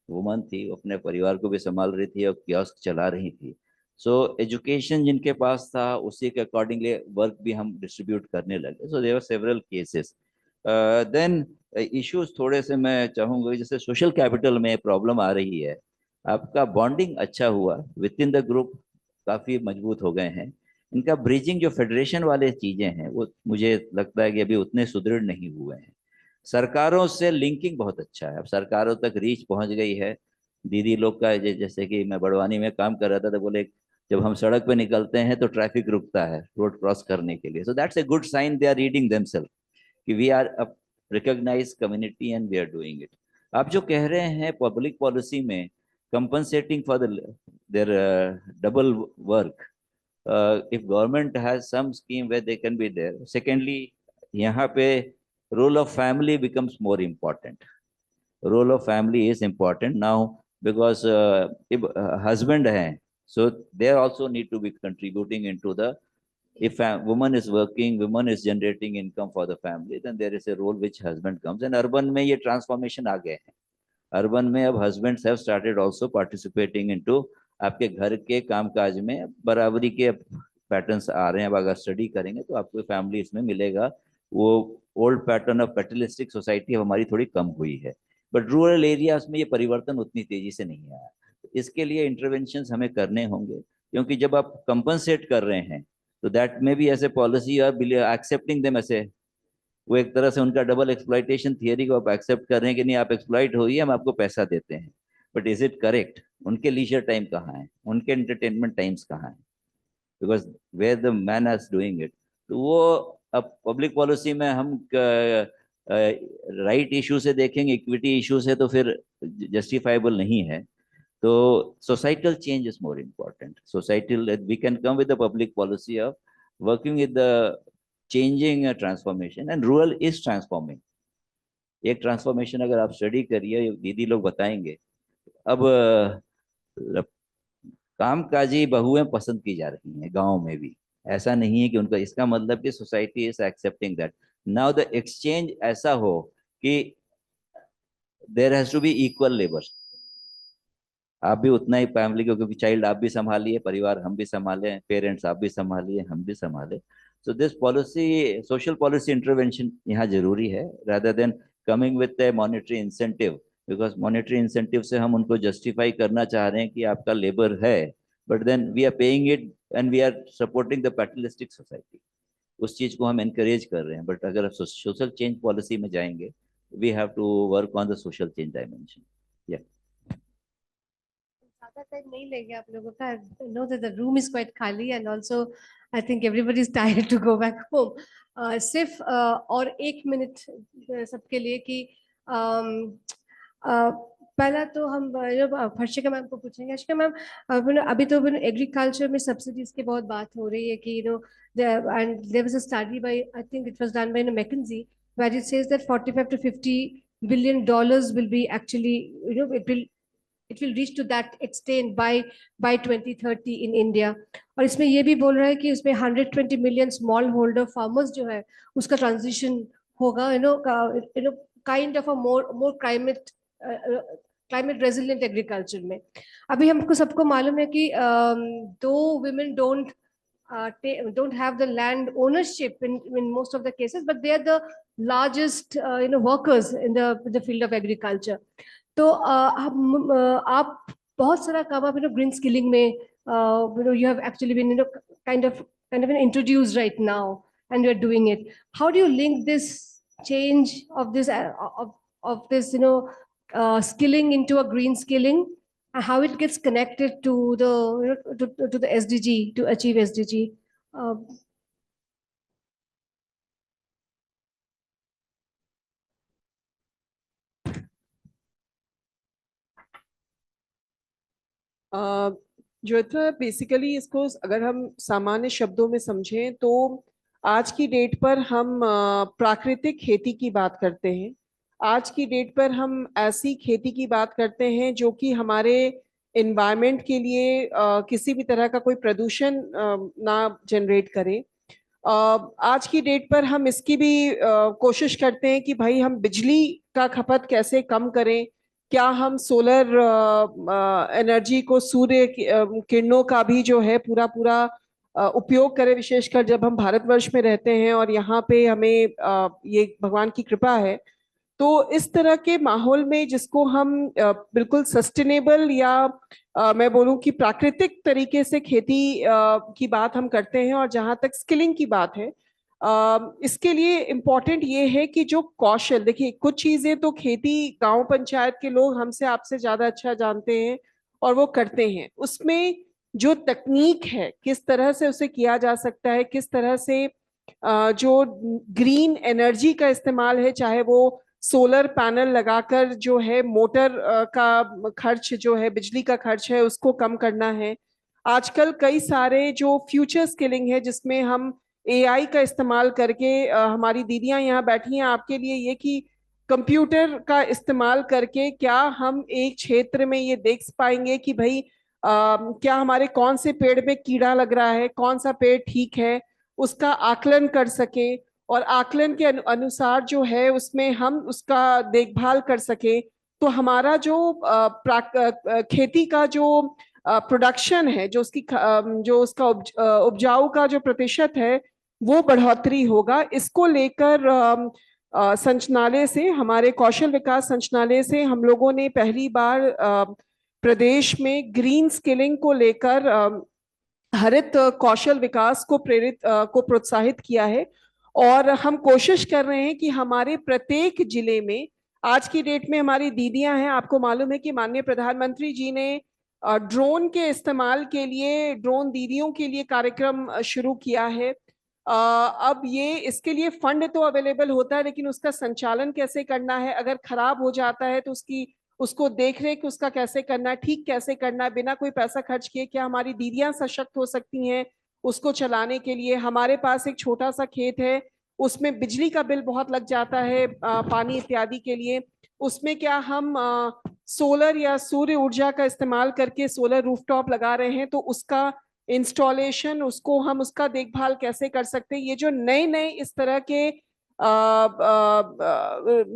[SPEAKER 15] वुमन थी, वो अपने परिवार को भी संभाल रही थी और कियोस्क चला रही थी। सो एजुकेशन जिनके पास था उसी के अकॉर्डिंगली वर्क भी हम डिस्ट्रीब्यूट करने लगे। So there were several cases. Then issues थोड़े से मैं चाहूँगा, जैसे सोशल कैपिटल में प्रॉब्लम आ रही है। आपका बॉन्डिंग अच्छा हुआ विद इन द ग्रुप, काफ़ी मजबूत हो गए हैं। इनका ब्रिजिंग जो फेडरेशन वाले चीज़ें हैं वो मुझे लगता है कि अभी उतने सुदृढ़ नहीं हुए हैं। सरकारों से लिंकिंग बहुत अच्छा है, अब सरकारों तक रीच पहुंच गई है। दीदी लोग का जैसे कि मैं बड़वानी में काम कर रहा था तो बोले जब हम सड़क पे निकलते हैं तो ट्रैफिक रुकता है रोड क्रॉस करने के लिए। So that's a good sign, they are reading themselves कि we are a recognised community and we are doing it. आप जो कह रहे हैं पब्लिक पॉलिसी में compensating for their double work, if government has some scheme where they can be there. Secondly, यहाँ पे role of family becomes more important. Role of family is important now because if husband है, so they also need to be contributing into the, if a woman is working, woman is generating income for the family, then there is a role which husband comes. And urban में ये transformation आ गए हैं। अर्बन में अब husbands have started also participating into आपके घर के कामकाज में, बराबरी के पैटर्न्स आ रहे हैं। अब अगर स्टडी करेंगे तो आपको फैमिली इसमें मिलेगा। वो old pattern of capitalistic society हमारी थोड़ी कम हुई है, बट रूरल एरियाज में ये परिवर्तन उतनी तेजी से नहीं आया। इसके लिए इंटरवेंशंस हमें करने होंगे, क्योंकि जब आप कंपनसेट कर रहे हैं तो दैट में भी ऐसे पॉलिसी और एक्सेप्टिंग देम, ऐसे वो एक तरह से उनका डबल एक्सप्लॉइटेशन थियरी को आप एक्सेप्ट कर रहे हैं कि नहीं आप एक्सप्लॉइट होइए, हम आपको पैसा देते हैं। But is it correct? उनके लीजर टाइम कहाँ है, उनके एंटरटेनमेंट टाइम्स कहाँ है? Because where the man is doing it. तो वो अब पब्लिक पॉलिसी में हम राइट इशू से देखेंगे, इक्विटी इशू से, तो फिर जस्टिफाइबल नहीं है। तो societal change is more important. Societal, we can come with the public policy of working with the changing a transformation, and rural is transforming. एक ट्रांसफॉर्मेशन अगर आप स्टडी करिए, दीदी लोग बताएंगे। अब कामकाजी बहुएं पसंद की जा रही हैं गांव में भी, ऐसा नहीं है कि उनका, इसका मतलब कि society is accepting that. Now the exchange ऐसा हो कि there has to be equal labour. आप भी उतना ही फैमिली को, क्योंकि चाइल्ड आप भी संभालिए, परिवार हम भी संभालें, पेरेंट्स आप भी संभालिए, हम भी संभालें। So this policy, social policy intervention यहाँ जरूरी है, rather than coming with a monetary incentive, because monetary incentive से हम उनको justify करना चाह रहे हैं कि आपका labor है, but then we are paying it and we are supporting the capitalistic society. उस चीज को हम encourage कर रहे हैं। but अगर social change policy में जाएंगे, we have to work on the social change dimension. Yeah.
[SPEAKER 2] ज़्यादा टाइम नहीं लेंगे आप लोगों का। I know that the room is quite खाली and also I think everybody is tired to go back home. सिर्फ और 1 मिनट सबके लिए कि पहला तो हम हर्षिका मैम को पूछेंगे। हर्षिका मैम, अभी तो एग्रीकल्चर में सब्सिडीज की बहुत बात हो रही है कि and there was a study by, I think it was done by McKinsey, where it says that 45 to 50 billion dollars will be actually, it will reach to that extent by 2030 in India. और इसमें ये भी बोल रहा है कि उसमें 120 million small holder farmers जो है उसका transition होगा, kind of a more climate resilient agriculture में। अभी हमको सबको मालूम है कि though women don't have the land ownership in most of the cases, but they are the largest workers in the field of agriculture. तो आप बहुत सारा काम आप green skilling में you have actually been kind of introduced right now and you are doing it. How do you link this change of this of this, skilling into a green skilling, and how it gets connected to the, to the SDG, to achieve SDG.
[SPEAKER 10] Jyotra, basically इसको अगर हम सामान्य शब्दों में समझें तो आज की डेट पर हम प्राकृतिक खेती की बात करते हैं। आज की डेट पर हम ऐसी खेती की बात करते हैं जो कि हमारे एनवायरनमेंट के लिए किसी भी तरह का कोई प्रदूषण ना जनरेट करे। आज की डेट पर हम इसकी भी कोशिश करते हैं कि भाई हम बिजली का खपत कैसे कम करें, क्या हम सोलर एनर्जी को, सूर्य किरणों का भी जो है पूरा उपयोग करें, विशेषकर जब हम भारतवर्ष में रहते हैं और यहाँ पे हमें ये भगवान की कृपा है। तो इस तरह के माहौल में जिसको हम बिल्कुल सस्टेनेबल या मैं बोलूं कि प्राकृतिक तरीके से खेती की बात हम करते हैं। और जहां तक स्किलिंग की बात है, इसके लिए इम्पोर्टेंट ये है कि जो कौशल, देखिए कुछ चीजें तो खेती गांव पंचायत के लोग हमसे आपसे ज्यादा अच्छा जानते हैं और वो करते हैं। उसमें जो तकनीक है किस तरह से उसे किया जा सकता है, किस तरह से जो ग्रीन एनर्जी का इस्तेमाल है, चाहे वो सोलर पैनल लगाकर जो है मोटर का खर्च जो है, बिजली का खर्च है, उसको कम करना है। आजकल कई सारे जो फ्यूचर स्किलिंग है जिसमें हम एआई का इस्तेमाल करके, हमारी दीदियां यहाँ बैठी हैं आपके लिए ये कि कंप्यूटर का इस्तेमाल करके क्या हम एक क्षेत्र में ये देख पाएंगे कि भाई क्या हमारे कौन से पेड़ में कीड़ा लग रहा है, कौन सा पेड़ ठीक है, उसका आकलन कर सके और आकलन के अनुसार जो है उसमें हम उसका देखभाल कर सके। तो हमारा जो खेती का जो प्रोडक्शन है, जो उसका उपजाऊ का जो प्रतिशत है वो बढ़ोतरी होगा। इसको लेकर संचालनालय से, हमारे कौशल विकास संचालनालय से हम लोगों ने पहली बार प्रदेश में ग्रीन स्किलिंग को लेकर हरित कौशल विकास को प्रोत्साहित किया है। और हम कोशिश कर रहे हैं कि हमारे प्रत्येक जिले में, आज की डेट में हमारी दीदियां हैं, आपको मालूम है कि माननीय प्रधानमंत्री जी ने ड्रोन के इस्तेमाल के लिए, ड्रोन दीदियों के लिए कार्यक्रम शुरू किया है। अब ये इसके लिए फंड तो अवेलेबल होता है, लेकिन उसका संचालन कैसे करना है, अगर खराब हो जाता है तो उसको देख रेख उसका कैसे करना है, ठीक कैसे करना है बिना कोई पैसा खर्च किए, क्या हमारी दीदियां सशक्त हो सकती हैं उसको चलाने के लिए। हमारे पास एक छोटा सा खेत है, उसमें बिजली का बिल बहुत लग जाता है पानी इत्यादि के लिए। उसमें क्या हम सोलर या सूर्य ऊर्जा का इस्तेमाल करके सोलर रूफटॉप लगा रहे हैं, तो उसका इंस्टॉलेशन, उसको हम उसका देखभाल कैसे कर सकते हैं। ये जो नए इस तरह के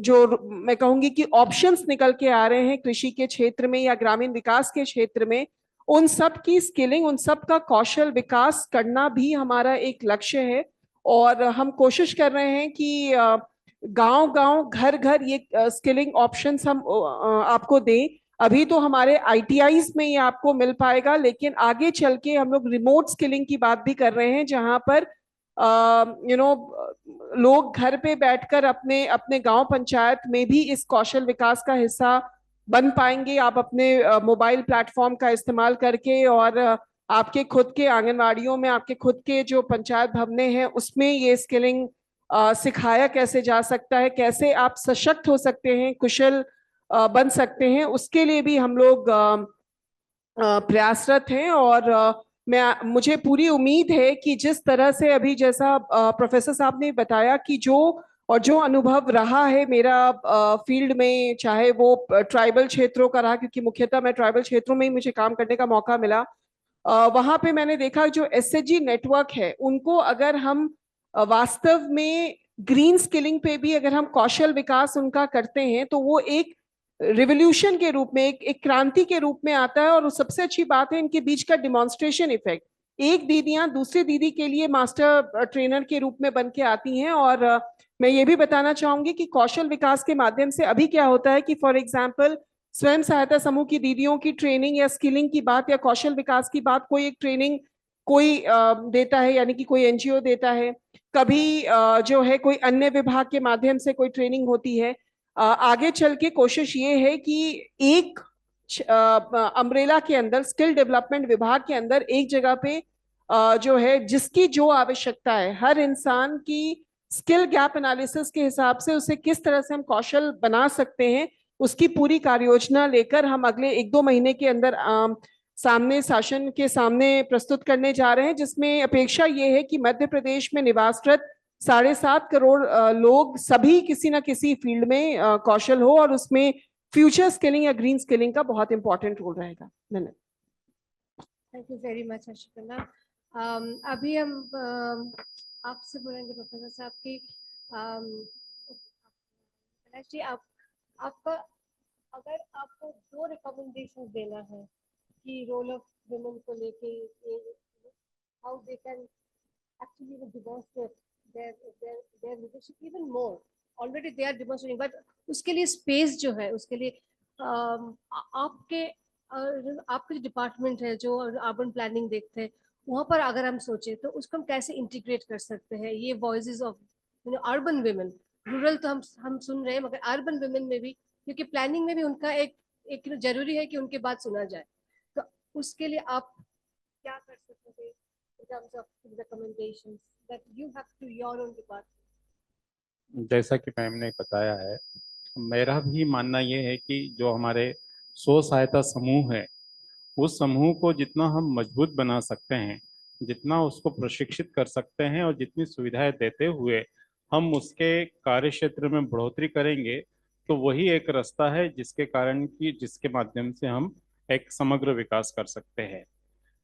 [SPEAKER 10] जो मैं कहूंगी कि ऑप्शंस निकल के आ रहे हैं कृषि के क्षेत्र में या ग्रामीण विकास के क्षेत्र में, उन सब की स्किलिंग, उन सब का कौशल विकास करना भी हमारा एक लक्ष्य है। और हम कोशिश कर रहे हैं कि गांव-गांव, घर-घर ये स्किलिंग ऑप्शंस हम आपको दें। अभी तो हमारे आईटीआईज में ये आपको मिल पाएगा, लेकिन आगे चल के हम लोग रिमोट स्किलिंग की बात भी कर रहे हैं, जहां पर लोग घर पे बैठकर अपने अपने गांव पंचायत में भी इस कौशल विकास का हिस्सा बन पाएंगे। आप अपने मोबाइल प्लेटफॉर्म का इस्तेमाल करके और आपके खुद के आंगनवाड़ियों में, आपके खुद के जो पंचायत भवनें हैं उसमें ये स्किलिंग सिखाया कैसे जा सकता है, कैसे आप सशक्त हो सकते हैं, कुशल बन सकते हैं, उसके लिए भी हम लोग प्रयासरत हैं। और मुझे पूरी उम्मीद है कि जिस तरह से अभी, जैसा प्रोफेसर साहब ने बताया कि जो अनुभव रहा है मेरा फील्ड में, चाहे वो ट्राइबल क्षेत्रों का रहा, क्योंकि मुख्यतः मैं ट्राइबल क्षेत्रों में ही मुझे काम करने का मौका मिला, वहां पे मैंने देखा जो एसएचजी नेटवर्क है उनको अगर हम वास्तव में ग्रीन स्किलिंग पे भी अगर हम कौशल विकास उनका करते हैं तो वो एक रिवोल्यूशन के रूप में, एक क्रांति के रूप में आता है। और सबसे अच्छी बात है इनके बीच का डिमॉन्स्ट्रेशन इफेक्ट, एक दीदियां दूसरी दीदी के लिए मास्टर ट्रेनर के रूप में बन के आती हैं। और मैं ये भी बताना चाहूंगी कि कौशल विकास के माध्यम से अभी क्या होता है कि फॉर एग्जाम्पल स्वयं सहायता समूह की दीदियों की ट्रेनिंग या स्किलिंग की बात या कौशल विकास की बात, कोई एक ट्रेनिंग कोई देता है, यानी कि कोई एनजीओ देता है, कभी जो है कोई अन्य विभाग के माध्यम से कोई ट्रेनिंग होती है। आगे चल के कोशिश ये है कि एक अम्ब्रेला के अंदर, स्किल डेवलपमेंट विभाग के अंदर एक जगह पे जो है जिसकी जो आवश्यकता है, हर इंसान की स्किल गैप एनालिसिस के हिसाब से उसे किस तरह से हम कौशल बना सकते हैं, उसकी पूरी कार्ययोजना लेकर हम अगले 1-2 महीने के अंदर सामने शासन के सामने प्रस्तुत करने जा रहे हैं, जिसमें अपेक्षा ये है कि मध्य प्रदेश में निवासरत 7.5 करोड़ लोग सभी किसी ना किसी फील्ड में कौशल हो, और उसमें फ्यूचर स्किलिंग या ग्रीन स्किलिंग का बहुत इंपॉर्टेंट रोल रहेगा। धन्यवाद।
[SPEAKER 2] Thank you very much Harshita. अभी हम आपसे बोलेंगे प्रोफेसर साहब की जी, आपका अगर आपको 2 रिकमेंडेशन देना है कि रोल ऑफ वुमेन को लेके how they can actually demonstrate their leadership even more, already they are demonstrating, but उसके लिए स्पेस जो है, उसके लिए आपके जो डिपार्टमेंट है जो अर्बन प्लानिंग देखते हैं, वहाँ पर अगर हम सोचे तो उसको हम कैसे इंटीग्रेट कर सकते हैं, ये voices of urban women. Rural तो हम सुन रहे हैं, मगर अर्बन वुमेन में भी, क्योंकि प्लानिंग में भी उनका एक जरूरी है कि उनकी बात सुना जाए, तो उसके लिए आप क्या कर सकते हैं in terms of recommendations that you have to your own department?
[SPEAKER 12] जैसा कि मैम ने बताया है, मेरा भी मानना ये है कि जो हमारे स्व सहायता समूह है, उस समूह को जितना हम मजबूत बना सकते हैं, जितना उसको प्रशिक्षित कर सकते हैं और जितनी सुविधाएं देते हुए हम उसके कार्य क्षेत्र में बढ़ोतरी करेंगे, तो वही एक रास्ता है जिसके माध्यम से हम एक समग्र विकास कर सकते हैं।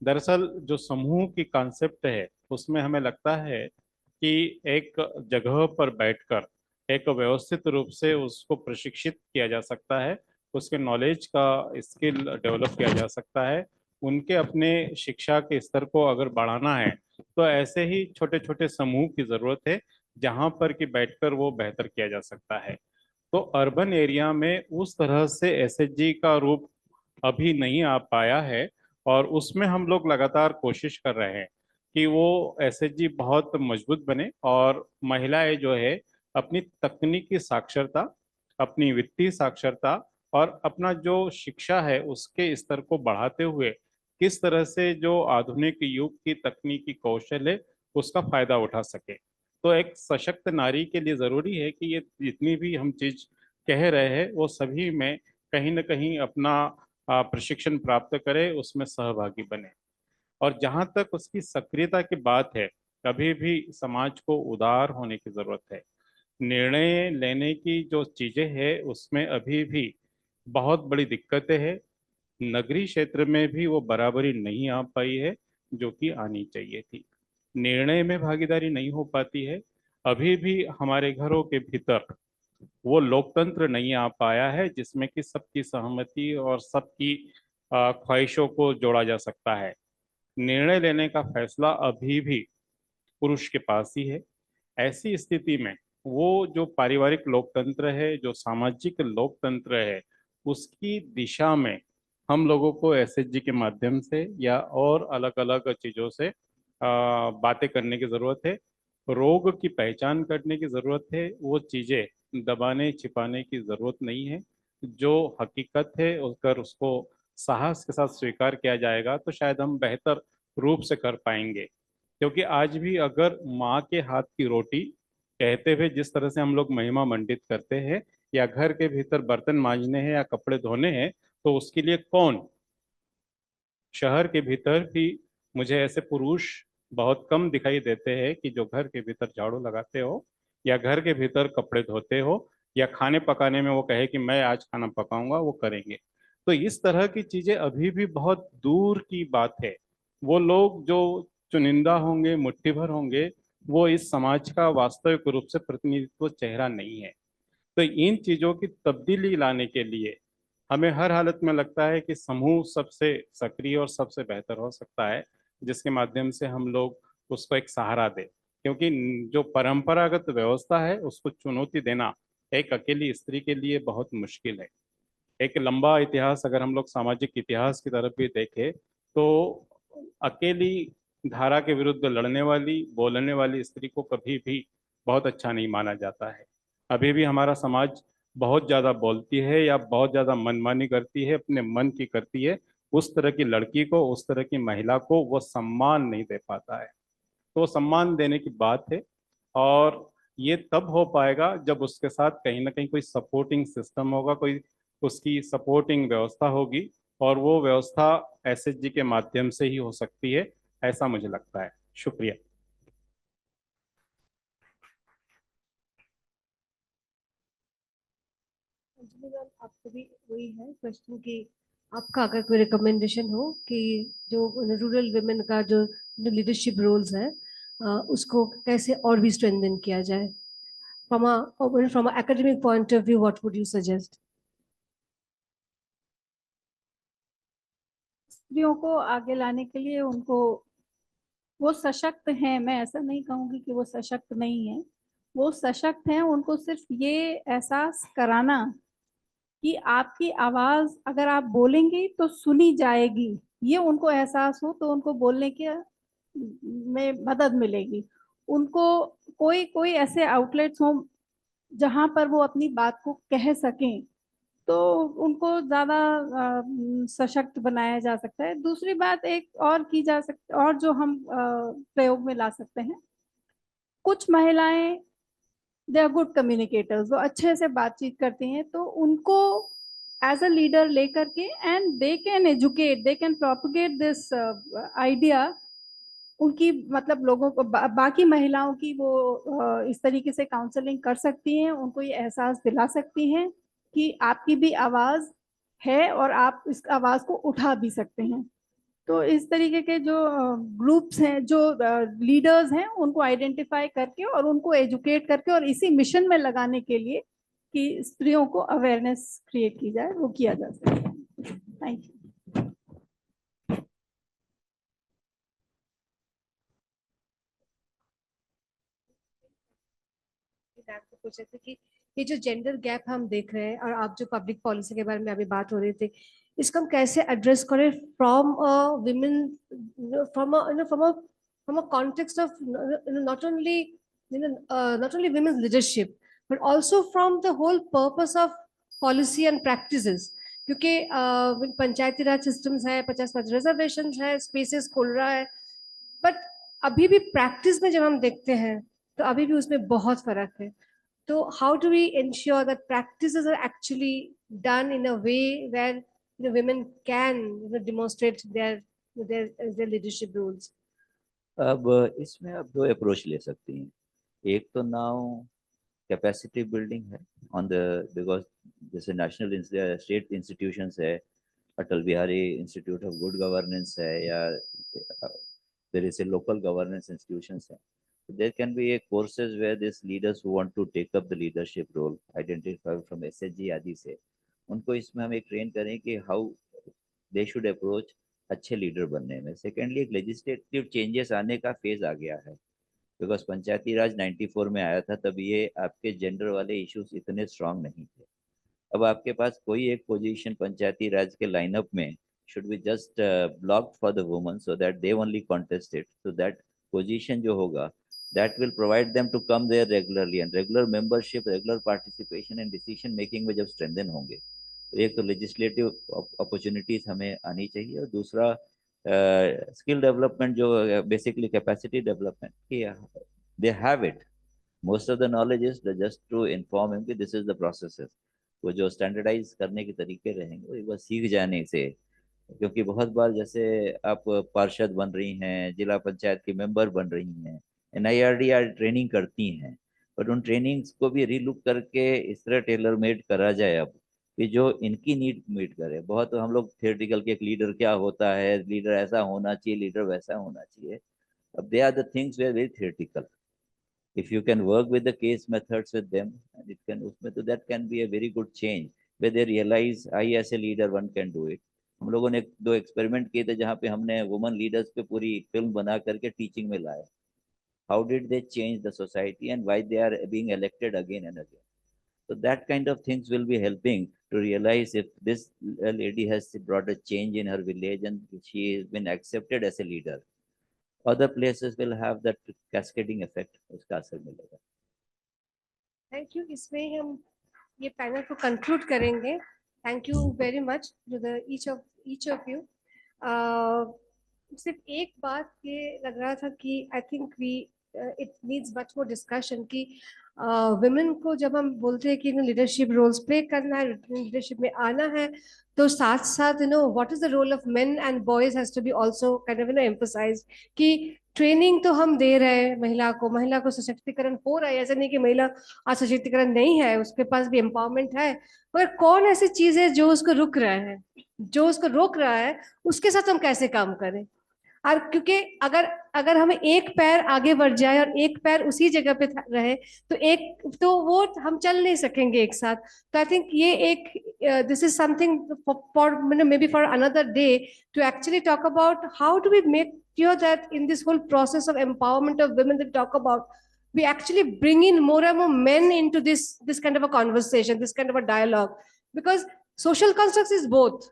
[SPEAKER 12] दरअसल जो समूह की कॉन्सेप्ट है, उसमें हमें लगता है कि एक जगह पर बैठकर एक व्यवस्थित रूप से उसको प्रशिक्षित किया जा सकता है, उसके नॉलेज का स्किल डेवलप किया जा सकता है। उनके अपने शिक्षा के स्तर को अगर बढ़ाना है तो ऐसे ही छोटे छोटे समूह की ज़रूरत है, जहाँ पर कि बैठकर वो बेहतर किया जा सकता है। तो अर्बन एरिया में उस तरह से एसएचजी का रूप अभी नहीं आ पाया है, और उसमें हम लोग लगातार कोशिश कर रहे हैं कि वो एसएचजी बहुत मजबूत बने, और महिलाएं जो है अपनी तकनीकी साक्षरता, अपनी वित्तीय साक्षरता और अपना जो शिक्षा है उसके स्तर को बढ़ाते हुए किस तरह से जो आधुनिक युग की तकनीकी कौशल है उसका फायदा उठा सके। तो एक सशक्त नारी के लिए जरूरी है कि ये जितनी भी हम चीज कह रहे हैं वो सभी में कहीं ना कहीं अपना प्रशिक्षण प्राप्त करे, उसमें सहभागी बने। और जहाँ तक उसकी सक्रियता की बात है, कभी भी समाज को उदार होने की जरूरत है। निर्णय लेने की जो चीजें हैं उसमें अभी भी बहुत बड़ी दिक्कतें हैं। नगरीय क्षेत्र में भी वो बराबरी नहीं आ पाई है जो कि आनी चाहिए थी। निर्णय में भागीदारी नहीं हो पाती है। अभी भी हमारे घरों के भीतर वो लोकतंत्र नहीं आ पाया है जिसमें कि सबकी सहमति और सबकी ख्वाहिशों को जोड़ा जा सकता है। निर्णय लेने का फैसला अभी भी पुरुष के पास ही है। ऐसी स्थिति में वो जो पारिवारिक लोकतंत्र है, जो सामाजिक लोकतंत्र है, उसकी दिशा में हम लोगों को एसएचजी के माध्यम से या और अलग अलग चीज़ों से बातें करने की ज़रूरत है। रोग की पहचान करने की ज़रूरत है। वो चीज़ें दबाने छिपाने की ज़रूरत नहीं है। जो हकीकत है अगर उसको साहस के साथ स्वीकार किया जाएगा तो शायद हम बेहतर रूप से कर पाएंगे। क्योंकि आज भी अगर माँ के हाथ की रोटी कहते हुए जिस तरह से हम लोग महिमा मंडित करते हैं, या घर के भीतर बर्तन मांजने हैं या कपड़े धोने हैं, तो उसके लिए कौन? शहर के भीतर भी मुझे ऐसे पुरुष बहुत कम दिखाई देते हैं कि जो घर के भीतर झाड़ू लगाते हो या घर के भीतर कपड़े धोते हो या खाने पकाने में वो कहे कि मैं आज खाना पकाऊंगा, वो करेंगे। तो इस तरह की चीजें अभी भी बहुत दूर की बात है। वो लोग जो चुनिंदा होंगे, मुट्ठी भर होंगे, वो इस समाज का वास्तविक रूप से प्रतिनिधित्व चेहरा नहीं है। तो इन चीजों की तब्दीली लाने के लिए हमें हर हालत में लगता है कि समूह सबसे सक्रिय और सबसे बेहतर हो सकता है, जिसके माध्यम से हम लोग उसको एक सहारा दें। क्योंकि जो परंपरागत व्यवस्था है उसको चुनौती देना एक अकेली स्त्री के लिए बहुत मुश्किल है। एक लंबा इतिहास अगर हम लोग सामाजिक इतिहास की तरफ भी देखें तो अकेली धारा के विरुद्ध लड़ने वाली, बोलने वाली स्त्री को कभी भी बहुत अच्छा नहीं माना जाता है। अभी भी हमारा समाज बहुत ज़्यादा बोलती है या बहुत ज़्यादा मनमानी करती है, अपने मन की करती है, उस तरह की लड़की को, उस तरह की महिला को वो सम्मान नहीं दे पाता है। तो सम्मान देने की बात है, और ये तब हो पाएगा जब उसके साथ कहीं ना कहीं कोई सपोर्टिंग सिस्टम होगा, कोई उसकी सपोर्टिंग व्यवस्था होगी, और वो व्यवस्था एसएचजी के माध्यम से ही हो सकती है, ऐसा मुझे लगता है। शुक्रिया।
[SPEAKER 2] आपको भी वही है क्वेश्चन कि आपका अगर कोई रिकमेंडेशन हो कि जो रूरल वुमेन का जो लीडरशिप रोल्स है उसको कैसे और भी स्ट्रेंथन किया जाए from a academic point of view, what would you suggest?
[SPEAKER 13] स्त्रियों को आगे लाने के लिए उनको, वो सशक्त हैं, मैं ऐसा नहीं कहूंगी कि वो सशक्त नहीं है, वो सशक्त हैं। उनको सिर्फ ये एहसास कराना कि आपकी आवाज अगर आप बोलेंगे तो सुनी जाएगी, ये उनको एहसास हो तो उनको बोलने के में मदद मिलेगी। उनको कोई कोई ऐसे आउटलेट्स हो जहां पर वो अपनी बात को कह सकें, तो उनको ज्यादा सशक्त बनाया जा सकता है। दूसरी बात एक और की जा सकती, और जो हम प्रयोग में ला सकते हैं, कुछ महिलाएं दे आर गुड कम्युनिकेटर्स, वो अच्छे से बातचीत करती हैं, तो उनको एज अ लीडर लेकर के and they can educate, they can propagate this idea, उनकी मतलब लोगों को बाकी महिलाओं की वो इस तरीके से काउंसलिंग कर सकती हैं, उनको ये एहसास दिला सकती हैं कि आपकी भी आवाज है और आप इस आवाज को उठा भी सकते हैं। तो इस तरीके के जो ग्रुप्स हैं, जो लीडर्स हैं, उनको आइडेंटिफाई करके और उनको एजुकेट करके और इसी मिशन में लगाने के लिए कि स्त्रियों को अवेयरनेस क्रिएट की जाए, वो किया जा सकता है। Thank you.
[SPEAKER 2] आपको पूछ रहे थे कि ये जो जेंडर गैप हम देख रहे हैं और आप जो पब्लिक पॉलिसी के बारे में अभी बात हो रही थी, इसको हम कैसे एड्रेस करें from a women, from a context of not only women's leadership but also from the whole purpose of policy and practices, क्योंकि पंचायती राज सिस्टम्स है, 50% रिजर्वेशन है, स्पेसेस खुल रहा है, बट अभी भी प्रैक्टिस में जब हम देखते हैं तो अभी भी उसमें बहुत फर्क है। तो how do we ensure that practices are actually done in a way where women can demonstrate their leadership roles?
[SPEAKER 15] अब इसमें आप दो अप्रोच ले सकती हैं। एक तो नाउ कैपेसिटी बिल्डिंग है ऑन द, बिकॉज जैसे नेशनल स्टेट इंस्टीट्यूशंस है, Atal Bihari Institute of Good Governance है, या there is a local governance institutions है, there can be a courses where these leaders who want to take up the leadership role identify from SHG आदि से, उनको इसमें हम एक ट्रेन करें कि हाउ दे शुड अप्रोच अच्छे लीडर बनने में। सेकेंडली एक लेजिस्लेटिव चेंजेस आने का फेज आ गया है, बिकॉज पंचायती राज 94 में आया था, तब ये आपके जेंडर वाले इश्यूज इतने स्ट्रांग नहीं थे। अब आपके पास कोई एक पोजीशन पंचायती राज के लाइनअप में should be just blocked for the women so that they only contest it, so that position जो होगा that will provide them to come there regularly, and regular membership, regular participation and decision making में जब strengthen होंगे, तो एक तो legislative opportunities हमें आनी चाहिए, और दूसरा skill development जो basically capacity development कि they have it, most of the knowledge is just to inform him कि this is the processes, वो जो standardize करने के तरीके रहेंगे वो एक बार सीख जाने से, क्योंकि बहुत बार जैसे आप पार्षद बन रही हैं, जिला पंचायत की मेंबर बन रही हैं, NIRDR ट्रेनिंग करती हैं, बट उन ट्रेनिंग्स को भी रीलुक करके इस तरह टेलर मेड करा जाए अब कि जो इनकी नीड मीट करे। बहुत तो हम लोग थियोरेटिकल के एक लीडर क्या होता है, लीडर ऐसा होना चाहिए, लीडर वैसा होना चाहिए, अब they are the things where very theoretical. if you can work with the case methods with them, and it can उसमें तो that can be a very good change where they realize I as a leader one can do it। हम लोगों ने दो एक्सपेरिमेंट किए थे जहाँ पे हमने वुमन लीडर्स पे पूरी फिल्म बना करके टीचिंग में लाया, how did they change the society and why they are being elected again and again, so that kind of things will be helping to realize if this lady has brought a change in her village and she has been accepted as a leader, other places will have that cascading effect, उसका असर मिलेगा।
[SPEAKER 2] Thank you. इसमें हम ये पैनल को कंक्लूड करेंगे। Thank you very much to the each of you. सिर्फ एक बात ये लग रहा था कि I think we it needs much more discussion कि वुमेन को जब हम बोलते हैं कि लीडरशिप रोल्स प्ले करना है, लीडरशिप में आना है, तो साथ साथ what is the role of men and boys has to be also kind of emphasised कि ट्रेनिंग तो हम दे रहे हैं महिला को सशक्तिकरण हो रहा है, ऐसा नहीं कि महिला आज सशक्तिकरण नहीं है, उसके पास भी एम्पावरमेंट है, मगर कौन ऐसी चीज है जो उसको रोक रहा है, उसके साथ हम कैसे काम करें। और क्योंकि अगर हमें एक पैर आगे बढ़ जाए और एक पैर उसी जगह पे रहे तो वो हम चल नहीं सकेंगे एक साथ। तो आई थिंक ये एक this is something for maybe for another day to actually talk about how do we make sure that in this whole process of empowerment of women that we talk about, we actually bring in more and more men into this kind of a conversation, this kind of a dialogue, because social constructs is both.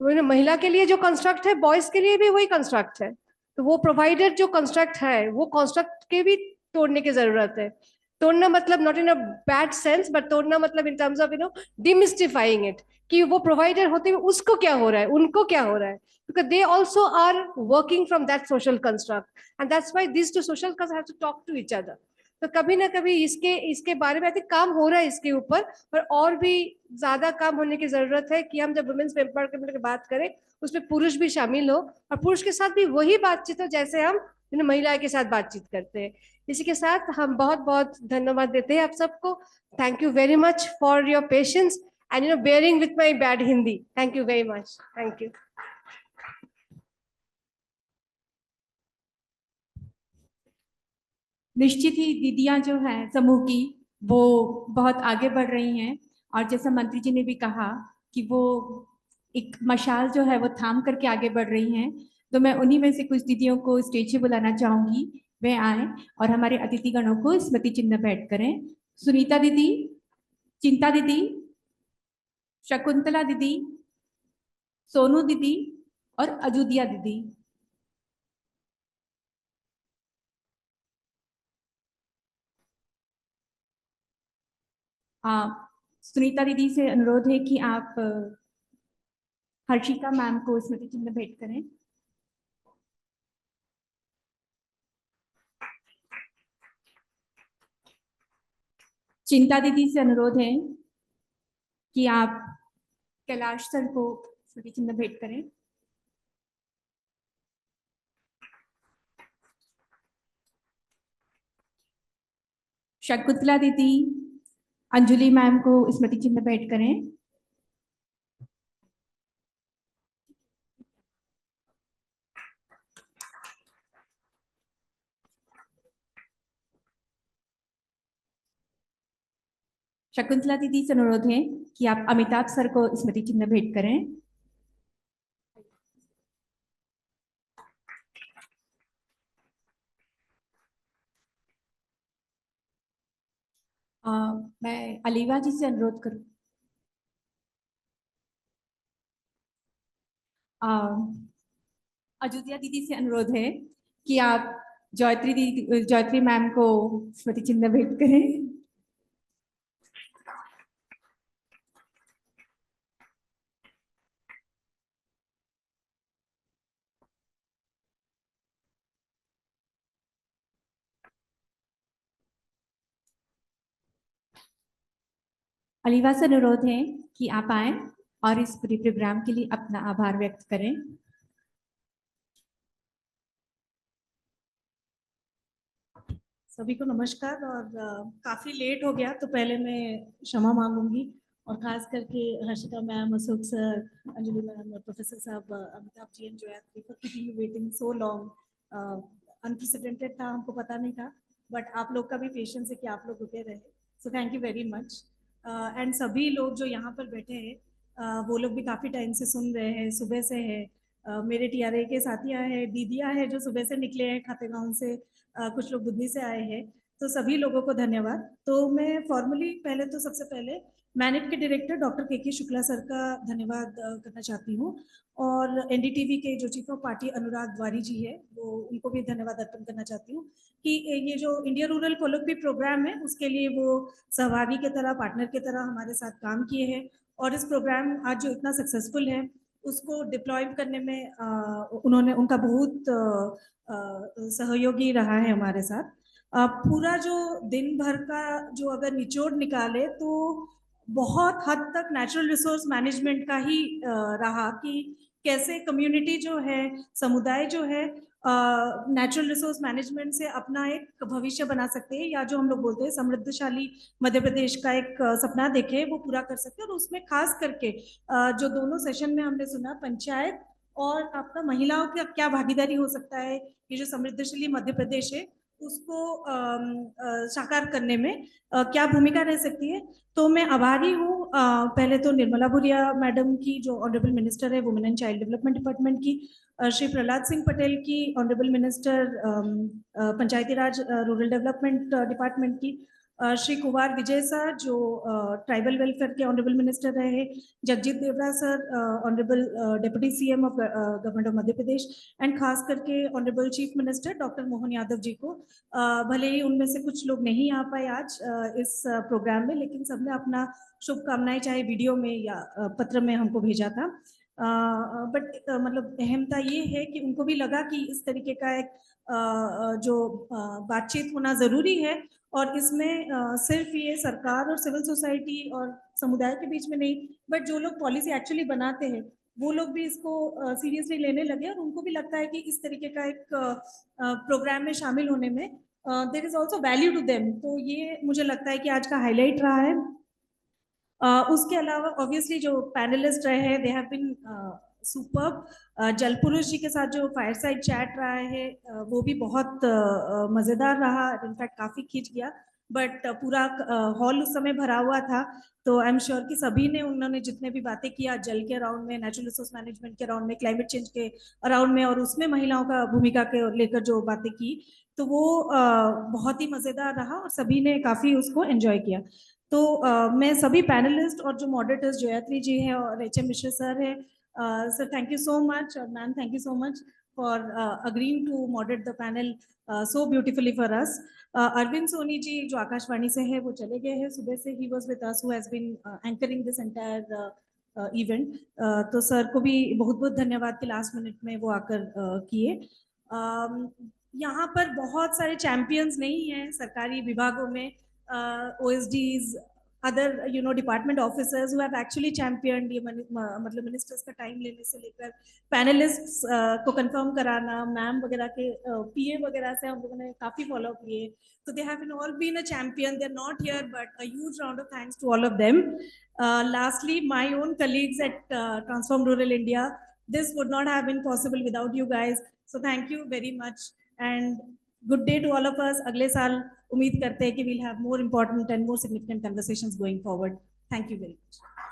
[SPEAKER 2] महिला के लिए जो कंस्ट्रक्ट है, बॉयज के लिए भी वही कंस्ट्रक्ट है, तो वो प्रोवाइडर जो कंस्ट्रक्ट है, वो कंस्ट्रक्ट के भी तोड़ने की जरूरत है। तोड़ना मतलब not in a bad sense, but तोड़ना मतलब इन टर्म्स ऑफ डिमिस्टिफाइंग इट, कि वो प्रोवाइडर होते हुए उसको क्या हो रहा है, उनको क्या हो रहा है, because they also are working from that social construct, and that's why these two social constructs have to talk to each other. तो कभी ना कभी इसके बारे में काम हो रहा है इसके ऊपर, पर और भी ज्यादा काम होने की जरूरत है कि हम जब वुमेन्स एम्पावरमेंट की बात करें उसमें पुरुष भी शामिल हो, और पुरुष के साथ भी वही बातचीत हो जैसे हम महिला के साथ बातचीत करते हैं। इसी के साथ हम बहुत बहुत धन्यवाद देते हैं आप सबको। Thank you very much for your patience and bearing with my bad Hindi. Thank you very much. Thank you.
[SPEAKER 14] निश्चित ही दीदियां जो हैं समूह की वो बहुत आगे बढ़ रही हैं, और जैसा मंत्री जी ने भी कहा कि वो एक मशाल जो है वो थाम करके आगे बढ़ रही हैं, तो मैं उन्हीं में से कुछ दीदियों को स्टेज पे बुलाना चाहूंगी, वे आए और हमारे अतिथिगणों को स्मृति चिन्ह भेंट करें। सुनीता दीदी, चिंता दीदी, शकुंतला दीदी, सोनू दीदी और अजूदिया दीदी। सुनीता दीदी से अनुरोध है कि आप हर्षिका मैम को स्मृति चिन्ह भेंट करें। चिंता दीदी से अनुरोध है कि आप कैलाश सर को स्मृति चिन्ह भेंट करें। शकुंतला दीदी, अंजलि मैम को स्मृति चिन्ह भेंट करें। शकुंतला दीदी से अनुरोध है कि आप अमिताभ सर को स्मृति चिन्ह भेंट करें। मैं अलीवा जी से अनुरोध करूं। अजूदिया दीदी से अनुरोध है कि आप जयत्री मैम को स्मृति चिन्ह भेंट करें। अलीवा से अनुरोध है कि आप आए और इस पूरे प्रोग्राम के लिए अपना आभार व्यक्त करें।
[SPEAKER 16] सभी को नमस्कार। और काफी लेट हो गया तो पहले मैं क्षमा मांगूंगी, और खास करके Harshika ma'am, Ashok sir, Anjali ma'am और प्रोफेसर साहब, Amitabh ji and Joya for keeping you waiting so long. Unprecedented था, हमको पता नहीं था, बट आप लोग का भी पेशेंस है कि आप लोग रुके रहे, so thank you very much. And सभी लोग जो यहाँ पर बैठे हैं वो लोग भी काफ़ी टाइम से सुन रहे हैं, सुबह से है। मेरे टीआरए के साथियाँ हैं, दीदियाँ हैं जो सुबह से निकले हैं खातेगांव से, कुछ लोग बुद्धि से आए हैं, तो सभी लोगों को धन्यवाद। तो मैं फॉर्मली पहले तो सबसे पहले मैनेट के डायरेक्टर डॉक्टर के शुक्ला सर का धन्यवाद करना चाहती हूँ, और एनडीटीवी के जो चीफ ऑफ पार्टी अनुराग द्वारी जी है, वो उनको भी धन्यवाद अर्पण करना चाहती हूँ कि ये जो इंडिया रूरल कोलॉक्वी प्रोग्राम है उसके लिए वो सहभागी की तरह, पार्टनर की तरह हमारे साथ काम किए हैं, और इस प्रोग्राम आज जो इतना सक्सेसफुल है उसको डिप्लॉय करने में उनका बहुत सहयोगी रहा है हमारे साथ। पूरा जो दिन भर का जो अगर निचोड़ निकाले तो बहुत हद तक नेचुरल रिसोर्स मैनेजमेंट का ही रहा कि कैसे कम्युनिटी जो है, समुदाय जो है, नेचुरल रिसोर्स मैनेजमेंट से अपना एक भविष्य बना सकते हैं, या जो हम लोग बोलते हैं समृद्धशाली मध्य प्रदेश का एक सपना देखे वो पूरा कर सकते हैं। और उसमें खास करके जो दोनों सेशन में हमने सुना, पंचायत और आपका महिलाओं का क्या भागीदारी हो सकता है, ये जो समृद्धशाली मध्य प्रदेश है उसको साकार करने में क्या भूमिका रह सकती है। तो मैं आभारी हूँ पहले तो निर्मला भूरिया मैडम की, जो ऑनरेबल मिनिस्टर है women and child development department की, श्री प्रहलाद सिंह पटेल की, honourable minister Panchayati Raj rural development department की, श्री कुमार विजय सर जो ट्राइबल वेलफेयर के ऑनरेबल मिनिस्टर रहे, Jagjit Devra sir honourable deputy CM of government of Madhya Pradesh, and खास करके honourable chief minister doctor Mohan Yadav ji को। भले ही उनमें से कुछ लोग नहीं आ पाए आज इस प्रोग्राम में, लेकिन सबने अपना शुभकामनाएं चाहे वीडियो में या पत्र में हमको भेजा था। बट मतलब अहमता ये है कि उनको भी लगा कि इस तरीके का एक जो बातचीत होना ज़रूरी है, और इसमें सिर्फ ये सरकार और सिविल सोसाइटी और समुदाय के बीच में नहीं, बट जो लोग पॉलिसी एक्चुअली बनाते हैं वो लोग भी इसको सीरियसली लेने लगे, और उनको भी लगता है कि इस तरीके का एक प्रोग्राम में शामिल होने में there is also value to them. तो ये मुझे लगता है कि आज का हाईलाइट रहा है। उसके अलावा ऑब्वियसली जो पैनलिस्ट रहे हैं दे हैव बीन सुपर्ब। जलपुरुष जी के साथ जो फायर साइड चैट रहा है वो भी बहुत मज़ेदार रहा, इनफैक्ट काफ़ी खींच गया, बट पूरा हॉल उस समय भरा हुआ था। तो आई एम श्योर कि सभी ने, उन्होंने जितने भी बातें किया जल के अराउंड में, नेचुरल रिसोर्स मैनेजमेंट के अराउंड में, क्लाइमेट चेंज के अराउंड में, और उसमें महिलाओं का भूमिका के लेकर जो बातें की, तो वो बहुत ही मज़ेदार रहा और सभी ने काफ़ी उसको एंजॉय किया। तो मैं सभी पैनलिस्ट और जो मॉडरेटर्स जयात्री जी हैं और HM मिश्र सर है, sir thank you so much, और ma'am thank you so much for agreeing to moderate the panel so beautifully for us. Arvind Soni ji जो आकाशवाणी से है वो चले गए हैं सुबह से, ही was with us who has been anchoring this entire event. तो सर को भी बहुत बहुत धन्यवाद कि लास्ट मिनट में वो आकर किए। यहाँ पर बहुत सारे चैंपियंस नहीं हैं सरकारी विभागों में, OSDs, other department officers who have actually championed ये मतलब मिनिस्टर्स का टाइम लेने से लेकर पैनलिस्ट्स को कंफर्म कराना, मैम वगैरह के PA वगैरह से हम लोगों ने काफ़ी फॉलो किए, तो they have all been a champion. They're not here, but a huge round of thanks to all of them. Lastly, my own colleagues at Transform Rural India, this would not have been possible without you guys, so thank you very much and good day to all of us. अगले साल उम्मीद करते हैं कि we'll have more important and more significant conversations going forward. Thank you very much.